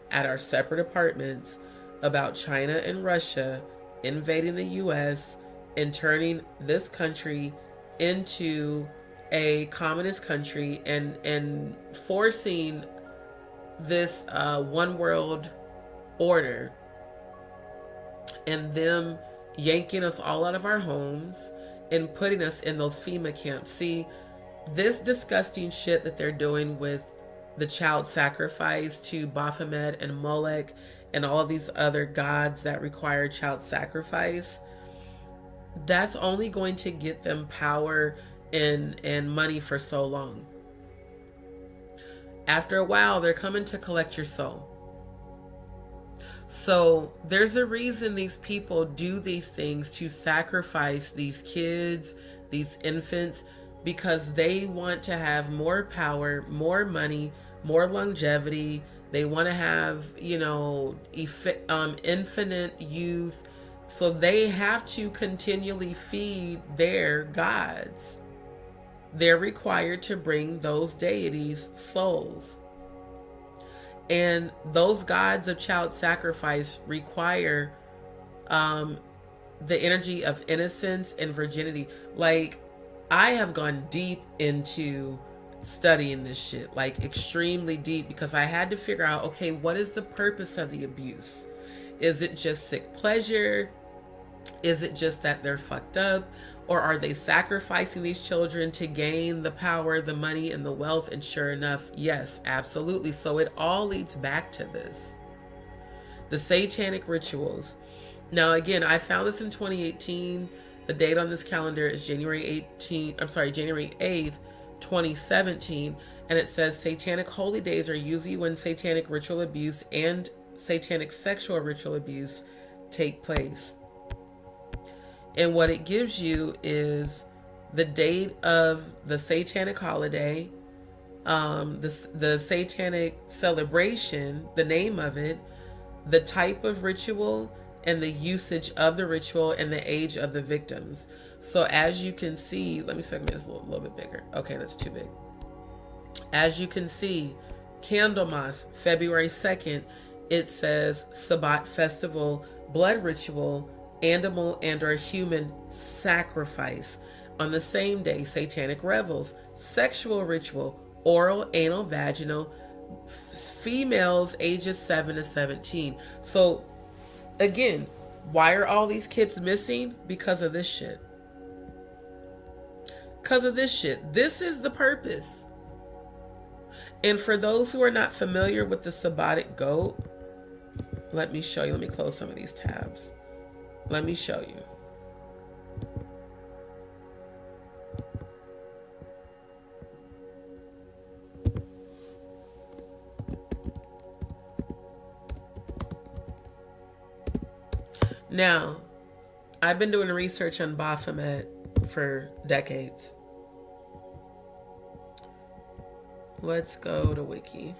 at our separate apartments, about China and Russia invading the U.S. and turning this country into a communist country and forcing this one world order, and them yanking us all out of our homes and putting us in those FEMA camps. See, this disgusting shit that they're doing with the child sacrifice to Baphomet and Molech and all these other gods that require child sacrifice, that's only going to get them power and money for so long. After a while, they're coming to collect your soul. So there's a reason these people do these things, to sacrifice these kids, these infants, because they want to have more power, more money, more longevity. They want to have, you know, infinite youth. So they have to continually feed their gods. They're required to bring those deities souls. And those gods of child sacrifice require the energy of innocence and virginity. Like, I have gone deep into studying this shit, like extremely deep, because I had to figure out, okay, what is the purpose of the abuse? Is it just sick pleasure? Is it just that they're fucked up? Or are they sacrificing these children to gain the power, the money, and the wealth? And sure enough, yes, absolutely. So it all leads back to this. The satanic rituals. Now, again, I found this in 2018. The date on this calendar is January 8th, 2017. And it says satanic holy days are usually when satanic ritual abuse and satanic sexual ritual abuse take place. And what it gives you is the date of the satanic holiday, the satanic celebration, the name of it, the type of ritual, and the usage of the ritual, and the age of the victims. So as you can see, let me segment this a little bit bigger. Okay, that's too big. As you can see, Candlemas, February 2nd, it says Sabbat Festival, Blood Ritual, Animal and or human sacrifice. On the same day, satanic revels, sexual ritual, oral, anal, vaginal, females ages 7 to 17. So again, why are all these kids missing? Because of this shit. Because of this shit. This is the purpose. And for those who are not familiar with the Sabbatic goat, let me show you. Let me close some of these tabs. Let me show you. Now, I've been doing research on Baphomet for decades. Let's go to Wiki.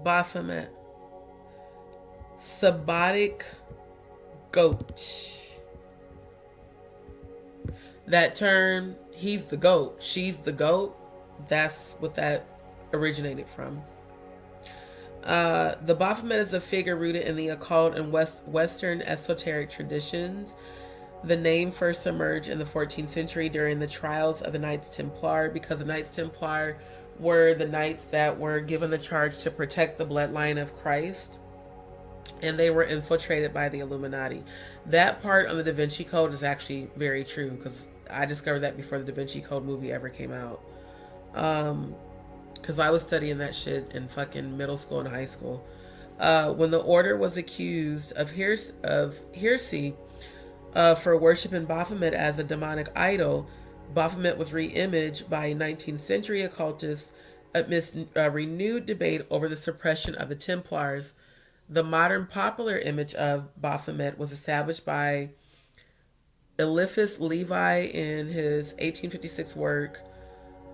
Baphomet. Sabbatic goat. That term, he's the goat, she's the goat, that's what that originated from. The Baphomet is a figure rooted in the occult and Western esoteric traditions. The name first emerged in the 14th century during the trials of the Knights Templar, because the Knights Templar were the knights that were given the charge to protect the bloodline of Christ. And they were infiltrated by the Illuminati. That part on the Da Vinci Code is actually very true, because I discovered that before the Da Vinci Code movie ever came out. Because I was studying that shit in fucking middle school and high school. When the order was accused of heresy for worshiping Baphomet as a demonic idol, Baphomet was re-imaged by 19th century occultists amidst renewed debate over the suppression of the Templars. The modern popular image of Baphomet was established by Eliphas Levi in his 1856 work.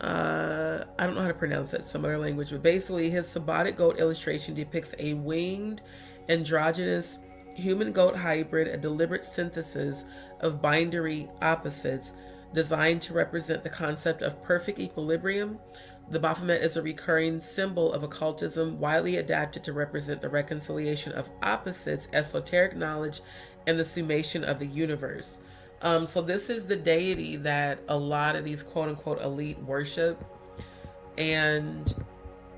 I don't know how to pronounce that, some other language, but basically his Sabbatic goat illustration depicts a winged, androgynous human goat hybrid, a deliberate synthesis of binary opposites designed to represent the concept of perfect equilibrium. The Baphomet is a recurring symbol of occultism, widely adapted to represent the reconciliation of opposites, esoteric knowledge, and the summation of the universe. So this is the deity that a lot of these quote-unquote elite worship. And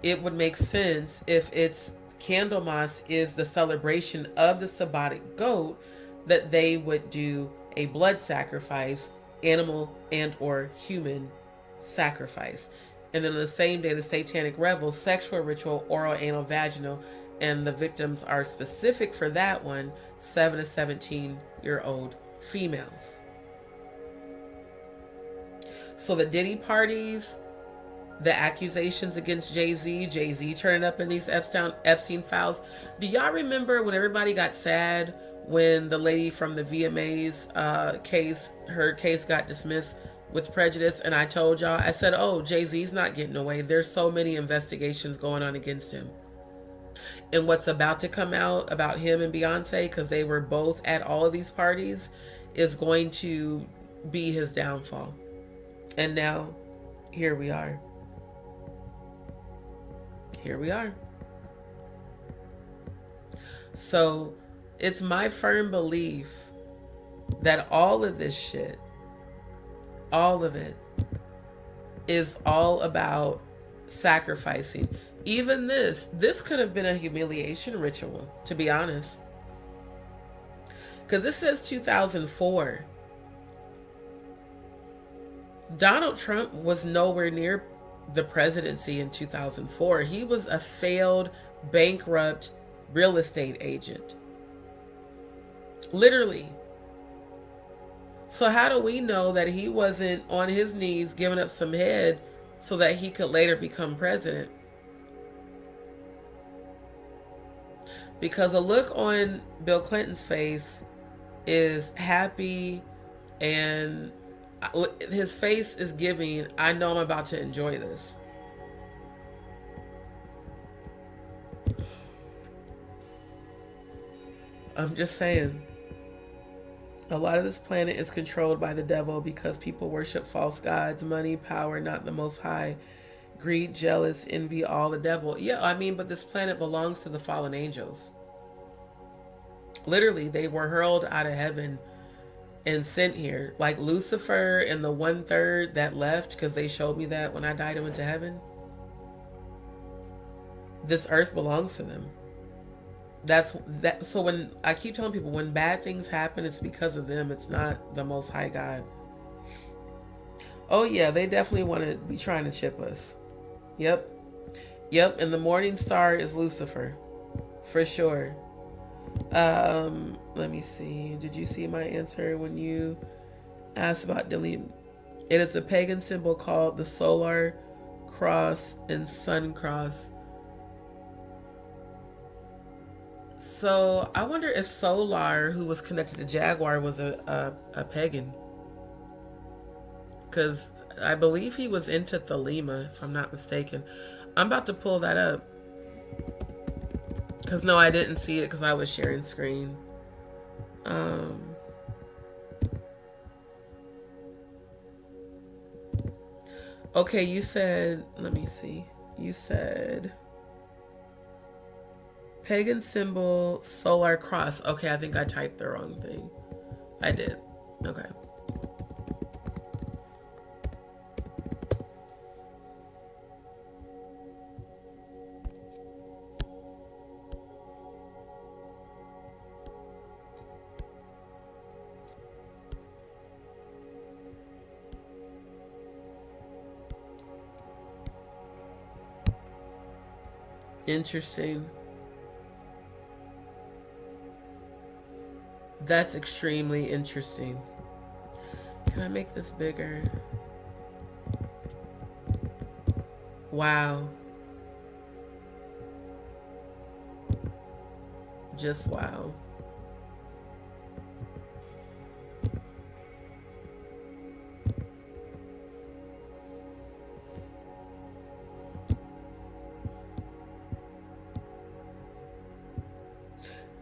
it would make sense if it's Candlemas is the celebration of the Sabbatic goat, that they would do a blood sacrifice animal and or human sacrifice. And then on the same day, the satanic revel, sexual ritual, oral, anal, vaginal, and the victims are specific for that one, 7 to 17-year-old females. So the Diddy parties, the accusations against Jay-Z turning up in these Epstein Files. Do y'all remember when everybody got sad when the lady from the VMAs case, her case got dismissed with prejudice? And I told y'all, I said, oh, Jay-Z's not getting away. There's so many investigations going on against him. And what's about to come out about him and Beyonce, because they were both at all of these parties, is going to be his downfall. And now, here we are. Here we are. So, it's my firm belief that all of this shit, all of it, is all about sacrificing. Even this could have been a humiliation ritual, to be honest. Because this says 2004. Donald Trump was nowhere near the presidency in 2004. He was a failed, bankrupt real estate agent. Literally. So how do we know that he wasn't on his knees giving up some head so that he could later become president? Because a look on Bill Clinton's face is happy, and his face is giving, I know I'm about to enjoy this. I'm just saying. A lot of this planet is controlled by the devil because people worship false gods, money, power, not the Most High, greed, jealous, envy, all the devil. Yeah, I mean, but this planet belongs to the fallen angels. Literally, they were hurled out of heaven and sent here. Like Lucifer and the 1/3 that left, because they showed me that when I died and went to heaven. This earth belongs to them. That's that. So when I keep telling people, when bad things happen, it's because of them. It's not the Most High God. Oh yeah, they definitely want to be trying to chip us. Yep. And the morning star is Lucifer, for sure. Let me see. Did you see my answer when you asked about deleting? It is a pagan symbol called the solar cross and sun cross. So I wonder if Solar, who was connected to Jaguar, was a pagan. Because I believe he was into Thelema, if I'm not mistaken. I'm about to pull that up. Because no, I didn't see it because I was sharing screen. Okay, you said, let me see. You said pagan symbol, solar cross. Okay, I think I typed the wrong thing. I did. Okay. Interesting. That's extremely interesting. Can I make this bigger? Wow. Just wow.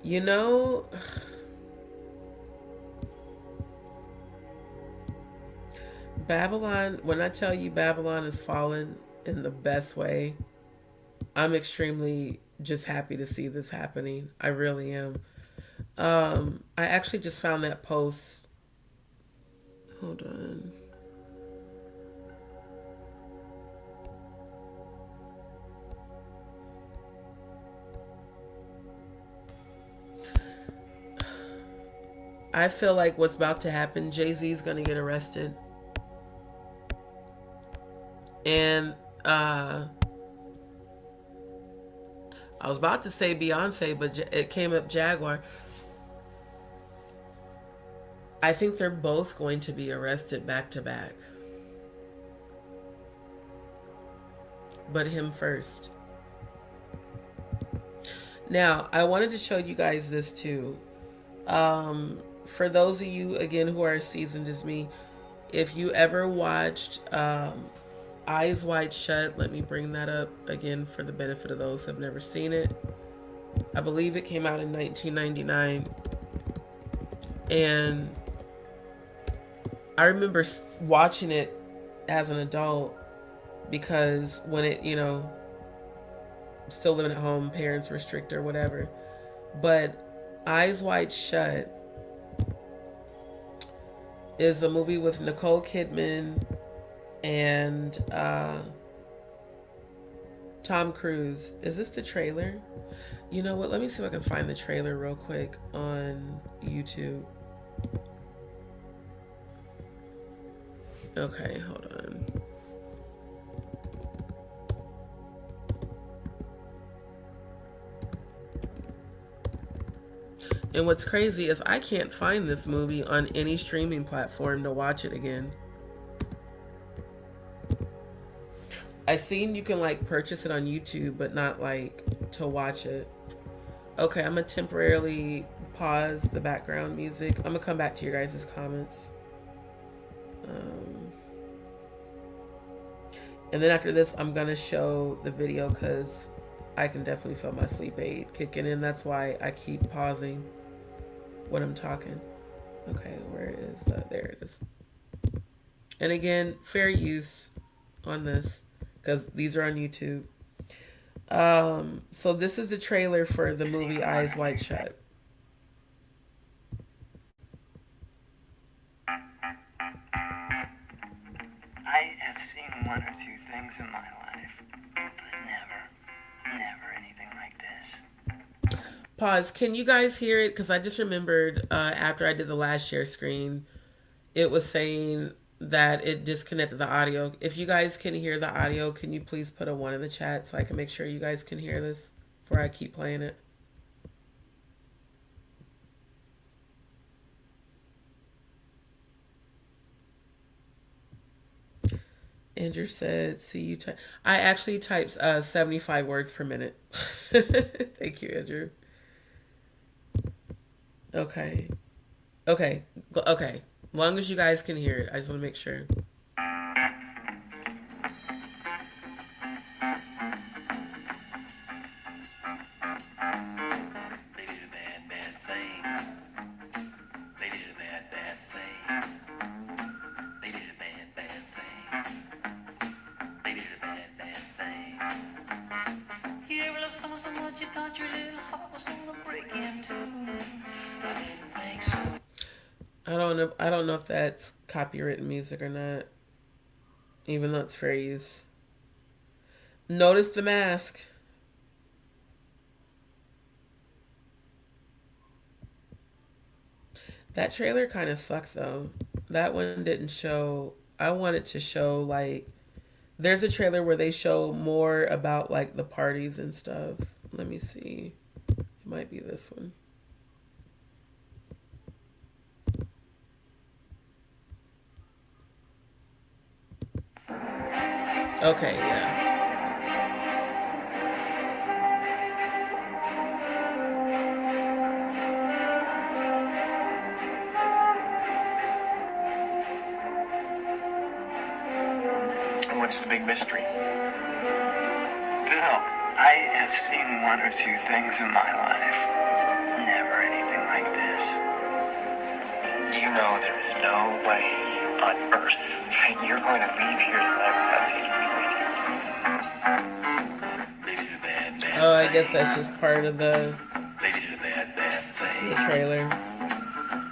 You know, Babylon, when I tell you Babylon is fallen in the best way, I'm extremely just happy to see this happening. I really am. I actually just found that post. Hold on. I feel like what's about to happen, Jay-Z's gonna get arrested. And I was about to say Beyonce, but it came up Jaguar. I think they're both going to be arrested back to back. But him first. Now, I wanted to show you guys this too. For those of you, again, who are as seasoned as me, if you ever watched Eyes Wide Shut, let me bring that up again for the benefit of those who have never seen it. I believe it came out in 1999. And I remember watching it as an adult because when it, you know, still living at home, parents were strict or whatever. But Eyes Wide Shut is a movie with Nicole Kidman and Tom Cruise. Is this the trailer? You know what? Let me see if I can find the trailer real quick on YouTube. Okay, hold on. And what's crazy is I can't find this movie on any streaming platform to watch it again. I seen you can like purchase it on YouTube, but not like to watch it. Okay, I'm gonna temporarily pause the background music. I'm gonna come back to your guys' comments. And then after this, I'm gonna show the video because I can definitely feel my sleep aid kicking in. That's why I keep pausing when I'm talking. Okay, where is that? There it is. And again, fair use on this because these are on YouTube. So this is the trailer for the movie Eyes Wide Shut. I have seen one or two things in my life, but never anything like this. Pause. Can you guys hear it? Because I just remembered after I did the last share screen, it was saying that it disconnected the audio. If you guys can hear the audio, can you please put a 1 in the chat so I can make sure you guys can hear this before I keep playing it? Andrew said, see you type. I actually typed 75 words per minute. Thank you, Andrew. Okay. Okay. Okay. Long as you guys can hear it. I just want to make sure. They did a bad, bad thing. They did a bad, bad thing. They did a bad, bad thing. They did a bad, bad thing. You ever love someone so much you thought your little heart was gonna break in two? I didn't think so. I don't know if that's copyrighted music or not, even though it's fair use. Notice the mask. That trailer kind of sucked though. That one didn't show. I wanted to show like, there's a trailer where they show more about like the parties and stuff. Let me see. It might be this one. Okay, yeah. What's the big mystery? Bill, I have seen one or two things in my life. Never anything like this. You know there is no way on earth that you're going to leave here tonight without taking me with you. They did a bad, bad Oh, I guess that's just part of the They did a bad, bad thing. trailer.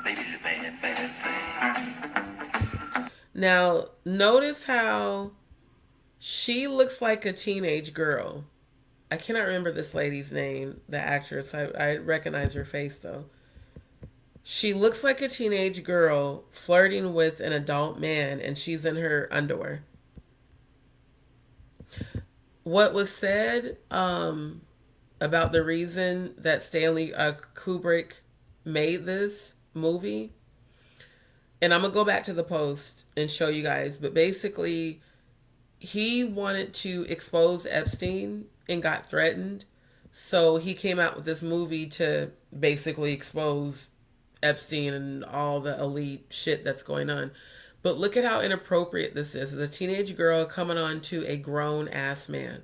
They did a bad, bad thing. Now, notice how she looks like a teenage girl. I cannot remember this lady's name, the actress. I recognize her face though. She looks like a teenage girl flirting with an adult man, and she's in her underwear. What was said about the reason that Stanley Kubrick made this movie, and I'm going to go back to the post and show you guys, but basically he wanted to expose Epstein and got threatened. So he came out with this movie to basically expose Epstein and all the elite shit that's going on. But look at how inappropriate this is. It's a teenage girl coming on to a grown ass man,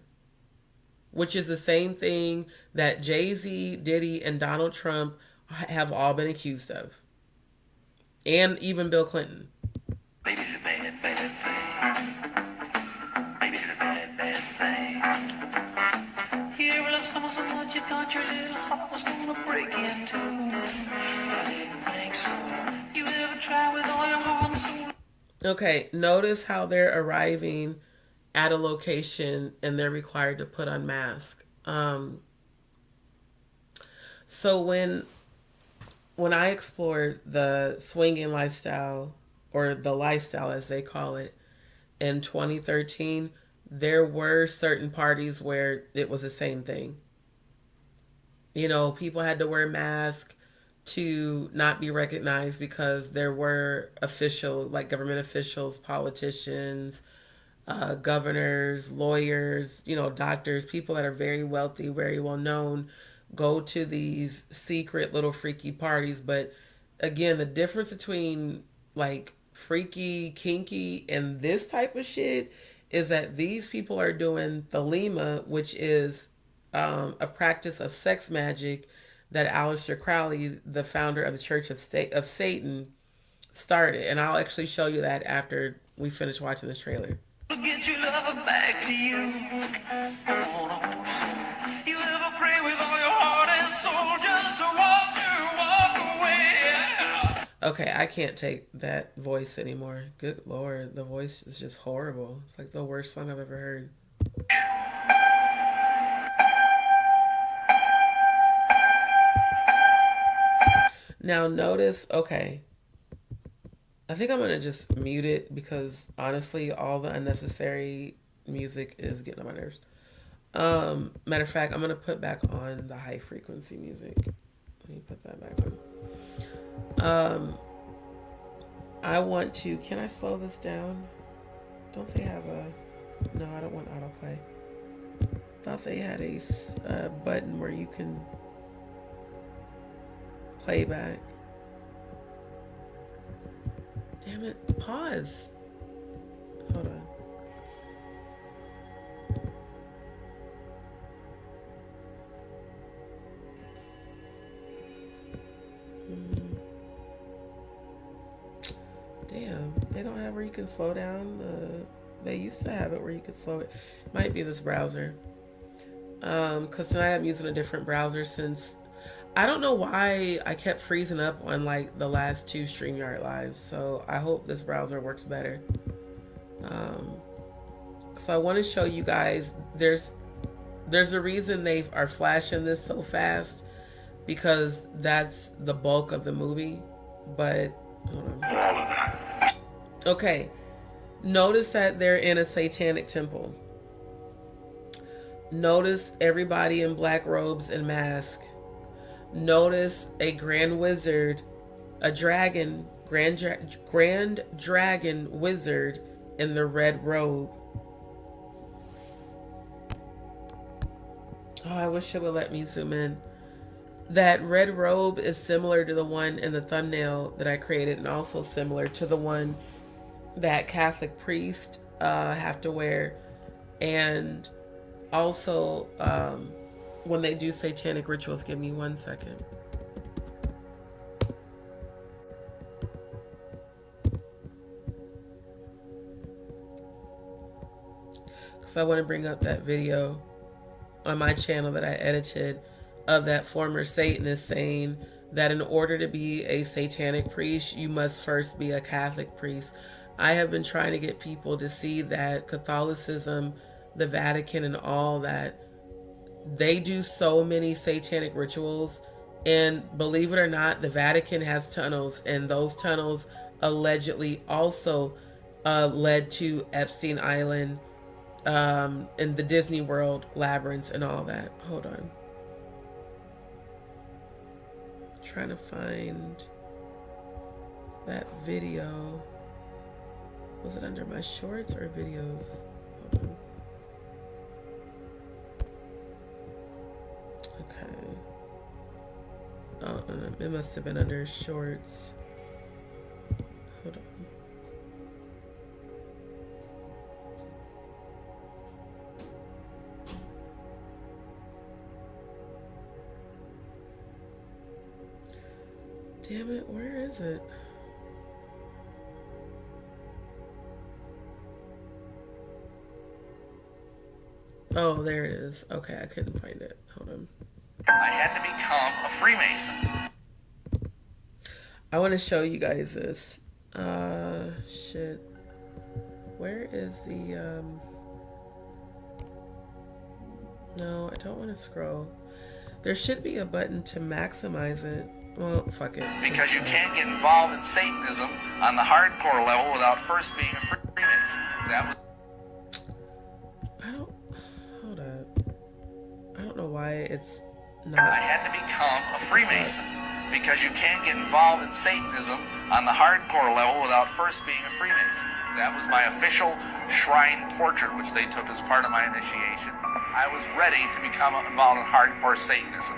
which is the same thing that Jay-Z, Diddy, and Donald Trump have all been accused of. And even Bill Clinton. Baby did a bad, bad thing. Baby did a bad, bad thing. You ever love someone so much you thought your little heart was gonna break in two? I didn't think so. You ever try with all your heart and soul? Okay, notice how they're arriving at a location and they're required to put on masks. So when I explored the swinging lifestyle, or the lifestyle as they call it, in 2013, there were certain parties where it was the same thing. You know, people had to wear masks to not be recognized because there were government officials, politicians, governors, lawyers, doctors, people that are very wealthy, very well known, go to these secret little freaky parties. But again, the difference between like freaky, kinky, and this type of shit is that these people are doing thelema, which is a practice of sex magic that Aleister Crowley, the founder of the Church of Satan, started. And I'll actually show you that after we finish watching this trailer. Get your lover back to you. I wanna hold soul. You ever pray with all your heart and soul just to watch you walk away? Okay, I can't take that voice anymore. Good Lord, the voice is just horrible. It's like the worst song I've ever heard. Now notice, okay, I think I'm going to just mute it because honestly, all the unnecessary music is getting on my nerves. Matter of fact, I'm going to put back on the high frequency music. Let me put that back on. I want to, can I slow this down? Don't they have no, I don't want autoplay. Thought they had a button where you can play back. Damn it, pause. Hold on. Damn, they don't have where you can slow down. They used to have it where you could slow it. Might be this browser. Because tonight I'm using a different browser since I don't know why I kept freezing up on like the last 2 StreamYard lives. So I hope this browser works better. So I want to show you guys, there's a reason they are flashing this so fast, because that's the bulk of the movie. But hold on. Okay, notice that they're in a satanic temple. Notice everybody in black robes and masks. Notice a grand wizard, a dragon, grand dragon wizard in the red robe. Oh, I wish it would let me zoom in. That red robe is similar to the one in the thumbnail that I created, and also similar to the one that Catholic priests have to wear. And also, when they do satanic rituals, give me 1 second. Because I want to bring up that video on my channel that I edited of that former Satanist saying that in order to be a satanic priest, you must first be a Catholic priest. I have been trying to get people to see that Catholicism, the Vatican, and all that, they do so many satanic rituals And believe it or not, the Vatican has tunnels, and those tunnels allegedly also led to Epstein Island, and the Disney World labyrinths and all that. Hold on. Trying to find that video. Was it under my shorts or videos? Hold on. Okay. Oh, it must have been under shorts. Hold on. Damn it, where is it? Oh, there it is. Okay, I couldn't find it. Hold on. I had to become a Freemason. I want to show you guys this. Shit. Where is the, No, I don't want to scroll. There should be a button to maximize it. Well, fuck it. Because you can't get involved in Satanism on the hardcore level without first being a Freemason. Hold up. I don't know why it's not. I had to become a Freemason because you can't get involved in Satanism on the hardcore level without first being a Freemason. That was my official shrine portrait, which they took as part of my initiation. I was ready to become involved in hardcore Satanism.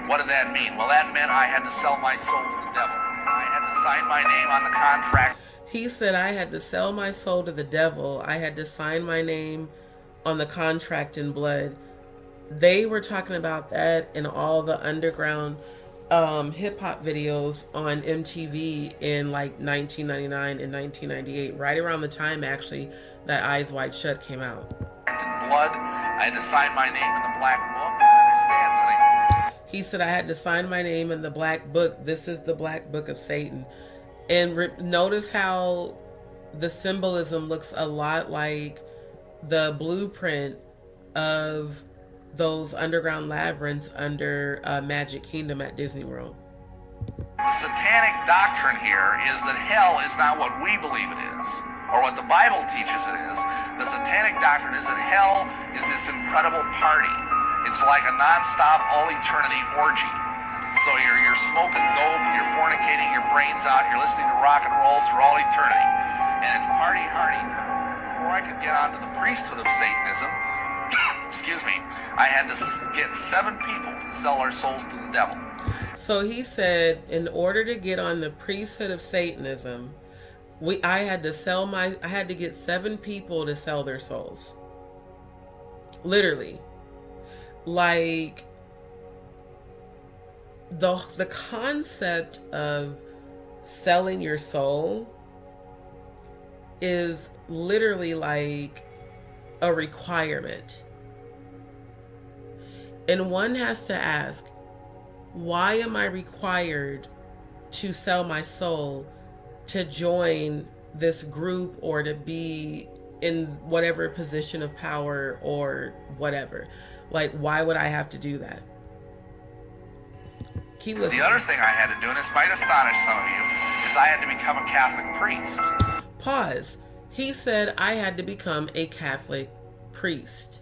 What did that mean? Well, that meant I had to sell my soul to the devil. I had to sign my name on the contract. He said I had to sell my soul to the devil. I had to sign my name on the contract in blood. They were talking about that in all the underground hip-hop videos on MTV in like 1999 and 1998, right around the time actually that Eyes Wide Shut came out. Blood. I had to sign my name in the black book. Understands that he said I had to sign my name in the black book. This is the black book of Satan. And notice how the symbolism looks a lot like the blueprint of those underground labyrinths under Magic Kingdom at Disney World. The satanic doctrine here is that hell is not what we believe it is, or what the Bible teaches it is. The satanic doctrine is that hell is this incredible party. It's like a non-stop, all-eternity orgy. So you're smoking dope, you're fornicating your brains out, you're listening to rock and roll through all eternity. And it's party hardy. Before I could get onto the priesthood of Satanism, excuse me, I had to get 7 people to sell our souls to the devil. So he said, in order to get on the priesthood of Satanism, I had to get 7 people to sell their souls. Literally. Like, the concept of selling your soul is literally like a requirement. And one has to ask, why am I required to sell my soul to join this group or to be in whatever position of power or whatever? Like, why would I have to do that? Keep listening. The other thing I had to do, and this might astonish some of you, is I had to become a Catholic priest. Pause. He said I had to become a Catholic priest.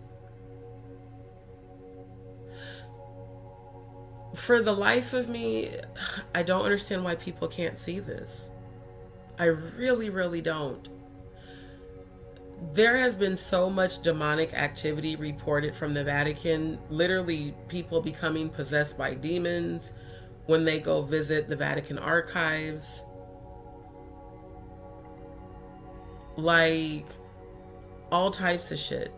For the life of me, I don't understand why people can't see this. I really, really don't. There has been so much demonic activity reported from the Vatican. Literally, people becoming possessed by demons when they go visit the Vatican archives. Like, all types of shit.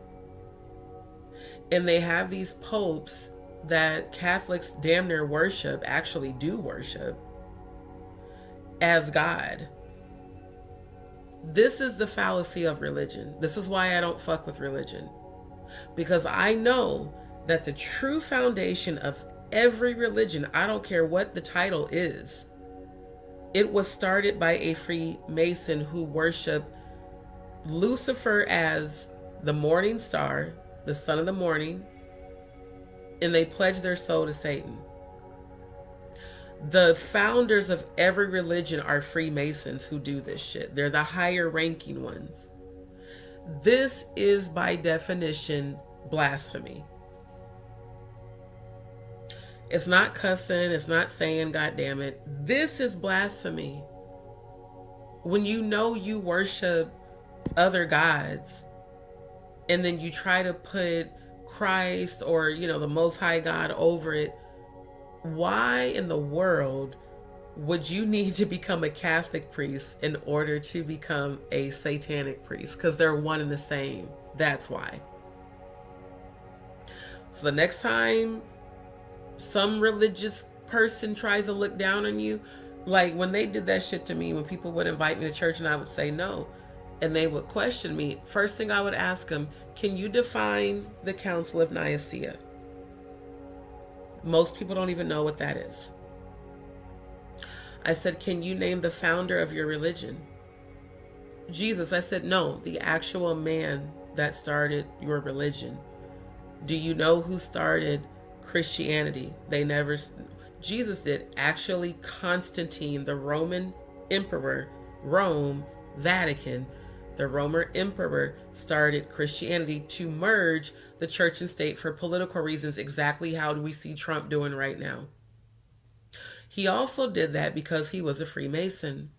And they have these popes that Catholics damn near worship, actually do worship, as God. This is the fallacy of religion. This is why I don't fuck with religion. Because I know that the true foundation of every religion, I don't care what the title is, it was started by a Freemason who worshiped Lucifer as the morning star, the son of the morning, and they pledged their soul to Satan. The founders of every religion are Freemasons who do this shit. They're the higher ranking ones. This is by definition blasphemy. It's not cussing. It's not saying, God damn it. This is blasphemy. When you know you worship other gods and then you try to put Christ or, you know, the Most High God over it, why in the world would you need to become a Catholic priest in order to become a satanic priest? Because they're one and the same. That's why. So the next time some religious person tries to look down on you, like when they did that shit to me, when people would invite me to church and I would say no, and they would question me, first thing I would ask them, can you define the Council of Nicaea? Most people don't even know what that is. I said, can you name the founder of your religion? Jesus. I said, no, the actual man that started your religion. Do you know who started Christianity? They never, Jesus did. Actually, Constantine, the Roman emperor, Rome, Vatican, the Roman emperor started Christianity to merge the church and state for political reasons, exactly how we see Trump doing right now. He also did that because he was a Freemason.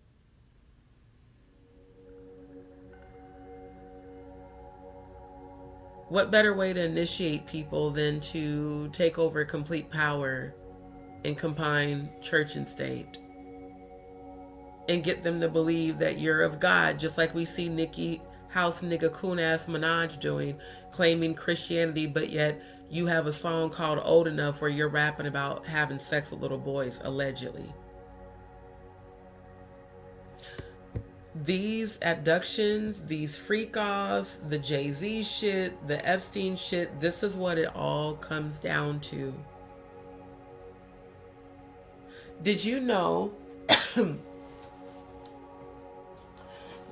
What better way to initiate people than to take over complete power and combine church and state and get them to believe that you're of God, just like we see Nikki House nigga coon ass Minaj doing, claiming Christianity, but yet you have a song called Old Enough where you're rapping about having sex with little boys, allegedly. These abductions, these freak-offs, the Jay-Z shit, the Epstein shit, this is what it all comes down to. Did you know,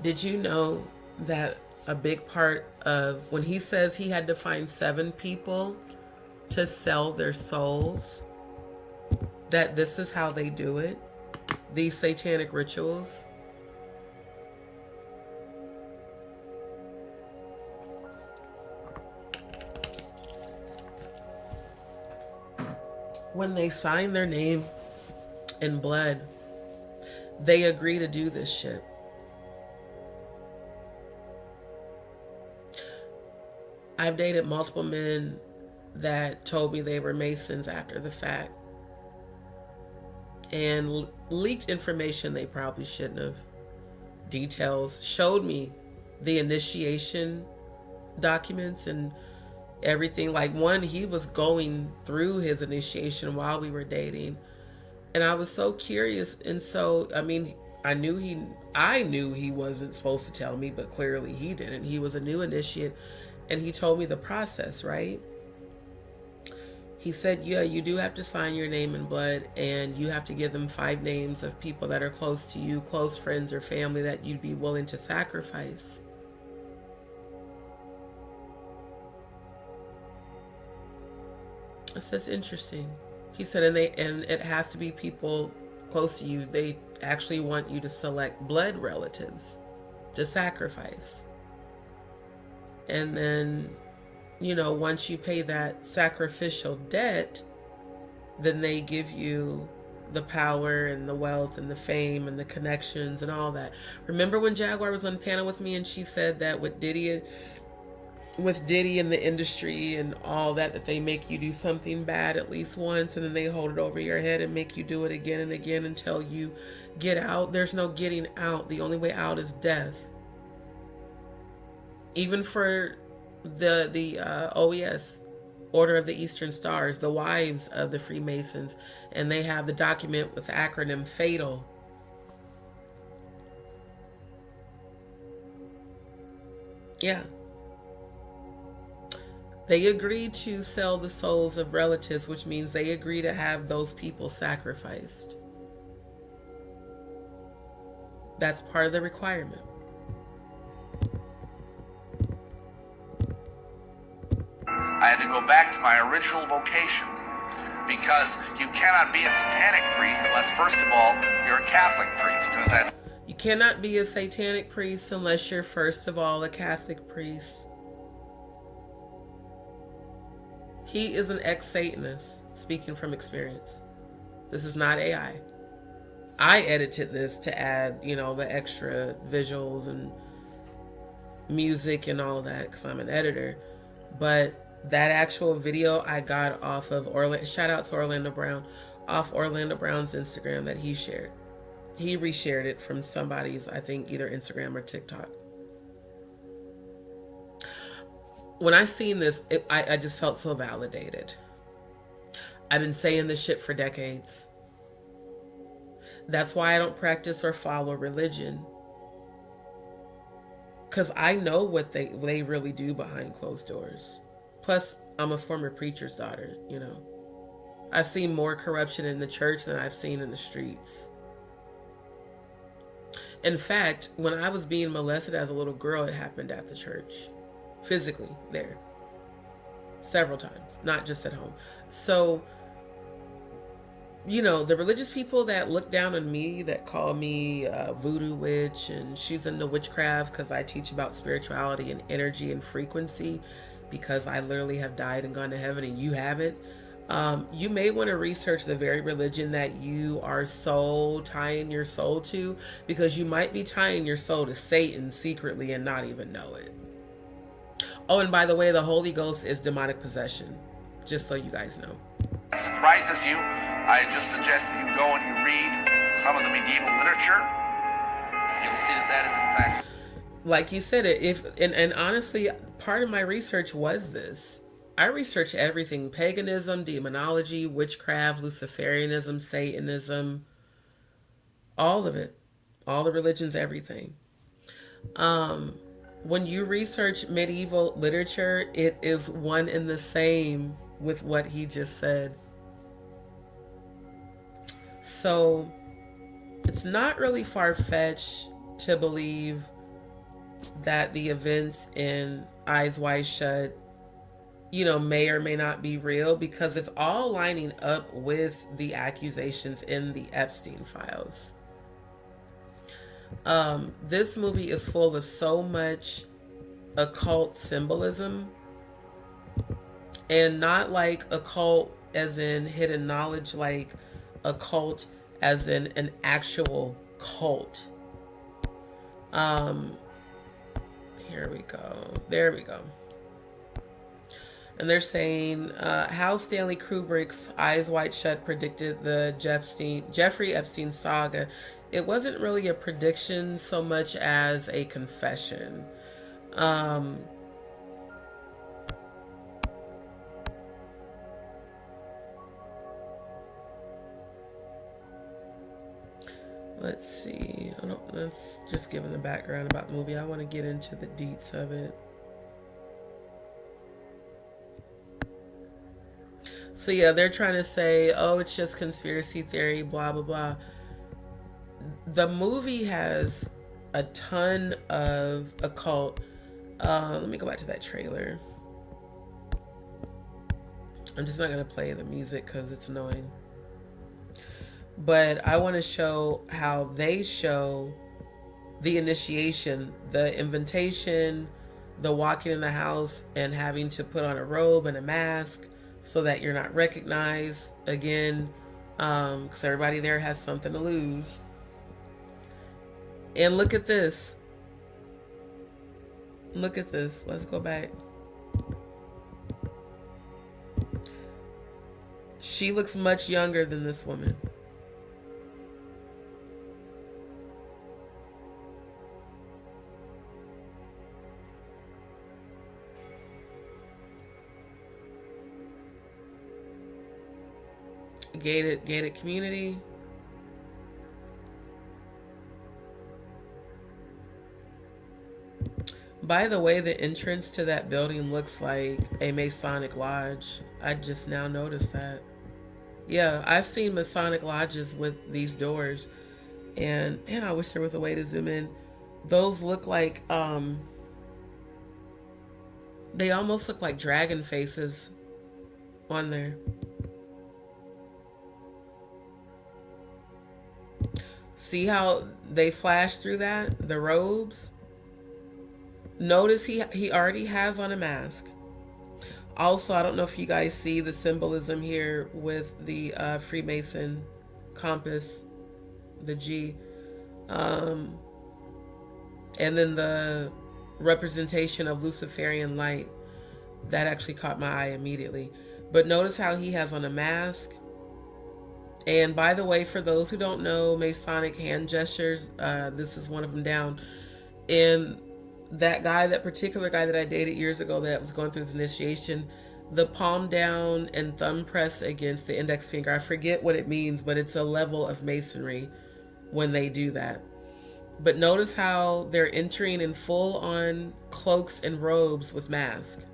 did you know that a big part of when he says he had to find 7 people to sell their souls, that this is how they do it? These satanic rituals. When they sign their name in blood, they agree to do this shit. I've dated multiple men that told me they were Masons after the fact and leaked information they probably shouldn't have. Details, showed me the initiation documents and everything. Like one, he was going through his initiation while we were dating, and I was so curious. And so, I mean, I knew he wasn't supposed to tell me, but clearly he didn't. He was a new initiate, and he told me the process, right? He said, yeah, you do have to sign your name in blood, and you have to give them 5 names of people that are close to you, close friends or family that you'd be willing to sacrifice. I said, it's interesting. He said, and it has to be people close to you. They actually want you to select blood relatives to sacrifice. And then, you know, once you pay that sacrificial debt, then they give you the power and the wealth and the fame and the connections and all that. Remember when Jaguar was on panel with me and she said that with Diddy and the industry and all that, that they make you do something bad at least once and then they hold it over your head and make you do it again and again until you get out? There's no getting out. The only way out is death. Even for the OES, Order of the Eastern Stars, the wives of the Freemasons, and they have the document with the acronym FATAL. Yeah. They agree to sell the souls of relatives, which means they agree to have those people sacrificed. That's part of the requirement. I had to go back to my original vocation because you cannot be a satanic priest unless unless, first of all, you're a Catholic priest. And if that's You cannot be a satanic priest unless you're first of all a Catholic priest. He is an ex-Satanist, speaking from experience. This is not AI. I edited this to add, you know, the extra visuals and music and all that because I'm an editor. But that actual video I got off of shout out to Orlando Brown, off Orlando Brown's Instagram that he shared. He reshared it from somebody's, I think, either Instagram or TikTok. When I seen this, I just felt so validated. I've been saying this shit for decades. That's why I don't practice or follow religion. Because I know what they really do behind closed doors. Plus, I'm a former preacher's daughter, you know. I've seen more corruption in the church than I've seen in the streets. In fact, when I was being molested as a little girl, it happened at the church. Physically, there. Several times, not just at home. So, you know, the religious people that look down on me, that call me a voodoo witch, and she's into witchcraft because I teach about spirituality and energy and frequency, because I literally have died and gone to heaven and you haven't. You may want to research the very religion that you are so tying your soul to, because you might be tying your soul to Satan secretly and not even know it. Oh, and by the way, the Holy Ghost is demonic possession, just so you guys know. that surprises you, I just suggest that you go and you read some of the medieval literature. You'll see that that is in fact, like you said, and honestly, part of my research was this. I researched everything: paganism, demonology, witchcraft, Luciferianism, Satanism, all of it, all the religions, everything. When you research medieval literature, it is one and the same with what he just said. So it's not really far-fetched to believe that the events in Eyes Wide Shut, you know, may or may not be real, because it's all lining up with the accusations in the Epstein Files. This movie is full of so much occult symbolism, and not like occult as in hidden knowledge, like occult as in an actual cult. Here we go. There we go. And they're saying how Stanley Kubrick's Eyes Wide Shut predicted the Jeffrey Epstein saga. It wasn't really a prediction so much as a confession. Let's see. Let's just give the background about the movie. I want to get into the deets of it. So yeah, they're trying to say, oh, it's just conspiracy theory, blah, blah, blah. The movie has a ton of occult. Let me go back to that trailer. I'm just not going to play the music because it's annoying. But I want to show how they show the initiation, the invitation, the walking in the house and having to put on a robe and a mask so that you're not recognized again, because everybody there has something to lose. And look at this. Look at this. Let's go back. She looks much younger than this woman. Gated community. By the way, the entrance to that building looks like a Masonic lodge. I just now noticed that. Yeah, I've seen Masonic lodges with these doors, and I wish there was a way to zoom in. Those look like they almost look like dragon faces on there. See how they flash through that? The robes? Notice he already has on a mask. Also, I don't know if you guys see the symbolism here with the Freemason compass, the G. And then the representation of Luciferian light. That actually caught my eye immediately. But notice how he has on a mask. And by the way, for those who don't know Masonic hand gestures, this is one of them down. And that guy, that particular guy that I dated years ago that was going through his initiation, the palm down and thumb press against the index finger. I forget what it means, but it's a level of masonry when they do that. But notice how they're entering in full on cloaks and robes with masks.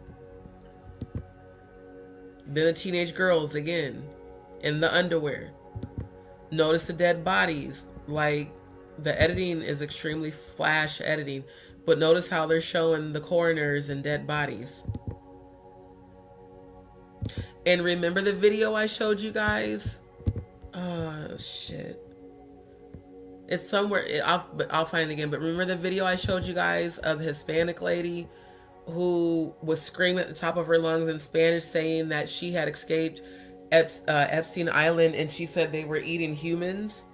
Then the teenage girls again in the underwear. Notice the dead bodies. Like, the editing is extremely flash editing, but notice how they're showing the coroners and dead bodies. And remember the video I showed you guys? Oh shit, it's somewhere. I'll find it again. But remember the video I showed you guys of Hispanic lady who was screaming at the top of her lungs in Spanish, saying that she had escaped Epstein Island, and she said they were eating humans.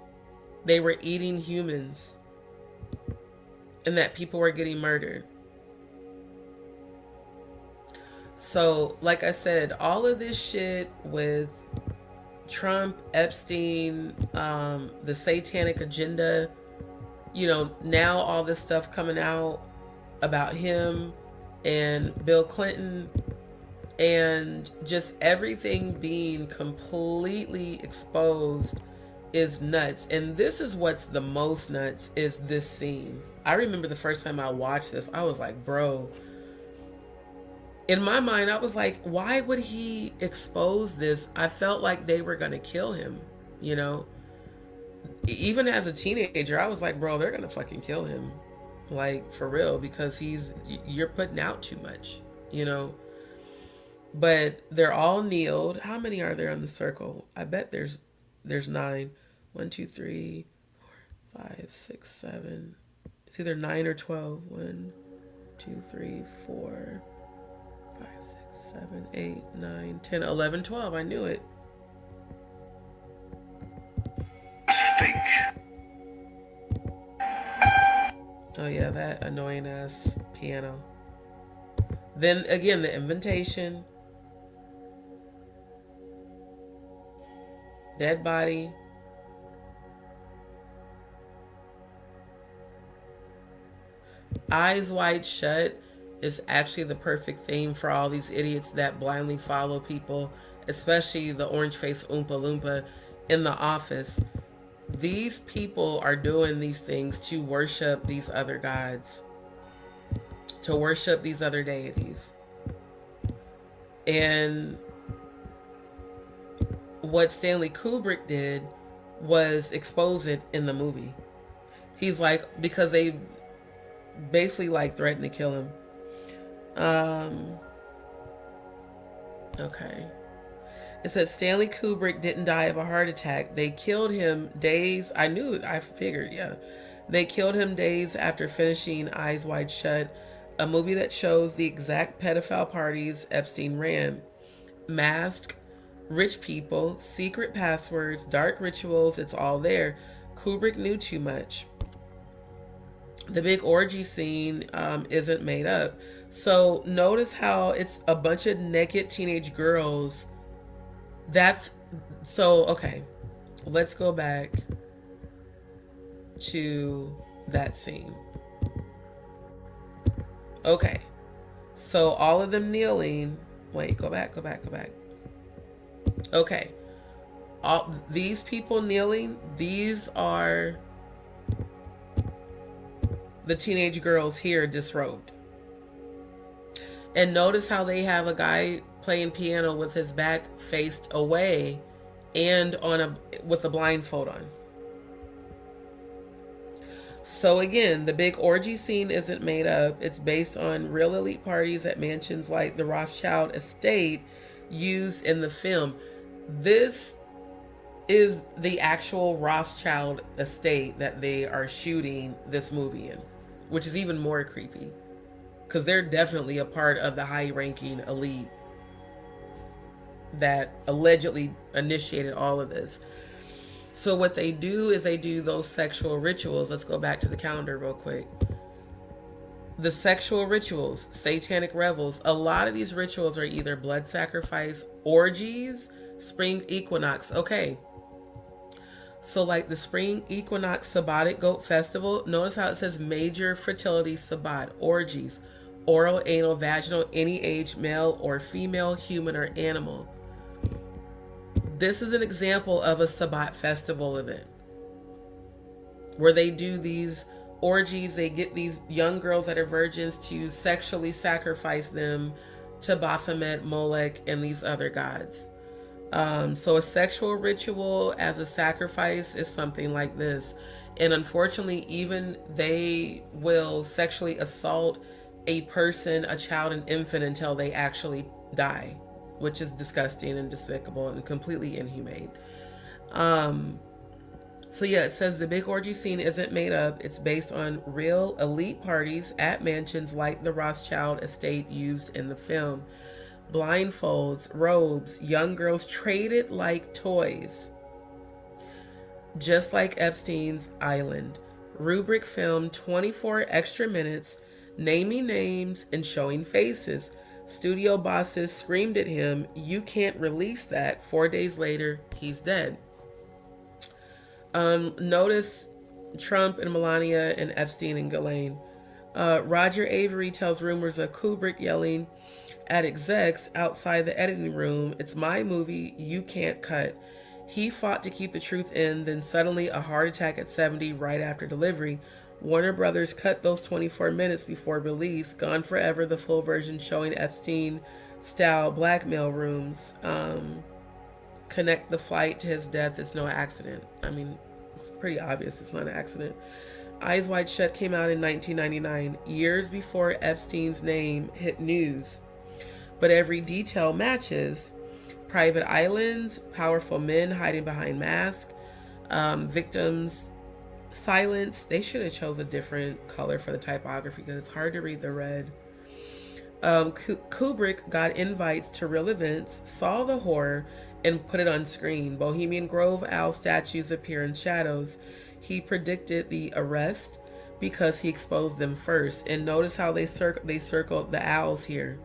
They were eating humans, and that people were getting murdered. So, like I said, all of this shit with Trump, Epstein, the satanic agenda, you know, now all this stuff coming out about him and Bill Clinton, and just everything being completely exposed is nuts. And this is what's the most nuts, is this scene. I remember the first time I watched this, I was like, bro, in my mind, I was like, why would he expose this? I felt like they were gonna kill him, you know? Even as a teenager, I was like, bro, they're gonna fucking kill him. Like, for real, because you're putting out too much, you know? But they're all kneeled. How many are there on the circle? I bet there's 9. 1, 2, 3, 4, 5, 6, 7. It's either 9 or 12. 1, 2, 3, 4, 5, 6, 7, 8, 9, 10, 11, 12. I knew it. It's fake. Oh yeah, that annoying ass piano. Then again, the invitation. Dead body. Eyes Wide Shut is actually the perfect theme for all these idiots that blindly follow people, especially the orange-faced Oompa Loompa in The Office. These people are doing these things to worship these other gods, to worship these other deities. And what Stanley Kubrick did was expose it in the movie. He's like, because they basically like threatened to kill him. Okay. It said Stanley Kubrick didn't die of a heart attack. They killed him days. I figured, yeah. They killed him days after finishing Eyes Wide Shut, a movie that shows the exact pedophile parties Epstein ran. Masked, rich people, secret passwords, dark rituals, it's all there. Kubrick knew too much. The big orgy scene isn't made up. So notice how it's a bunch of naked teenage girls. Okay, let's go back to that scene. Okay, so all of them kneeling. Wait, go back. Okay, all these people kneeling, these are the teenage girls here disrobed. And notice how they have a guy playing piano with his back faced away and with a blindfold on. So again, the big orgy scene isn't made up. It's based on real elite parties at mansions like the Rothschild estate used in the film. This is the actual Rothschild estate that they are shooting this movie in, which is even more creepy because they're definitely a part of the high-ranking elite that allegedly initiated all of this. So what they do is they do those sexual rituals. Let's go back to the calendar real quick. The sexual rituals, satanic revels, a lot of these rituals are either blood sacrifice, orgies, spring equinox. Okay. So like the spring equinox Sabbatic goat festival, notice how it says major fertility Sabbat, orgies, oral, anal, vaginal, any age, male or female, human or animal. This is an example of a Sabbat festival event where they do these orgies. They get these young girls that are virgins to sexually sacrifice them to Baphomet, Molech, and these other gods. So a sexual ritual as a sacrifice is something like this. And unfortunately, even they will sexually assault a person, a child, an infant until they actually die, which is disgusting and despicable and completely inhumane. So yeah, it says the big orgy scene isn't made up. It's based on real elite parties at mansions like the Rothschild estate used in the film. Blindfolds, robes, young girls traded like toys. Just like Epstein's Island. Rubric filmed 24 extra minutes, naming names and showing faces. Studio bosses screamed at him, "You can't release that." 4 days later, he's dead. Notice Trump and Melania and Epstein and Ghislaine. Roger Avery tells rumors of Kubrick yelling at execs outside the editing room, "It's my movie, you can't cut." He fought to keep the truth in, then suddenly a heart attack at 70 right after delivery. Warner Brothers cut those 24 minutes before release. Gone forever, the full version showing Epstein-style blackmail rooms. Connect the flight to his death. It's no accident. I mean, it's pretty obvious it's not an accident. Eyes Wide Shut came out in 1999, years before Epstein's name hit news. But every detail matches. Private islands, powerful men hiding behind masks, victims silence. They should have chose a different color for the typography because it's hard to read the red. Kubrick got invites to real events, saw the horror, and put it on screen. Bohemian Grove owl statues appear in shadows. He predicted the arrest because he exposed them first. And notice how they circled the owls here.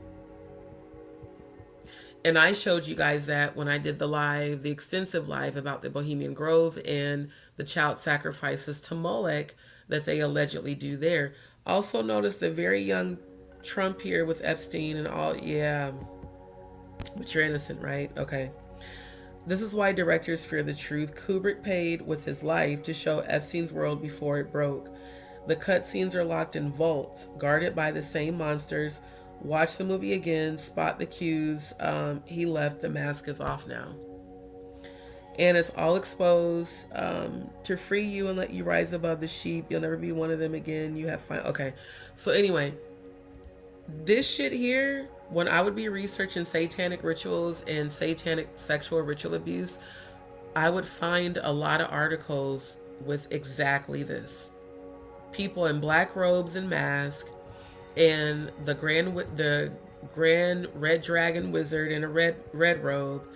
And I showed you guys that when I did the extensive live about the Bohemian Grove and the child sacrifices to Molech that they allegedly do there. Also notice the very young Trump here with Epstein and all. Yeah, but you're innocent, right? Okay. This is why directors fear the truth. Kubrick paid with his life to show Epstein's world before it broke. The cutscenes are locked in vaults, guarded by the same monsters. Watch the movie again, spot the cues. He left, the mask is off now. And it's all exposed to free you and let you rise above the sheep. You'll never be one of them again. You have fun. Okay. So anyway, this shit here, when I would be researching satanic rituals and satanic sexual ritual abuse, I would find a lot of articles with exactly this. People in black robes and masks, and the grand red dragon wizard in a red robe,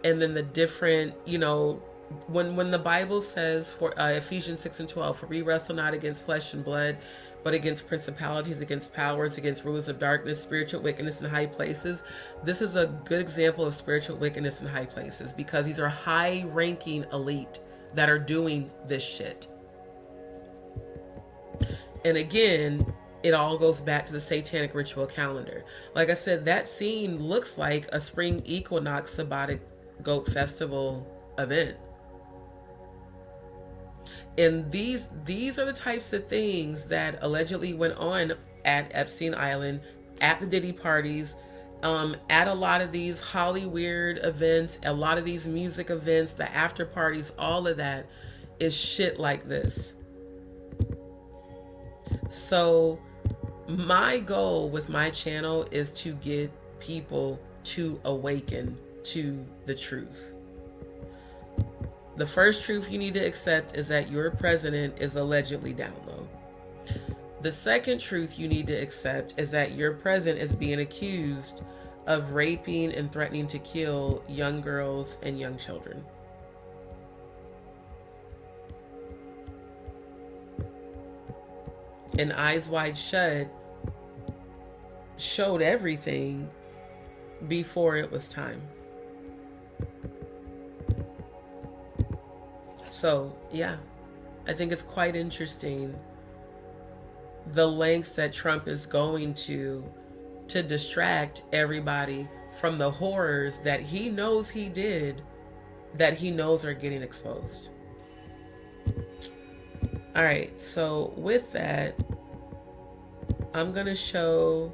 and then the different, you know, when the Bible says for Ephesians 6:12, for we wrestle not against flesh and blood, but against principalities, against powers, against rulers of darkness, spiritual wickedness in high places. This is a good example of spiritual wickedness in high places because these are high-ranking elite that are doing this shit. And again, it all goes back to the satanic ritual calendar. Like I said, that scene looks like a spring equinox Sabbatic goat festival event. And these are the types of things that allegedly went on at Epstein Island, at the Diddy parties, at a lot of these Hollywood events, a lot of these music events, the after parties, all of that is shit like this. So my goal with my channel is to get people to awaken to the truth. The first truth you need to accept is that your president is allegedly down low. The second truth you need to accept is that your president is being accused of raping and threatening to kill young girls and young children. And Eyes Wide Shut showed everything before it was time. So, yeah, I think it's quite interesting the lengths that Trump is going to distract everybody from the horrors that he knows he did, that he knows are getting exposed. All right, so with that, I'm going to show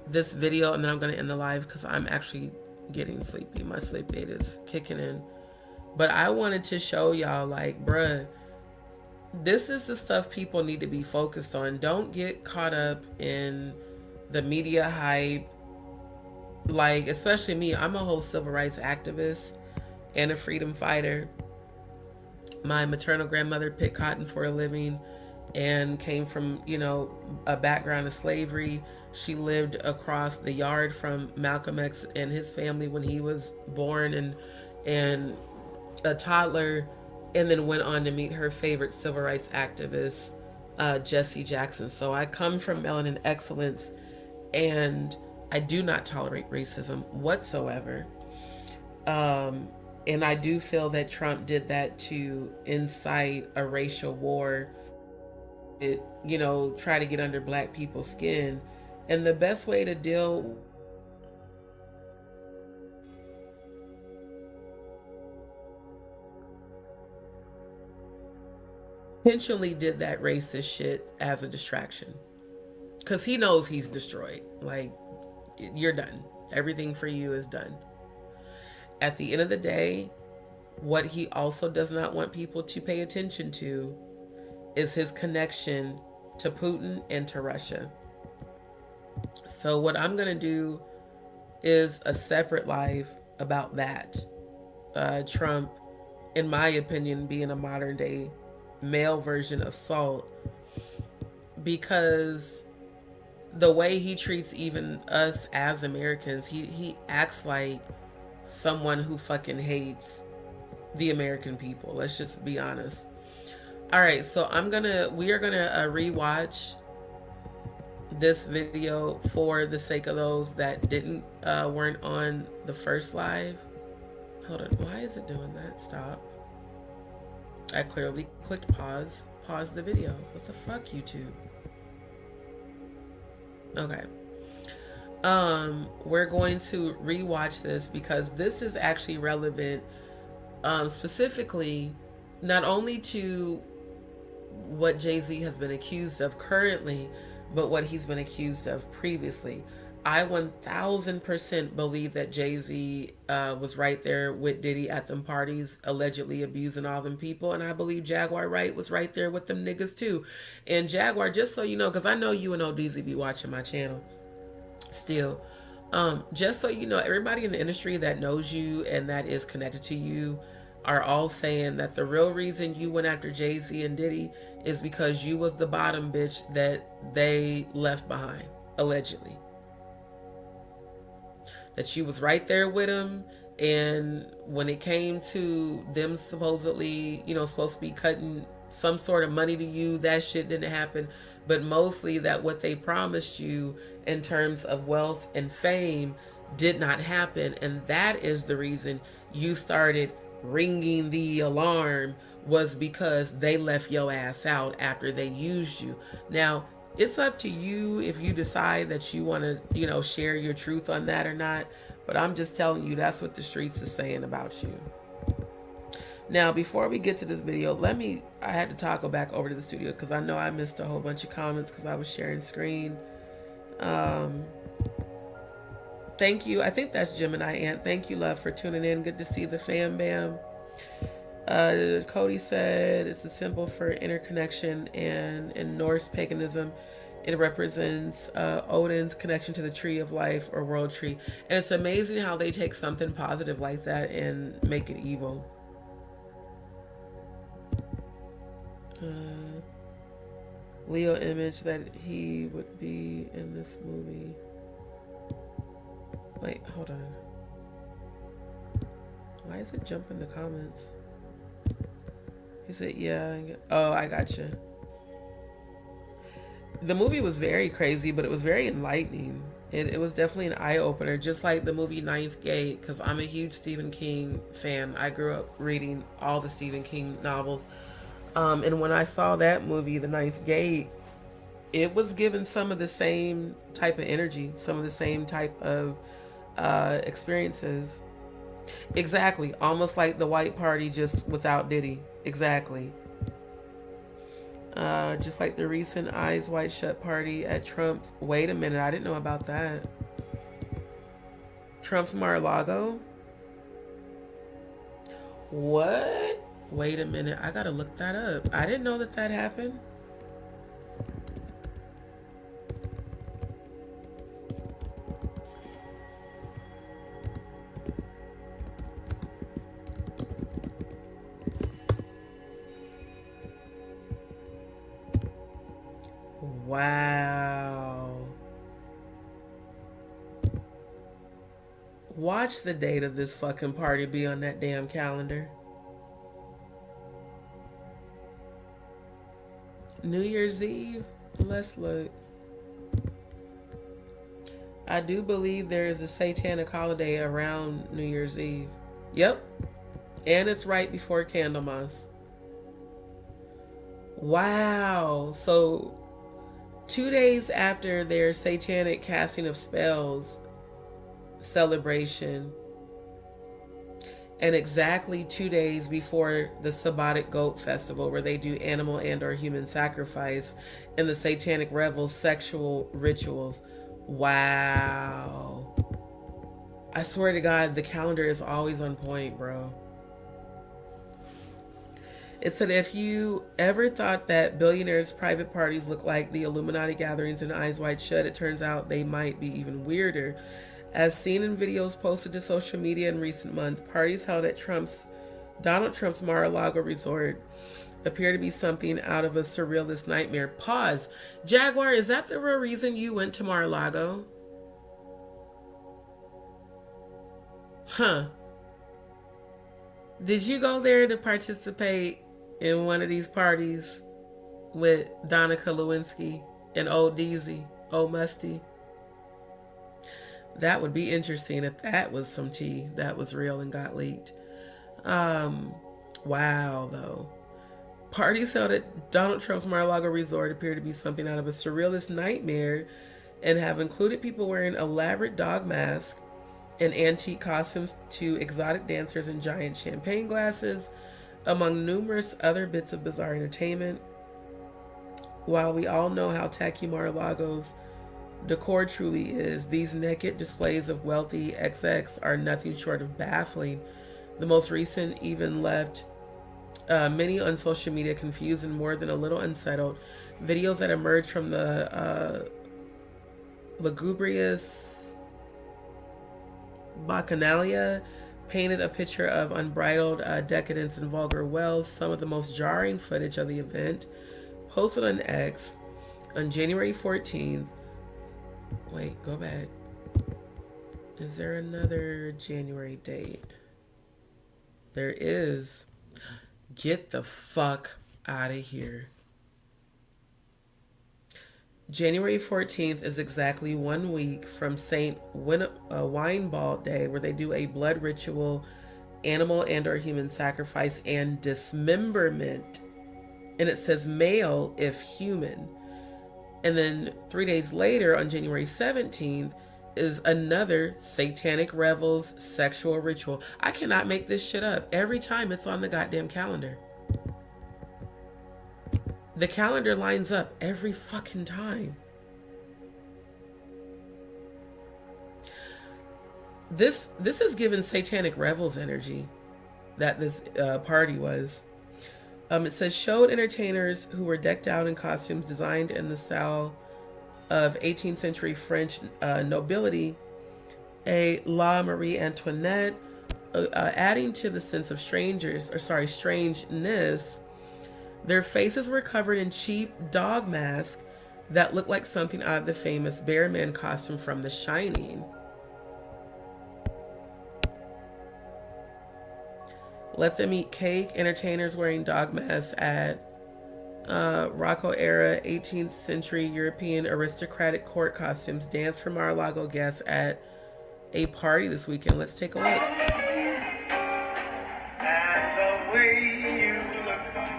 this video and then I'm going to end the live because I'm actually getting sleepy. My sleep date is kicking in. But I wanted to show y'all, like, bruh, this is the stuff people need to be focused on. Don't get caught up in the media hype. Like, especially me, I'm a whole civil rights activist and a freedom fighter. My maternal grandmother picked cotton for a living and came from, you know, a background of slavery. She lived across the yard from Malcolm X and his family when he was born and a toddler, and then went on to meet her favorite civil rights activist, Jesse Jackson. So I come from melanin excellence, and I do not tolerate racism whatsoever. And I do feel that Trump did that to incite a racial war, you know, try to get under black people's skin. And the best way to deal intentionally did that racist shit as a distraction, because he knows he's destroyed. Like, you're done. Everything for you is done. At the end of the day, what he also does not want people to pay attention to is his connection to Putin and to Russia. So what I'm going to do is a separate live about that. Trump, in my opinion, being a modern day male version of Salt, because the way he treats even us as Americans, he acts like someone who fucking hates the American people. Let's just be honest. All right, so we are gonna rewatch this video for the sake of those that weren't on the first live. Hold on, why is it doing that? Stop. I clearly clicked pause. Pause the video. What the fuck, YouTube? Okay. We're going to rewatch this because this is actually relevant, specifically, not only to what Jay-Z has been accused of currently, but what he's been accused of previously. I 1000% believe that Jay-Z was right there with Diddy at them parties, allegedly abusing all them people. And I believe Jaguar Wright was right there with them niggas too. And Jaguar, just so you know, because I know you and ODZ be watching my channel still. Just so you know, everybody in the industry that knows you and that is connected to you are all saying that the real reason you went after Jay-Z and Diddy is because you was the bottom bitch that they left behind, allegedly. That you was right there with him, and when it came to them supposedly, you know, supposed to be cutting some sort of money to you, that shit didn't happen. But mostly that what they promised you in terms of wealth and fame did not happen, and that is the reason you started ringing the alarm, was because they left your ass out after they used you. Now, it's up to you if you decide that you want to, you know, share your truth on that or not. But I'm just telling you, that's what the streets is saying about you. Now, before we get to this video, I had to toggle back over to the studio because I know I missed a whole bunch of comments because I was sharing screen. Thank you. I think that's Gemini Ant. Thank you, love, for tuning in. Good to see the fam bam. Cody said it's a symbol for interconnection, and in Norse paganism, it represents Odin's connection to the tree of life or world tree. And it's amazing how they take something positive like that and make it evil. Uh, Leo image that he would be in this movie. Wait, hold on. Why is it jumping the comments? He said, yeah. Oh, I gotcha. The movie was very crazy, but it was very enlightening. It was definitely an eye-opener, just like the movie Ninth Gate, because I'm a huge Stephen King fan. I grew up reading all the Stephen King novels. And when I saw that movie, The Ninth Gate, it was given some of the same type of energy, some of the same type of experiences. Exactly. Almost like the White Party, just without Diddy. Exactly. Just like the recent Eyes Wide Shut party at Trump's. Wait a minute, I didn't know about that. Trump's Mar-a-Lago? What? Wait a minute, I gotta look that up. I didn't know that that happened. Wow. Watch the date of this fucking party be on that damn calendar. New Year's Eve? Let's look. I do believe there is a satanic holiday around New Year's Eve. Yep. And it's right before Candlemas. Wow. So 2 days after their satanic casting of spells celebration, and exactly 2 days before the Sabbatic Goat Festival, where they do animal and or human sacrifice, and the satanic revels sexual rituals. Wow. I swear to God, the calendar is always on point, bro. It said, if you ever thought that billionaires' private parties look like the Illuminati gatherings in Eyes Wide Shut, it turns out they might be even weirder. As seen in videos posted to social media in recent months, parties held at Donald Trump's Mar-a-Lago resort appear to be something out of a surrealist nightmare. Pause. Jaguar, is that the real reason you went to Mar-a-Lago? Huh. Did you go there to participate in one of these parties with Donica Lewinsky and Old Deezy, Old Musty? That would be interesting if that was some tea that was real and got leaked. Wow, though. Parties held at Donald Trump's Mar-a-Lago resort appear to be something out of a surrealist nightmare and have included people wearing elaborate dog masks and antique costumes to exotic dancers and giant champagne glasses, among numerous other bits of bizarre entertainment. While we all know how tacky Mar-a-Lago's decor truly is, these naked displays of wealthy XX are nothing short of baffling. The most recent even left many on social media confused and more than a little unsettled. Videos that emerged from the lugubrious bacchanalia painted a picture of unbridled decadence and vulgar wells. Some of the most jarring footage of the event posted on X on January 14th. Wait, go back. Is there another January date? There is. Get the fuck out of here. January 14th is exactly 1 week from St. Winebald Day, where they do a blood ritual, animal and or human sacrifice, and dismemberment. And it says male if human. And then 3 days later, on January 17th, is another satanic revels sexual ritual. I cannot make this shit up. Every time it's on the goddamn calendar. The calendar lines up every fucking time. This is given satanic revels energy that this party was. It says showed entertainers who were decked out in costumes designed in the style of 18th century French nobility, a La Marie Antoinette, adding to the sense of strangeness. Their faces were covered in cheap dog masks that looked like something out of the famous Bear Man costume from The Shining. Let them eat cake. Entertainers wearing dog masks at Rocco era 18th century European aristocratic court costumes dance for Mar-a-Lago guests at a party this weekend. Let's take a look. And the way you look tonight.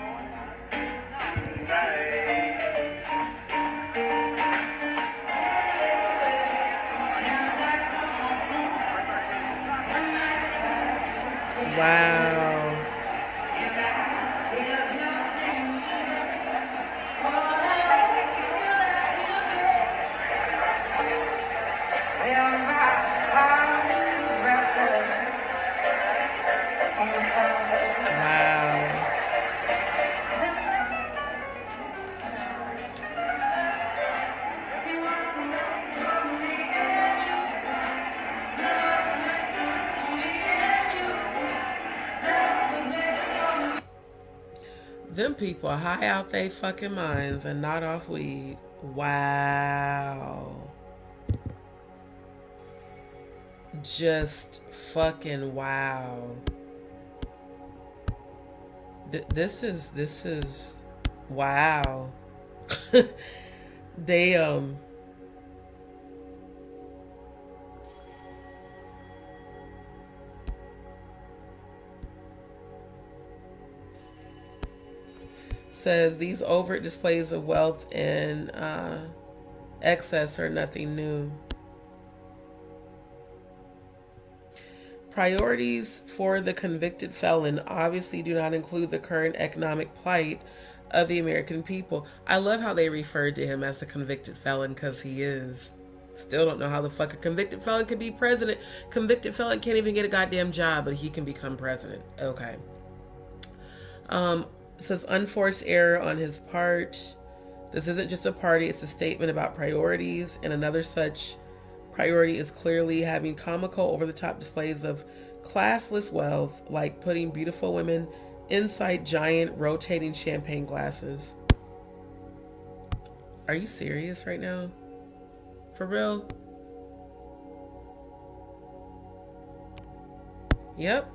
Wow. Them people are high out they fucking minds and not off weed. Wow. Just fucking wow. This is wow. Damn. Says these overt displays of wealth and excess are nothing new. Priorities for the convicted felon obviously do not include the current economic plight of the American people. I love how they referred to him as the convicted felon, because he is. Still don't know how the fuck a convicted felon can be president. Convicted felon can't even get a goddamn job, but he can become president. Okay. It says unforced error on his part. This isn't just a party, it's a statement about priorities, and another such priority is clearly having comical over-the-top displays of classless wealth, like putting beautiful women inside giant rotating champagne glasses. Are you serious right now? For real? Yep.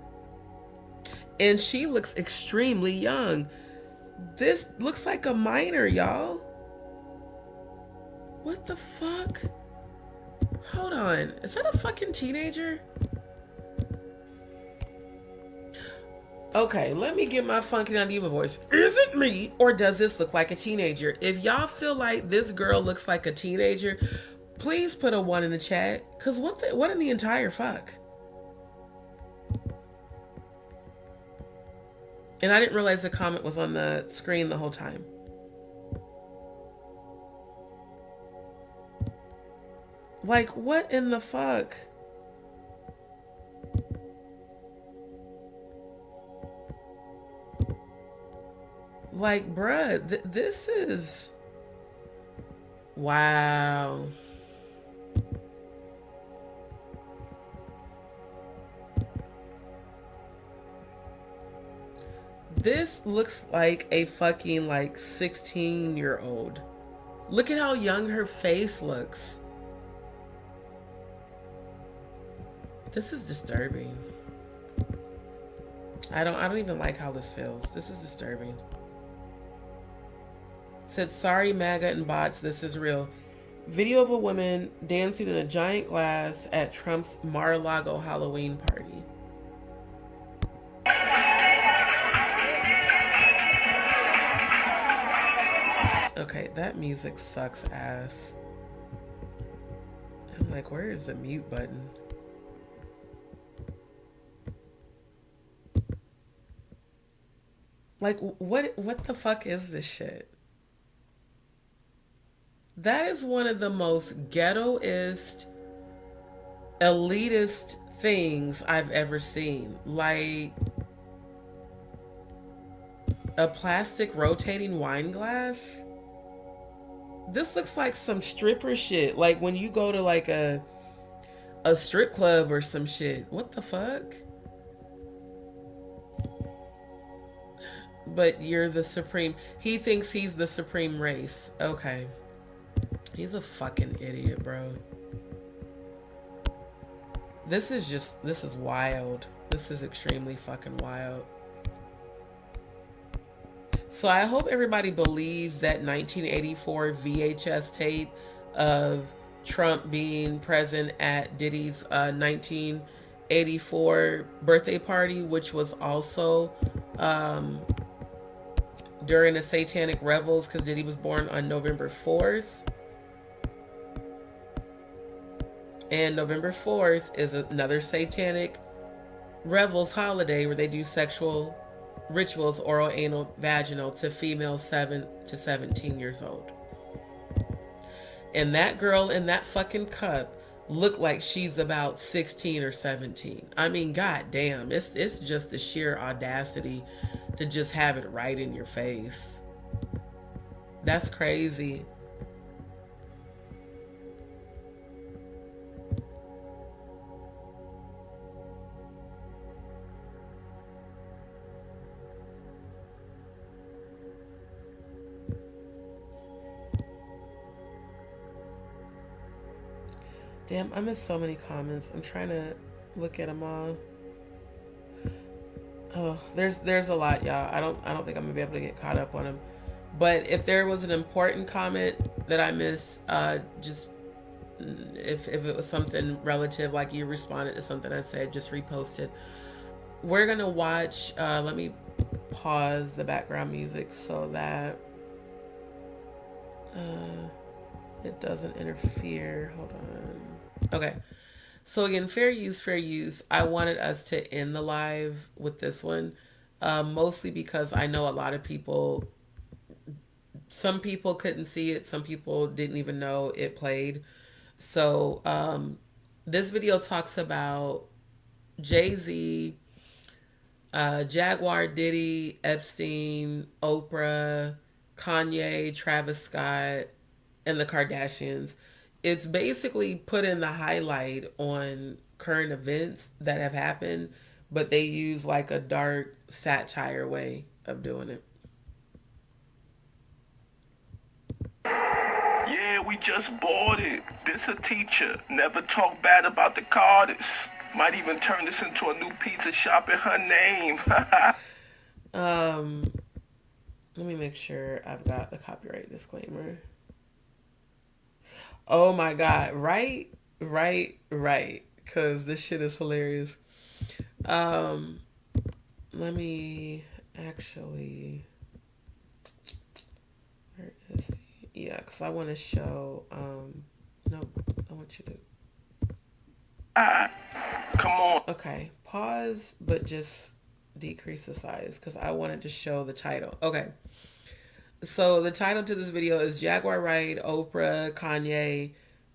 And she looks extremely young. This looks like a minor, y'all. What the fuck? Hold on. Is that a fucking teenager? Okay, let me get my funky diva voice. Is it me, or does this look like a teenager? If y'all feel like this girl looks like a teenager, please put a 1 in the chat. Cause what in the entire fuck? And I didn't realize the comment was on the screen the whole time. Like, what in the fuck? Like, bruh, this is... Wow. This looks like a fucking, like, 16-year-old. Look at how young her face looks. This is disturbing. I don't even like how this feels. This is disturbing. Said, sorry, MAGA and bots, this is real. Video of a woman dancing in a giant glass at Trump's Mar-a-Lago Halloween party. Okay, that music sucks ass. I'm like, where is the mute button? Like, what the fuck is this shit? That is one of the most ghettoist, elitist things I've ever seen. Like, a plastic rotating wine glass? This looks like some stripper shit. Like when you go to like a strip club or some shit. What the fuck? But you're the supreme. He thinks he's the supreme race. Okay. He's a fucking idiot, bro. This is wild. This is extremely fucking wild. So I hope everybody believes that 1984 VHS tape of Trump being present at Diddy's 1984 birthday party, which was also during the Satanic Revels, because Diddy was born on November 4th. And November 4th is another Satanic Revels holiday where they do sexual rituals, oral, anal, vaginal, to females 7 to 17 years old. And that girl in that fucking cup looked like she's about 16 or 17. I mean, goddamn, it's just the sheer audacity to just have it right in your face. That's crazy. Damn, I missed so many comments. I'm trying to look at them all. Oh, there's a lot, y'all. I don't think I'm gonna be able to get caught up on them. But if there was an important comment that I missed, just if it was something relative, like you responded to something I said, just repost it. We're gonna watch. Let me pause the background music so that it doesn't interfere. Hold on. Okay. So again, fair use, fair use. I wanted us to end the live with this one, mostly because I know a lot of people, some people couldn't see it. Some people didn't even know it played. So this video talks about Jay-Z, Jaguar, Diddy, Epstein, Oprah, Kanye, Travis Scott, and the Kardashians. It's basically put in the highlight on current events that have happened, but they use like a dark satire way of doing it. Yeah, we just bought it. This a teacher. Never talk bad about the Carters. Might even turn this into a new pizza shop in her name. Let me make sure I've got the copyright disclaimer. Oh my God. Right. Because this shit is hilarious. Let me actually, where is the, yeah, because I want to show, no, I want you to, come on. Okay, pause, but just decrease the size because I wanted to show the title. Okay. So the title to this video is Jaguar Wright, Oprah, Kanye,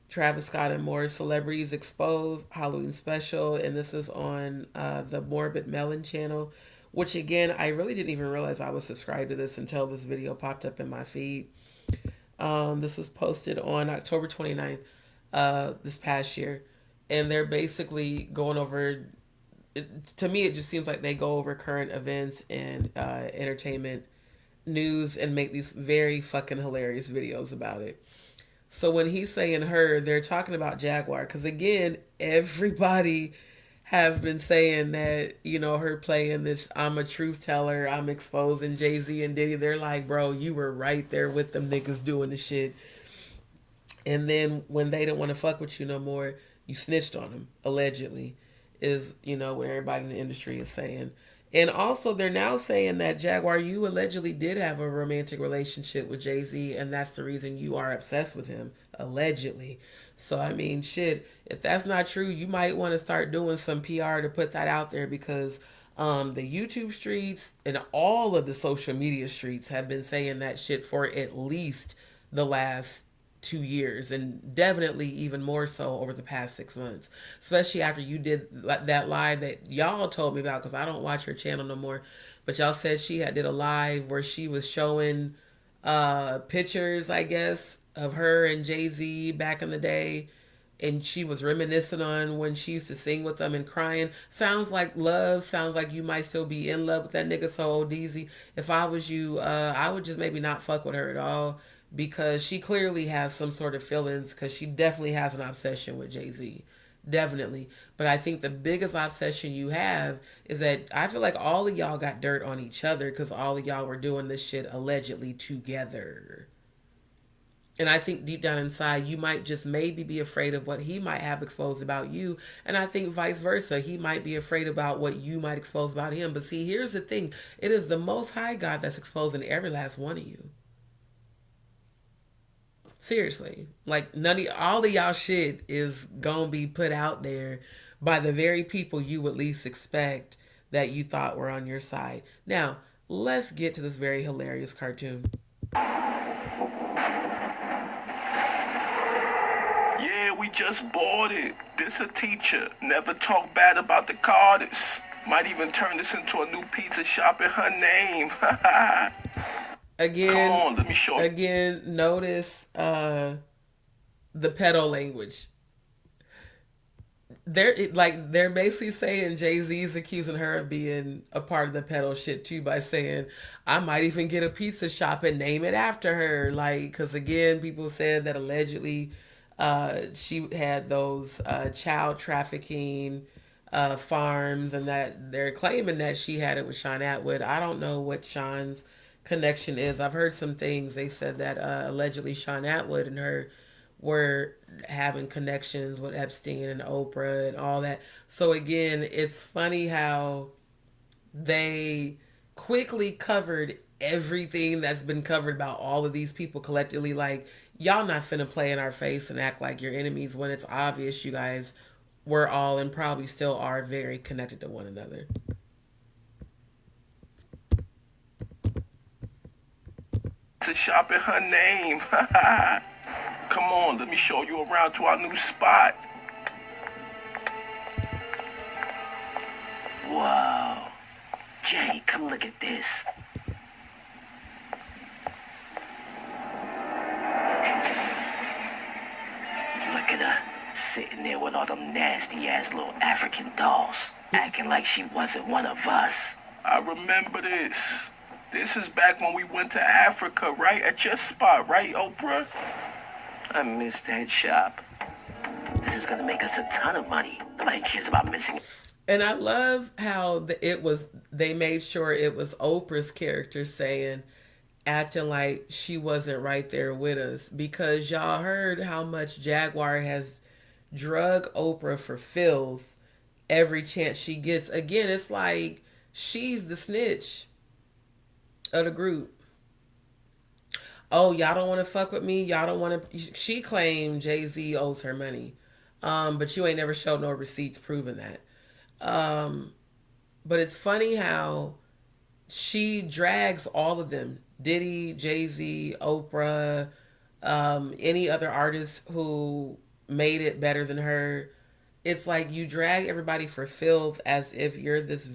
Travis Scott, and more celebrities exposed Halloween special. And this is on the Morbid Melon channel, which again, I really didn't even realize I was subscribed to this until this video popped up in my feed. This was posted on October 29th, this past year. And they're basically going over, to me, it just seems like they go over current events and entertainment news and make these very fucking hilarious videos about it. So when he's saying her, they're talking about Jaguar. Because again, everybody has been saying that, you know, her playing this, I'm a truth teller, I'm exposing Jay-Z and Diddy. They're like, bro, you were right there with them niggas doing the shit. And then when they don't want to fuck with you no more, you snitched on them, allegedly, is, you know, what everybody in the industry is saying. And also, they're now saying that, Jaguar, you allegedly did have a romantic relationship with Jay-Z, and that's the reason you are obsessed with him, allegedly. So, I mean, shit, if that's not true, you might want to start doing some PR to put that out there, because the YouTube streets and all of the social media streets have been saying that shit for at least the last 2 years, and definitely even more so over the past 6 months, especially after you did that live that y'all told me about, because I don't watch her channel no more, but y'all said she did a live where she was showing pictures, I guess, of her and Jay-Z back in the day, and she was reminiscing on when she used to sing with them and crying. Sounds like love. Sounds like you might still be in love with that nigga. So, DZ, if I was you, I would just maybe not fuck with her at all, because she clearly has some sort of feelings, because she definitely has an obsession with Jay-Z. Definitely. But I think the biggest obsession you have is that I feel like all of y'all got dirt on each other because all of y'all were doing this shit allegedly together. And I think deep down inside, you might just maybe be afraid of what he might have exposed about you. And I think vice versa. He might be afraid about what you might expose about him. But see, here's the thing. It is the Most High God that's exposing every last one of you. Seriously. Like, all of y'all shit is gonna be put out there by the very people you would least expect that you thought were on your side. Now, let's get to this very hilarious cartoon. Yeah, we just bought it. This a teacher. Never talk bad about the Carters. Might even turn this into a new pizza shop in her name. Again, come on, let me show you. Again, notice the pedo language. They're basically saying Jay-Z's accusing her of being a part of the pedo shit too, by saying, I might even get a pizza shop and name it after her. Like, because again, people said that allegedly she had those child trafficking farms, and that they're claiming that she had it with Sean Atwood. I don't know what Sean's connection is. I've heard some things. They said that allegedly Sean Atwood and her were having connections with Epstein and Oprah and all that. So again, it's funny how they quickly covered everything that's been covered about all of these people collectively. Like, y'all not finna play in our face and act like you're enemies when it's obvious you guys were all and probably still are very connected to one another. To shop in her name. Come on, let me show you around to our new spot. Wow. Jay, come look at this. Look at her, sitting there with all them nasty ass little African dolls, acting like she wasn't one of us. I remember this. This is back when we went to Africa, right? At your spot, right, Oprah? I miss that shop. This is gonna make us a ton of money. Nobody cares about missing. And I love how they made sure it was Oprah's character saying, acting like she wasn't right there with us, because y'all heard how much Jaguar has drug Oprah for filth every chance she gets. Again, it's like she's the snitch of the group. Oh, y'all don't want to fuck with me. Y'all don't want to. She claimed Jay-Z owes her money, but you ain't never showed no receipts proving that. But it's funny how she drags all of them: Diddy, Jay-Z, Oprah, any other artist who made it better than her. It's like you drag everybody for filth as if you're this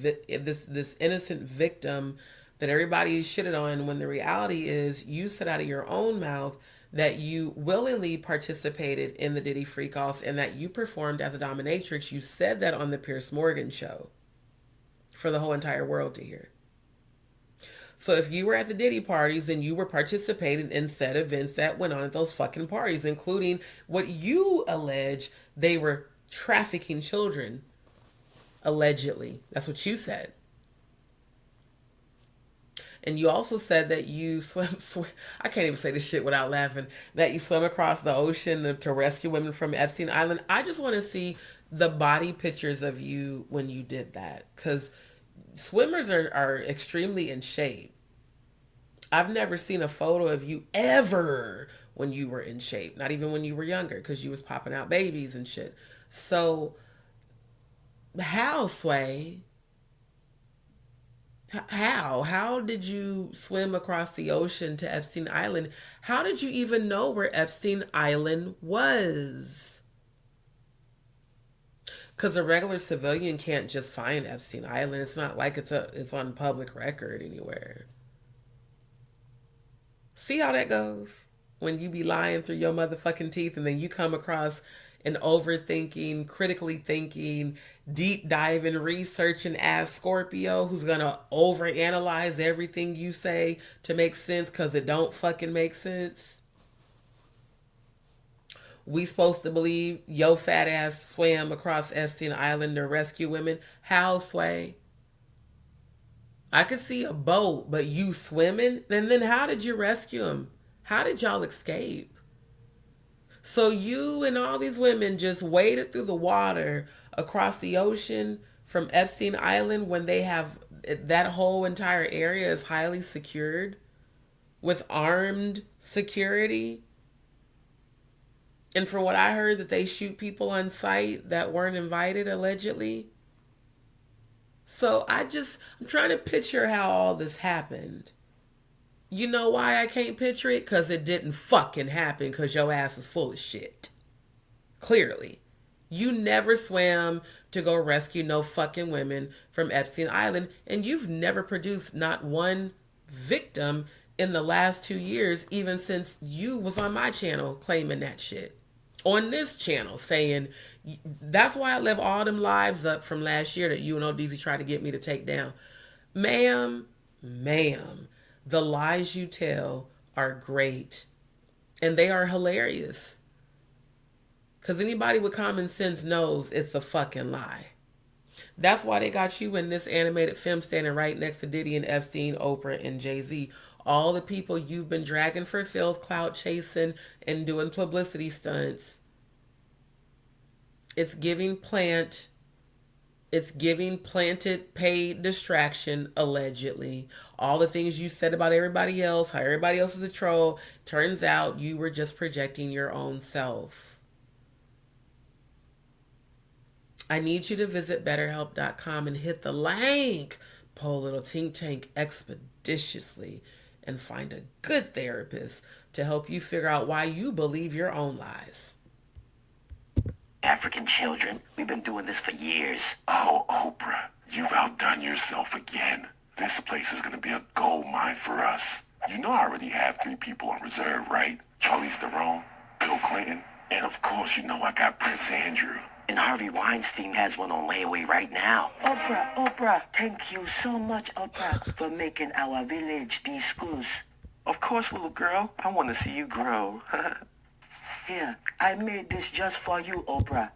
innocent victim that everybody shitted on, when the reality is you said out of your own mouth that you willingly participated in the Diddy freak-offs and that you performed as a dominatrix. You said that on the Piers Morgan show for the whole entire world to hear. So if you were at the Diddy parties, then you were participating in said events that went on at those fucking parties, including what you allege they were trafficking children. Allegedly. That's what you said. And you also said that you I can't even say this shit without laughing, that you swam across the ocean to rescue women from Epstein Island. I just want to see the body pictures of you when you did that, because swimmers are extremely in shape. I've never seen a photo of you ever when you were in shape, not even when you were younger, because you was popping out babies and shit. So how, Sway? How did you swim across the ocean to Epstein Island? How did you even know where Epstein Island was? Because a regular civilian can't just find Epstein Island. It's not like it's on public record anywhere. See how that goes? When you be lying through your motherfucking teeth and then you come across and overthinking, critically thinking, deep diving, researching ass Scorpio who's gonna overanalyze everything you say to make sense because it don't fucking make sense. We supposed to believe yo fat ass swam across Epstein Island to rescue women? How, Sway? I could see a boat, but you swimming? Then how did you rescue him? How did y'all escape? So you and all these women just waded through the water across the ocean from Epstein Island when they have that whole entire area is highly secured with armed security. And from what I heard, that they shoot people on sight that weren't invited, allegedly. So I'm trying to picture how all this happened. You know why I can't picture it? Because it didn't fucking happen because your ass is full of shit. Clearly. You never swam to go rescue no fucking women from Epstein Island, and you've never produced not one victim in the last 2 years, even since you was on my channel claiming that shit. On this channel saying, that's why I left all them lives up from last year that you and ODZ tried to get me to take down. Ma'am, the lies you tell are great. And they are hilarious. Because anybody with common sense knows it's a fucking lie. That's why they got you in this animated film standing right next to Diddy and Epstein, Oprah, and Jay-Z. All the people you've been dragging for filth, clout chasing, and doing publicity stunts. It's giving planted paid distraction, allegedly. All the things you said about everybody else, how everybody else is a troll, turns out you were just projecting your own self. I need you to visit BetterHelp.com and hit the link. Pull a little think tank expeditiously and find a good therapist to help you figure out why you believe your own lies. African children, we've been doing this for years. Oh, Oprah, you've outdone yourself again. This place is gonna be a gold mine for us. You know I already have 3 people on reserve, right? Charlize Theron, Bill Clinton, and of course you know I got Prince Andrew. And Harvey Weinstein has one on layaway right now. Oprah, thank you so much, Oprah, for making our village these schools. Of course, little girl, I want to see you grow. Here, I made this just for you, Oprah.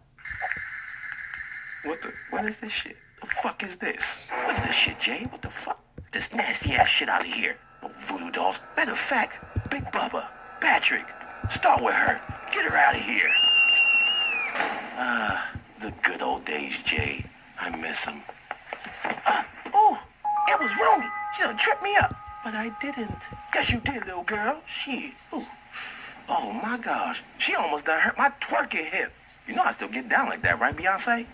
What is this shit? The fuck is this? Look at this shit, Jay. What the fuck? This nasty ass shit out of here. No voodoo dolls. Matter of fact, Big Bubba, Patrick, start with her. Get her out of here. The good old days, Jay. I miss them. Oh, it was Romy. She done tripped me up. But I didn't. Yes, you did, little girl. Shit. Ooh. Oh, my gosh. She almost done hurt my twerking hip. You know I still get down like that, right, Beyonce?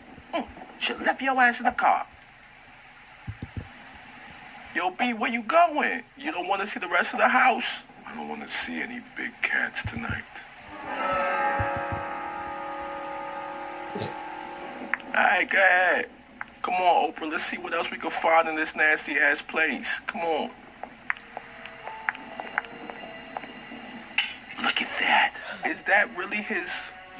Should've left your ass in the car. Yo, B, where you going? You don't want to see the rest of the house? I don't want to see any big cats tonight. Alright, go ahead. Come on, Oprah, let's see what else we can find in this nasty-ass place. Come on. Look at that. Is that really his?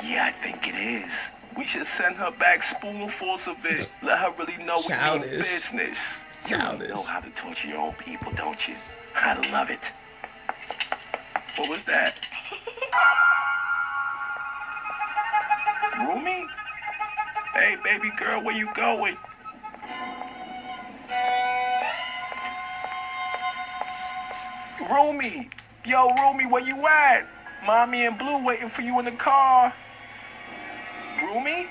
Yeah, I think it is. We should send her back spoonfuls of it. Let her really know we mean business. You really know how to torture your own people, don't you? I love it. What was that? Rumi? Hey, baby girl, where you going? Rumi! Yo, Rumi, where you at? Mommy and Blue waiting for you in the car. Rumi?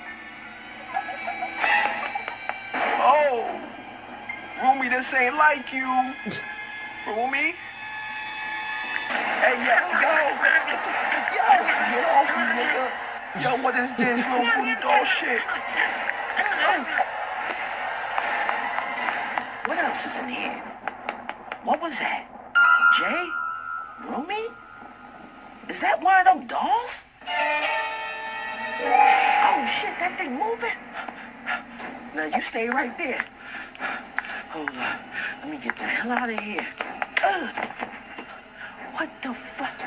Oh! Rumi, this ain't like you. Rumi? Hey, yo, get off me, nigga. Yo, what is this little voodoo doll shit? What else is in here? What was that? Jay? Rumi? Is that one of them dolls? Oh shit, that thing moving? Now you stay right there. Hold on, let me get the hell out of here. What the fuck?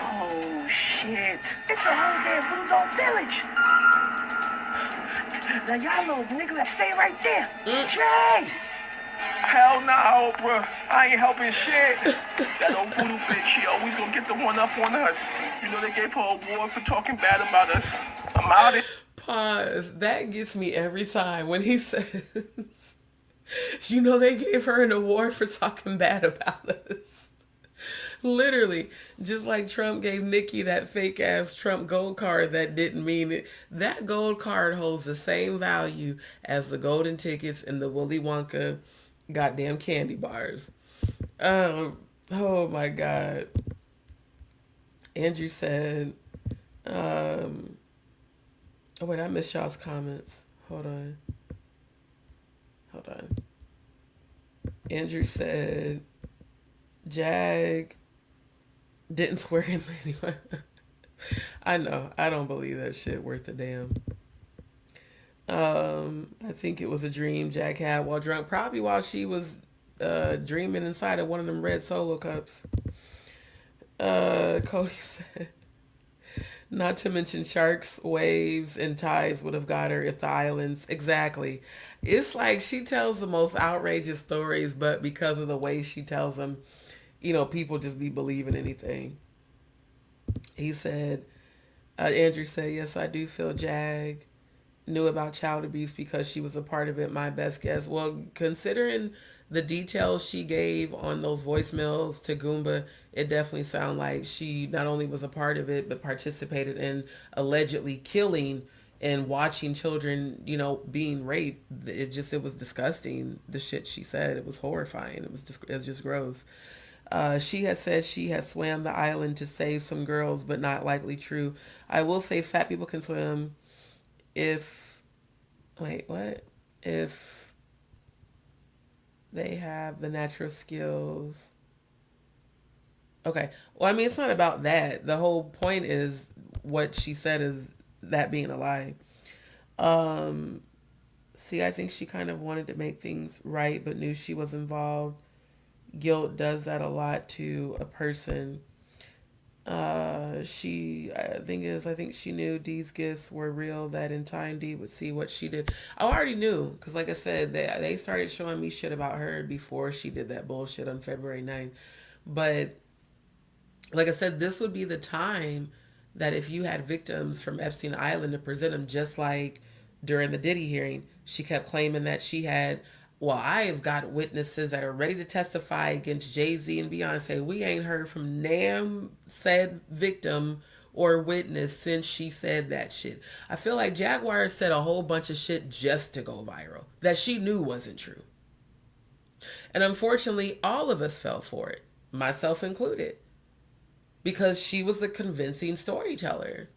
Oh shit, it's a whole damn Now y'all little nigga, stay right there. Jay! Hell no, bruh. I ain't helping shit. That old voodoo bitch, she always gonna get the one up on us. You know they gave her an award for talking bad about us. I'm out of Pause. That gets me every time when he says, you know, they gave her an award for talking bad about us. Literally, just like Trump gave Nikki that fake ass Trump gold card that didn't mean it. That gold card holds the same value as the golden tickets in the Willy Wonka goddamn candy bars. Oh my God. Andrew said, oh wait, I missed y'all's comments. Hold on. Andrew said, Jag didn't swear him anyway. I know. I don't believe that shit worth a damn. I think it was a dream Jack had while drunk, probably while she was dreaming inside of one of them red Solo cups. Cody said, not to mention sharks, waves, and tides would have got her if the islands. Exactly. It's like she tells the most outrageous stories, but because of the way she tells them, you know, people just be believing anything. He said, Andrew said, yes, I do feel Jag knew about child abuse because she was a part of it. My best guess. Well, considering the details she gave on those voicemails to Goomba, it definitely sounded like she not only was a part of it, but participated in allegedly killing and watching children, you know, being raped. It was disgusting. The shit she said, it was horrifying. It was just gross. She has said she has swam the island to save some girls, but not likely true. I will say fat people can swim if they have the natural skills. Okay. Well, I mean, it's not about that. The whole point is what she said is that being a lie. See, I think she kind of wanted to make things right, but knew she was involved. Guilt does that a lot to a person. I think she knew Dee's gifts were real, that in time Dee would see what she did. I already knew, because like I said, they started showing me shit about her before she did that bullshit on February 9th. But like I said, this would be the time that if you had victims from Epstein Island to present them, just like during the Diddy hearing, she kept claiming that she had, well, I have got witnesses that are ready to testify against Jay-Z and Beyonce. We ain't heard from Nam said victim or witness since she said that shit. I feel like Jaguar said a whole bunch of shit just to go viral that she knew wasn't true. And unfortunately, all of us fell for it, myself included, because she was a convincing storyteller.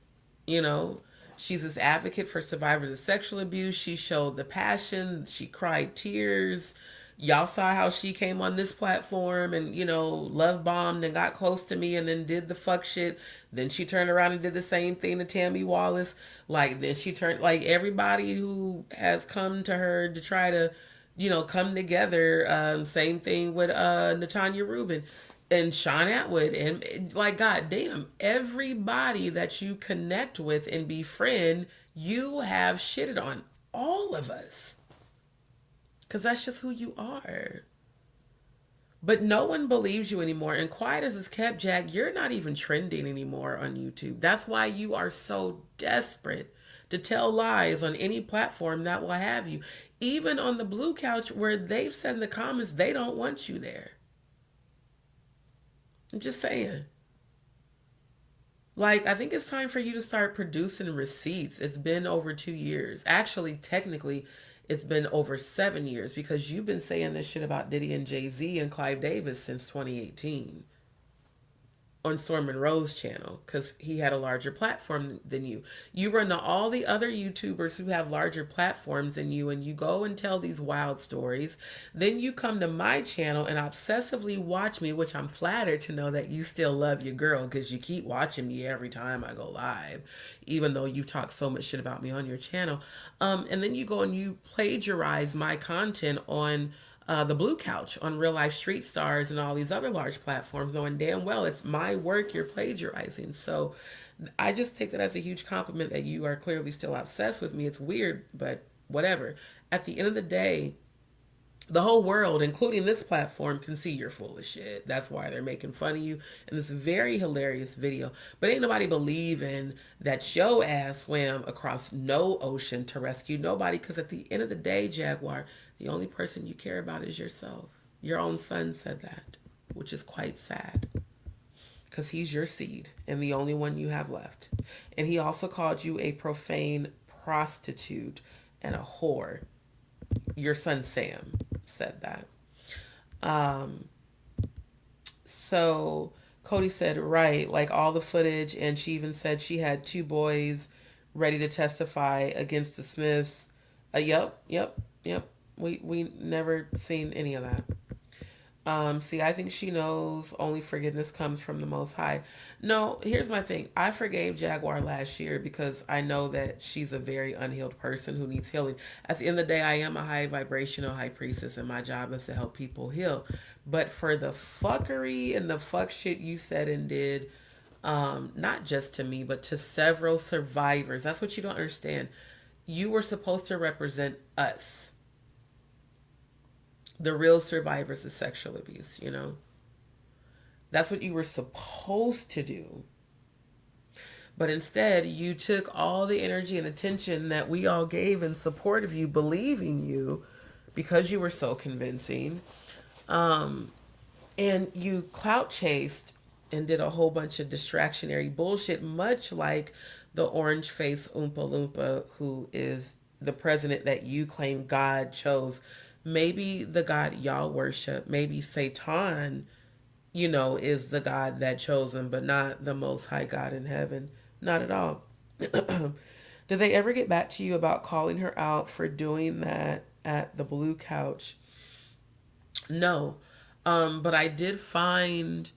You know, she's this advocate for survivors of sexual abuse. She showed the passion. She cried tears. Y'all saw how she came on this platform and, you know, love bombed and got close to me and then did the fuck shit. Then she turned around and did the same thing to Tammy Wallace. Then she turned, everybody who has come to her to try to, you know, come together. Same thing with Natanya Rubin and Sean Atwood, and goddamn, everybody that you connect with and befriend, you have shitted on. All of us. Because that's just who you are. But no one believes you anymore. And quiet as it's kept, Jack, you're not even trending anymore on YouTube. That's why you are so desperate to tell lies on any platform that will have you. Even on the Blue Couch, where they've said in the comments they don't want you there. I'm just saying. I think it's time for you to start producing receipts. It's been over 2 years. Actually, technically, it's been over 7 years because you've been saying this shit about Diddy and Jay-Z and Clive Davis since 2018 on Storm Monroe's channel because he had a larger platform than you. You run to all the other YouTubers who have larger platforms than you, and you go and tell these wild stories. Then you come to my channel and obsessively watch me, which I'm flattered to know that you still love your girl because you keep watching me every time I go live, even though you talk so much shit about me on your channel. And then you go and you plagiarize my content on the Blue Couch, on Real Life Street Stars and all these other large platforms, knowing damn well it's my work you're plagiarizing. So I just take that as a huge compliment that you are clearly still obsessed with me. It's weird, but whatever. At the end of the day, the whole world, including this platform, can see you're full of shit. That's why they're making fun of you in this very hilarious video. But ain't nobody believing that your ass swam across no ocean to rescue nobody. Because at the end of the day, Jaguar, the only person you care about is yourself. Your own son said that, which is quite sad. Because he's your seed and the only one you have left. And he also called you a profane prostitute and a whore. Your son Sam said that. So Cody said, right, like all the footage, and she even said she had 2 boys ready to testify against the Smiths. Yep. We never seen any of that. See, I think she knows only forgiveness comes from the Most High. No, here's my thing. I forgave Jaguar last year because I know that she's a very unhealed person who needs healing. At the end of the day, I am a high vibrational high priestess and my job is to help people heal. But for the fuckery and the fuck shit you said and did, not just to me, but to several survivors, that's what you don't understand. You were supposed to represent us. The real survivors of sexual abuse, you know? That's what you were supposed to do. But instead, you took all the energy and attention that we all gave in support of you, believing you, because you were so convincing. And you clout chased and did a whole bunch of distractionary bullshit, much like the orange face Oompa Loompa, who is the president that you claim God chose. Maybe the God y'all worship, maybe Satan, you know, is the God that chose him, but not the Most High God in heaven. Not at all. Did they ever get back to you about calling her out for doing that at the Blue Couch? No. But I did find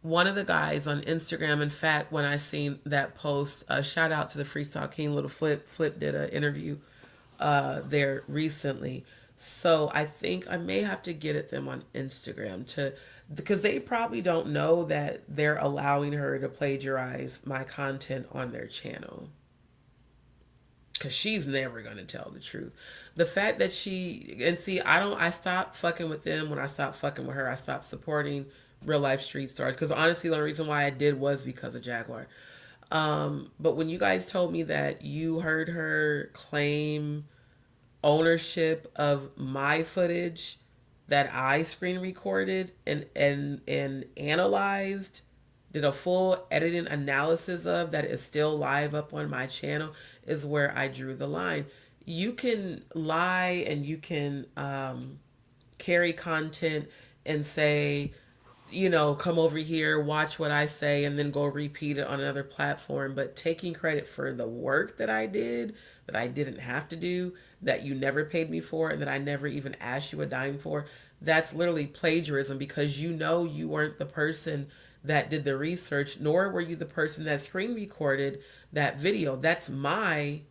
one of the guys on Instagram. In fact, when I seen that post, shout out to the Freestyle King, Little Flip. Flip did an interview there recently. So I think I may have to get at them on Instagram because they probably don't know that they're allowing her to plagiarize my content on their channel. Because she's never going to tell the truth. The fact that I stopped fucking with them when I stopped fucking with her. I stopped supporting real life street stars. Because honestly, the only reason why I did was because of Jaguar. But when you guys told me that you heard her claim ownership of my footage that I screen recorded and analyzed, did a full editing analysis of, that is still live up on my channel, is where I drew the line. You can lie and you can carry content and say, you know, come over here, watch what I say, and then go repeat it on another platform. But taking credit for the work that I did, that I didn't have to do, that you never paid me for, and that I never even asked you a dime for, that's literally plagiarism, because you know you weren't the person that did the research, nor were you the person that screen recorded that video. That's my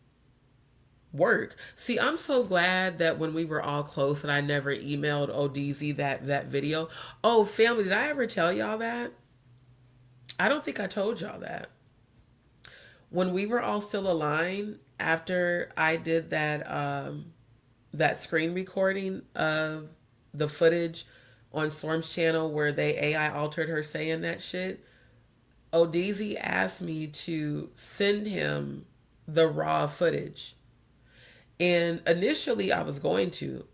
work. See, I'm so glad that when we were all close that I never emailed ODZ that video. Oh, family, did I ever tell y'all that? I don't think I told y'all that. When we were all still aligned, after I did that screen recording of the footage on Storm's channel where they AI altered her saying that shit, ODZ asked me to send him the raw footage. And initially I was going to.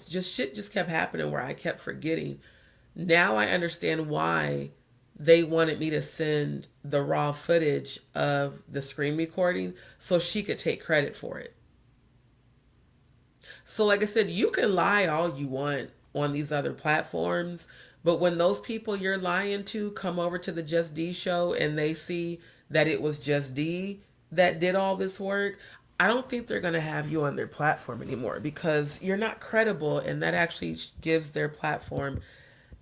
Shit just kept happening where I kept forgetting. Now I understand why they wanted me to send the raw footage of the screen recording so she could take credit for it. So like I said, you can lie all you want on these other platforms, but when those people you're lying to come over to the Just D show and they see that it was Just D that did all this work, I don't think they're going to have you on their platform anymore, because you're not credible, and that actually gives their platform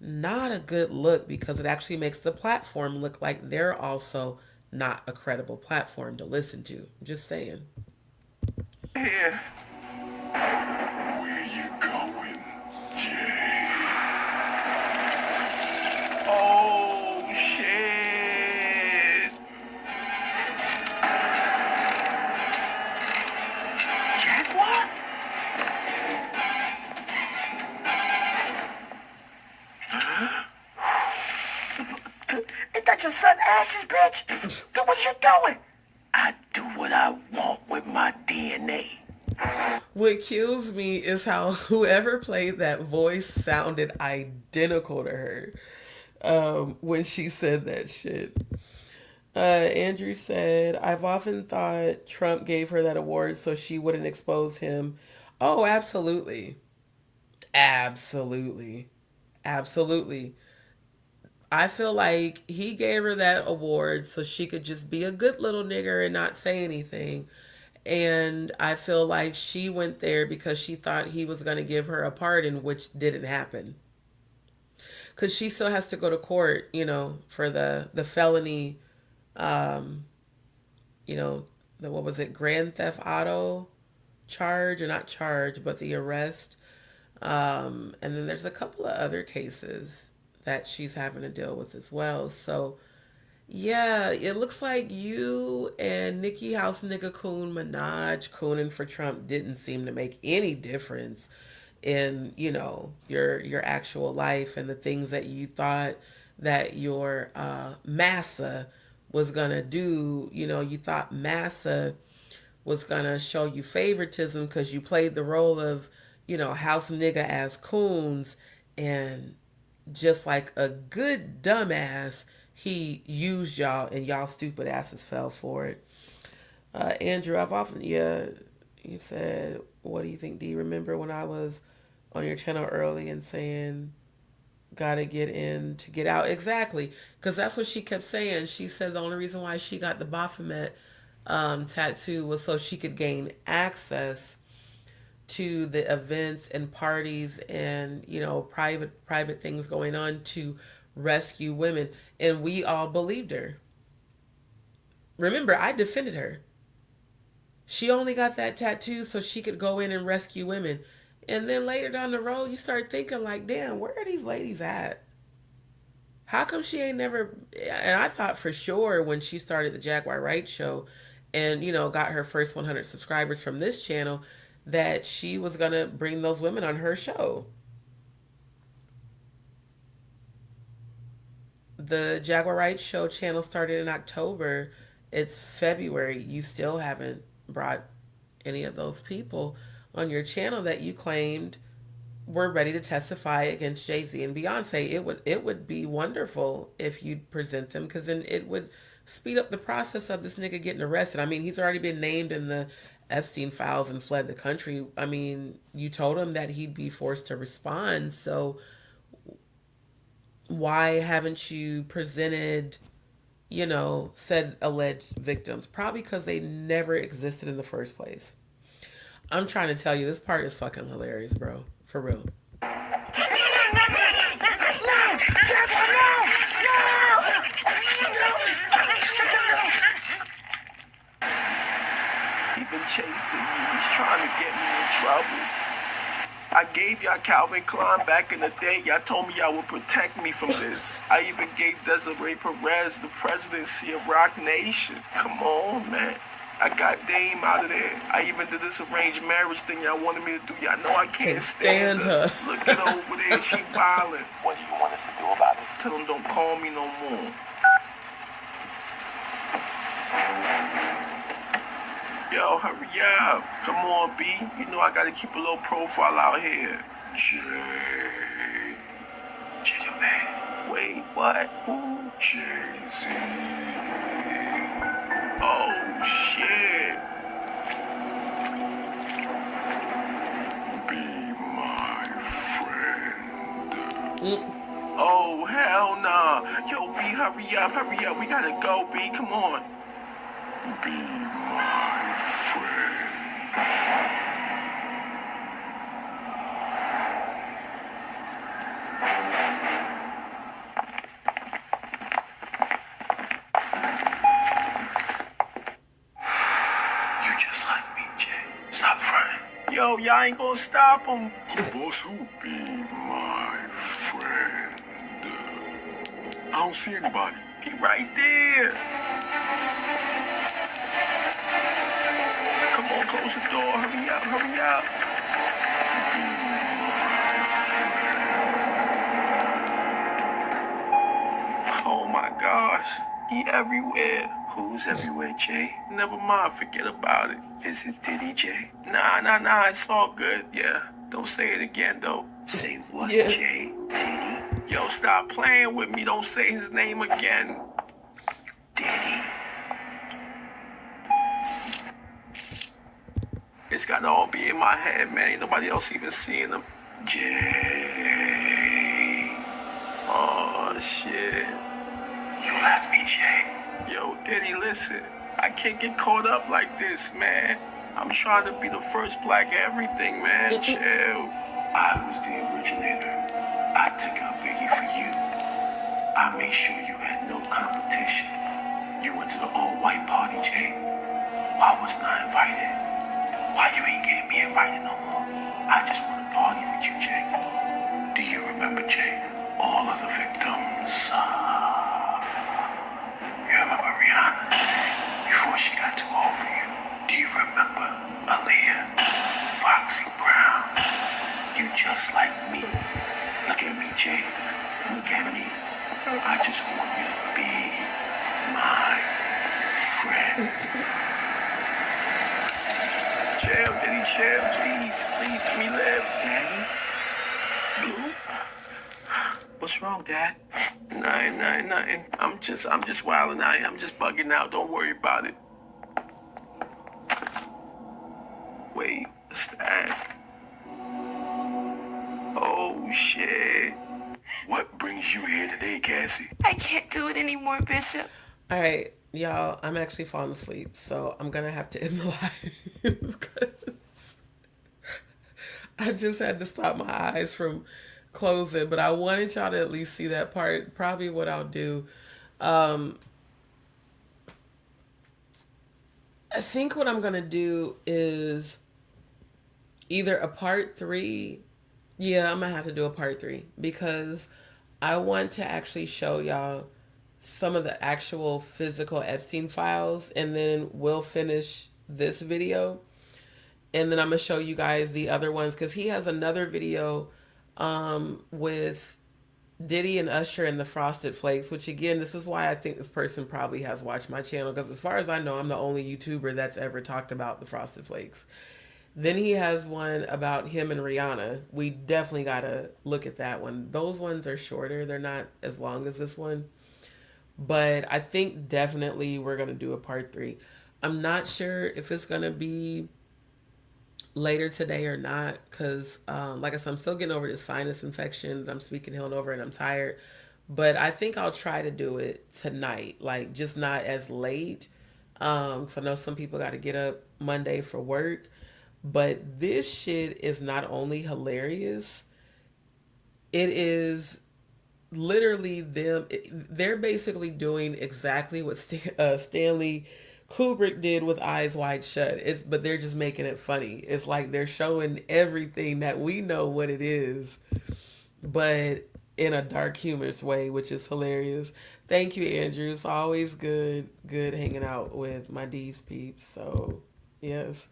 not a good look, because it actually makes the platform look like they're also not a credible platform to listen to. I'm just saying. Here. Where you going, Jay? Oh, shit. Jaguar? think that's your son ashes, bitch? Look what you're doing. I do what I want with my DNA. What kills me is how whoever played that voice sounded identical to her when she said that shit. Andrew said, I've often thought Trump gave her that award so she wouldn't expose him. Oh, absolutely. Absolutely. Absolutely. I feel like he gave her that award so she could just be a good little nigger and not say anything. And I feel like she went there because she thought he was going to give her a pardon, which didn't happen. Because she still has to go to court, you know, for the felony, you know, what was it, Grand Theft Auto charge, or not charge, but the arrest. And then there's a couple of other cases that she's having to deal with as well. So, yeah, it looks like you and Nikki House nigga Coon Minaj cooning for Trump didn't seem to make any difference in, you know, your actual life and the things that you thought that your massa was gonna do. You know, you thought massa was gonna show you favoritism because you played the role of, you know, house nigga as coons, and just like a good dumbass, he used y'all and y'all stupid asses fell for it. Andrew, I've often, yeah, you said, what do you think? Do you remember when I was on your channel early and saying, gotta get in to get out? Exactly. Because that's what she kept saying. She said the only reason why she got the Baphomet tattoo was so she could gain access to the events and parties and, you know, private things going on to rescue women. And we all believed her. Remember, I defended her. She only got that tattoo so she could go in and rescue women. And then later down the road, you start thinking like, damn, where are these ladies at? How come she ain't never... And I thought for sure when she started the Jaguar Wright show and, you know, got her first 100 subscribers from this channel, that she was going to bring those women on her show. The Jaguar Wright show channel started in October. It's February. You still haven't brought any of those people on your channel that you claimed were ready to testify against Jay-Z and Beyonce. It would be wonderful if you'd present them, because then it would speed up the process of this nigga getting arrested. I mean, he's already been named in the Epstein Files and fled the country. I mean, you told him that he'd be forced to respond. So why haven't you presented, you know, said alleged victims? Probably because they never existed in the first place. I'm trying to tell you, this part is fucking hilarious, bro. For real. He been chasing me. He's trying to get me in trouble. I gave y'all Calvin Klein back in the day. Y'all told me y'all would protect me from this. I even gave Desiree Perez the presidency of Rock Nation. Come on, man. I got Dame out of there. I even did this arranged marriage thing y'all wanted me to do. Y'all know I can't stand her. Look at her over there. She wildin'. What do you want us to do about it? Tell them don't call me no more. Yo, hurry up. Come on, B. You know I gotta keep a low profile out here. Jay. Jay, man. Wait, what? Who? Jay-Z. Oh, shit. Be my friend. Oh, hell nah. Yo, B, hurry up, hurry up. We gotta go, B. Come on. Be my friend. You just like me, Jay. Stop fronting. Yo, y'all ain't gonna stop him. Boss, who? Be my friend. I don't see anybody. He right there. Come on, close the door. Hurry up, hurry up. Oh my gosh. He everywhere. Who's everywhere, Jay? Never mind, forget about it. Is it Diddy, Jay? Nah, it's all good, yeah. Don't say it again, though. Say what, Yeah. Jay? Diddy? Yo, stop playing with me. Don't say his name again. Diddy? It's gotta all be in my head, man. Ain't nobody else even seeing him. Jay. Oh, shit. You left me, Jay. Yo, Diddy, listen. I can't get caught up like this, man. I'm trying to be the first black everything, man. Chill. I was the originator. I took out Biggie for you. I made sure you had no competition. You went to the all-white party, Jay. Why wasn't I invited? Why you ain't getting me invited no more? I just want to party with you, Jay. Do you remember, Jay? All of the victims. You remember Rihanna before she got too old for you? Do you remember Aaliyah, Foxy Brown? You just like me. Look at me, Jay. Look at me. I just want you to be my friend. Chill, Diddy, chill, please, let me live, Daddy. Blue? What's wrong, Dad? Nothing. I'm just wilding out. I'm just bugging out. Don't worry about it. Wait, what's that? Oh, shit. What brings you here today, Cassie? I can't do it anymore, Bishop. All right, y'all, I'm actually falling asleep, so I'm gonna have to end the live because I just had to stop my eyes from closing, but I wanted y'all to at least see that part. Probably what I'll do. I think what I'm gonna do is either a part 3. Yeah, I'm gonna have to do a part 3 because I want to actually show y'all some of the actual physical Epstein files, and then we'll finish this video, and then I'm gonna show you guys the other ones because he has another video with Diddy and Usher and the Frosted Flakes, which again, this is why I think this person probably has watched my channel, because as far as I know, I'm the only YouTuber that's ever talked about the Frosted Flakes. Then he has one about him and Rihanna. We definitely gotta look at that one. Those ones are shorter. They're not as long as this one. But I think definitely we're going to do a part 3. I'm not sure if it's going to be later today or not because, like I said, I'm still getting over this sinus infection that I'm speaking healing over and I'm tired. But I think I'll try to do it tonight, like just not as late. Because I know some people got to get up Monday for work. But this shit is not only hilarious, it is literally them. They're basically doing exactly what Stanley Kubrick did with Eyes Wide Shut. But they're just making it funny. It's like they're showing everything that we know what it is, but in a dark, humorous way, which is hilarious. Thank you, Andrew. It's always good hanging out with my DzPeepz. So yes.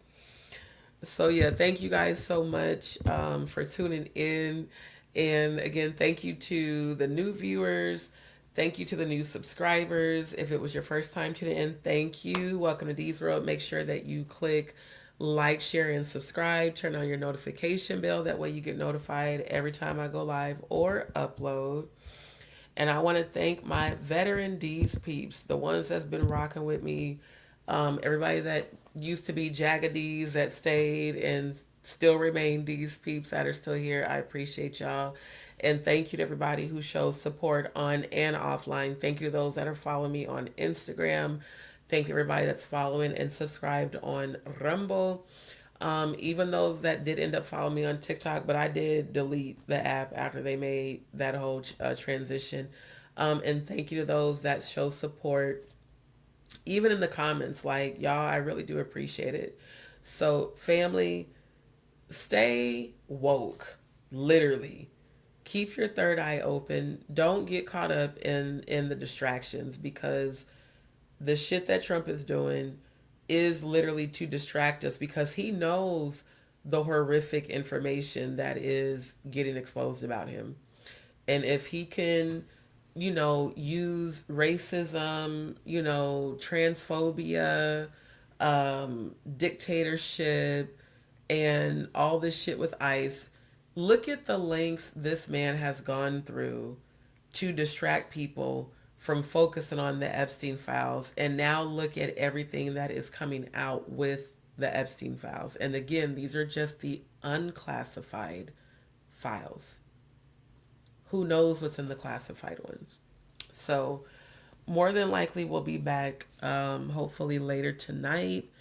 So yeah, thank you guys so much for tuning in. And again, thank you to the new viewers. Thank you to the new subscribers. If it was your first time tuning in, thank you. Welcome to D's World. Make sure that you click like, share, and subscribe. Turn on your notification bell. That way you get notified every time I go live or upload. And I want to thank my veteran DzPeepz, the ones that's been rocking with me. Everybody that used to be Jaggadies that stayed and still remain DzPeepz that are still here. I appreciate y'all. And thank you to everybody who shows support on and offline. Thank you to those that are following me on Instagram. Thank you everybody that's following and subscribed on Rumble. Even those that did end up following me on TikTok, but I did delete the app after they made that whole transition. And thank you to those that show support, even in the comments. Like, y'all, I really do appreciate it. So, family, stay woke, literally. Keep your third eye open. Don't get caught up in the distractions, because the shit that Trump is doing is literally to distract us, because he knows the horrific information that is getting exposed about him. And if he can use racism, transphobia, dictatorship, and all this shit with ICE. Look at the lengths this man has gone through to distract people from focusing on the Epstein Files. And now look at everything that is coming out with the Epstein Files. And again, these are just the unclassified files. Who knows what's in the classified ones? So more than likely we'll be back hopefully later tonight.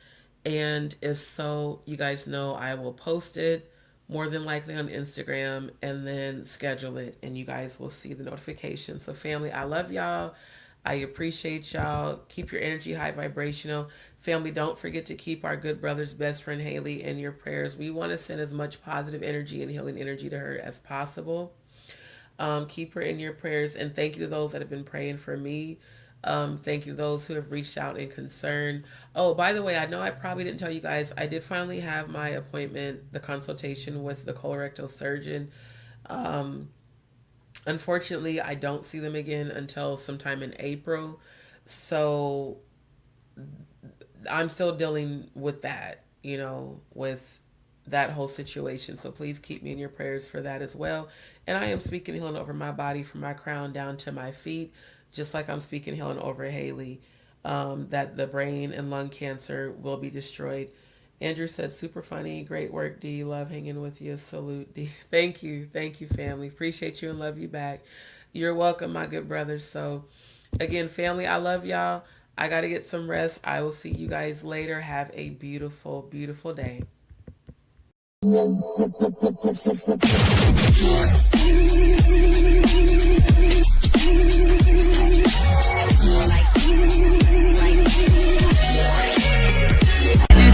And if so, you guys know I will post it more than likely on Instagram and then schedule it, and you guys will see the notification. So family, I love y'all. I appreciate y'all. Keep your energy high vibrational. Family, don't forget to keep our good brother's best friend Haley in your prayers. We want to send as much positive energy and healing energy to her as possible. Keep her in your prayers, and thank you to those that have been praying for me. Thank you to those who have reached out in concern. Oh, by the way, I know I probably didn't tell you guys, I did finally have my appointment, the consultation with the colorectal surgeon. Unfortunately, I don't see them again until sometime in April. So I'm still dealing with that, with that whole situation. So please keep me in your prayers for that as well. And I am speaking healing over my body from my crown down to my feet, just like I'm speaking healing over Haley, that the brain and lung cancer will be destroyed. Andrew said, super funny. Great work, D. Love hanging with you. Salute, D. Thank you. Thank you, family. Appreciate you and love you back. You're welcome, my good brothers. So again, family, I love y'all. I got to get some rest. I will see you guys later. Have a beautiful, beautiful day.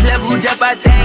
Leveled up, I think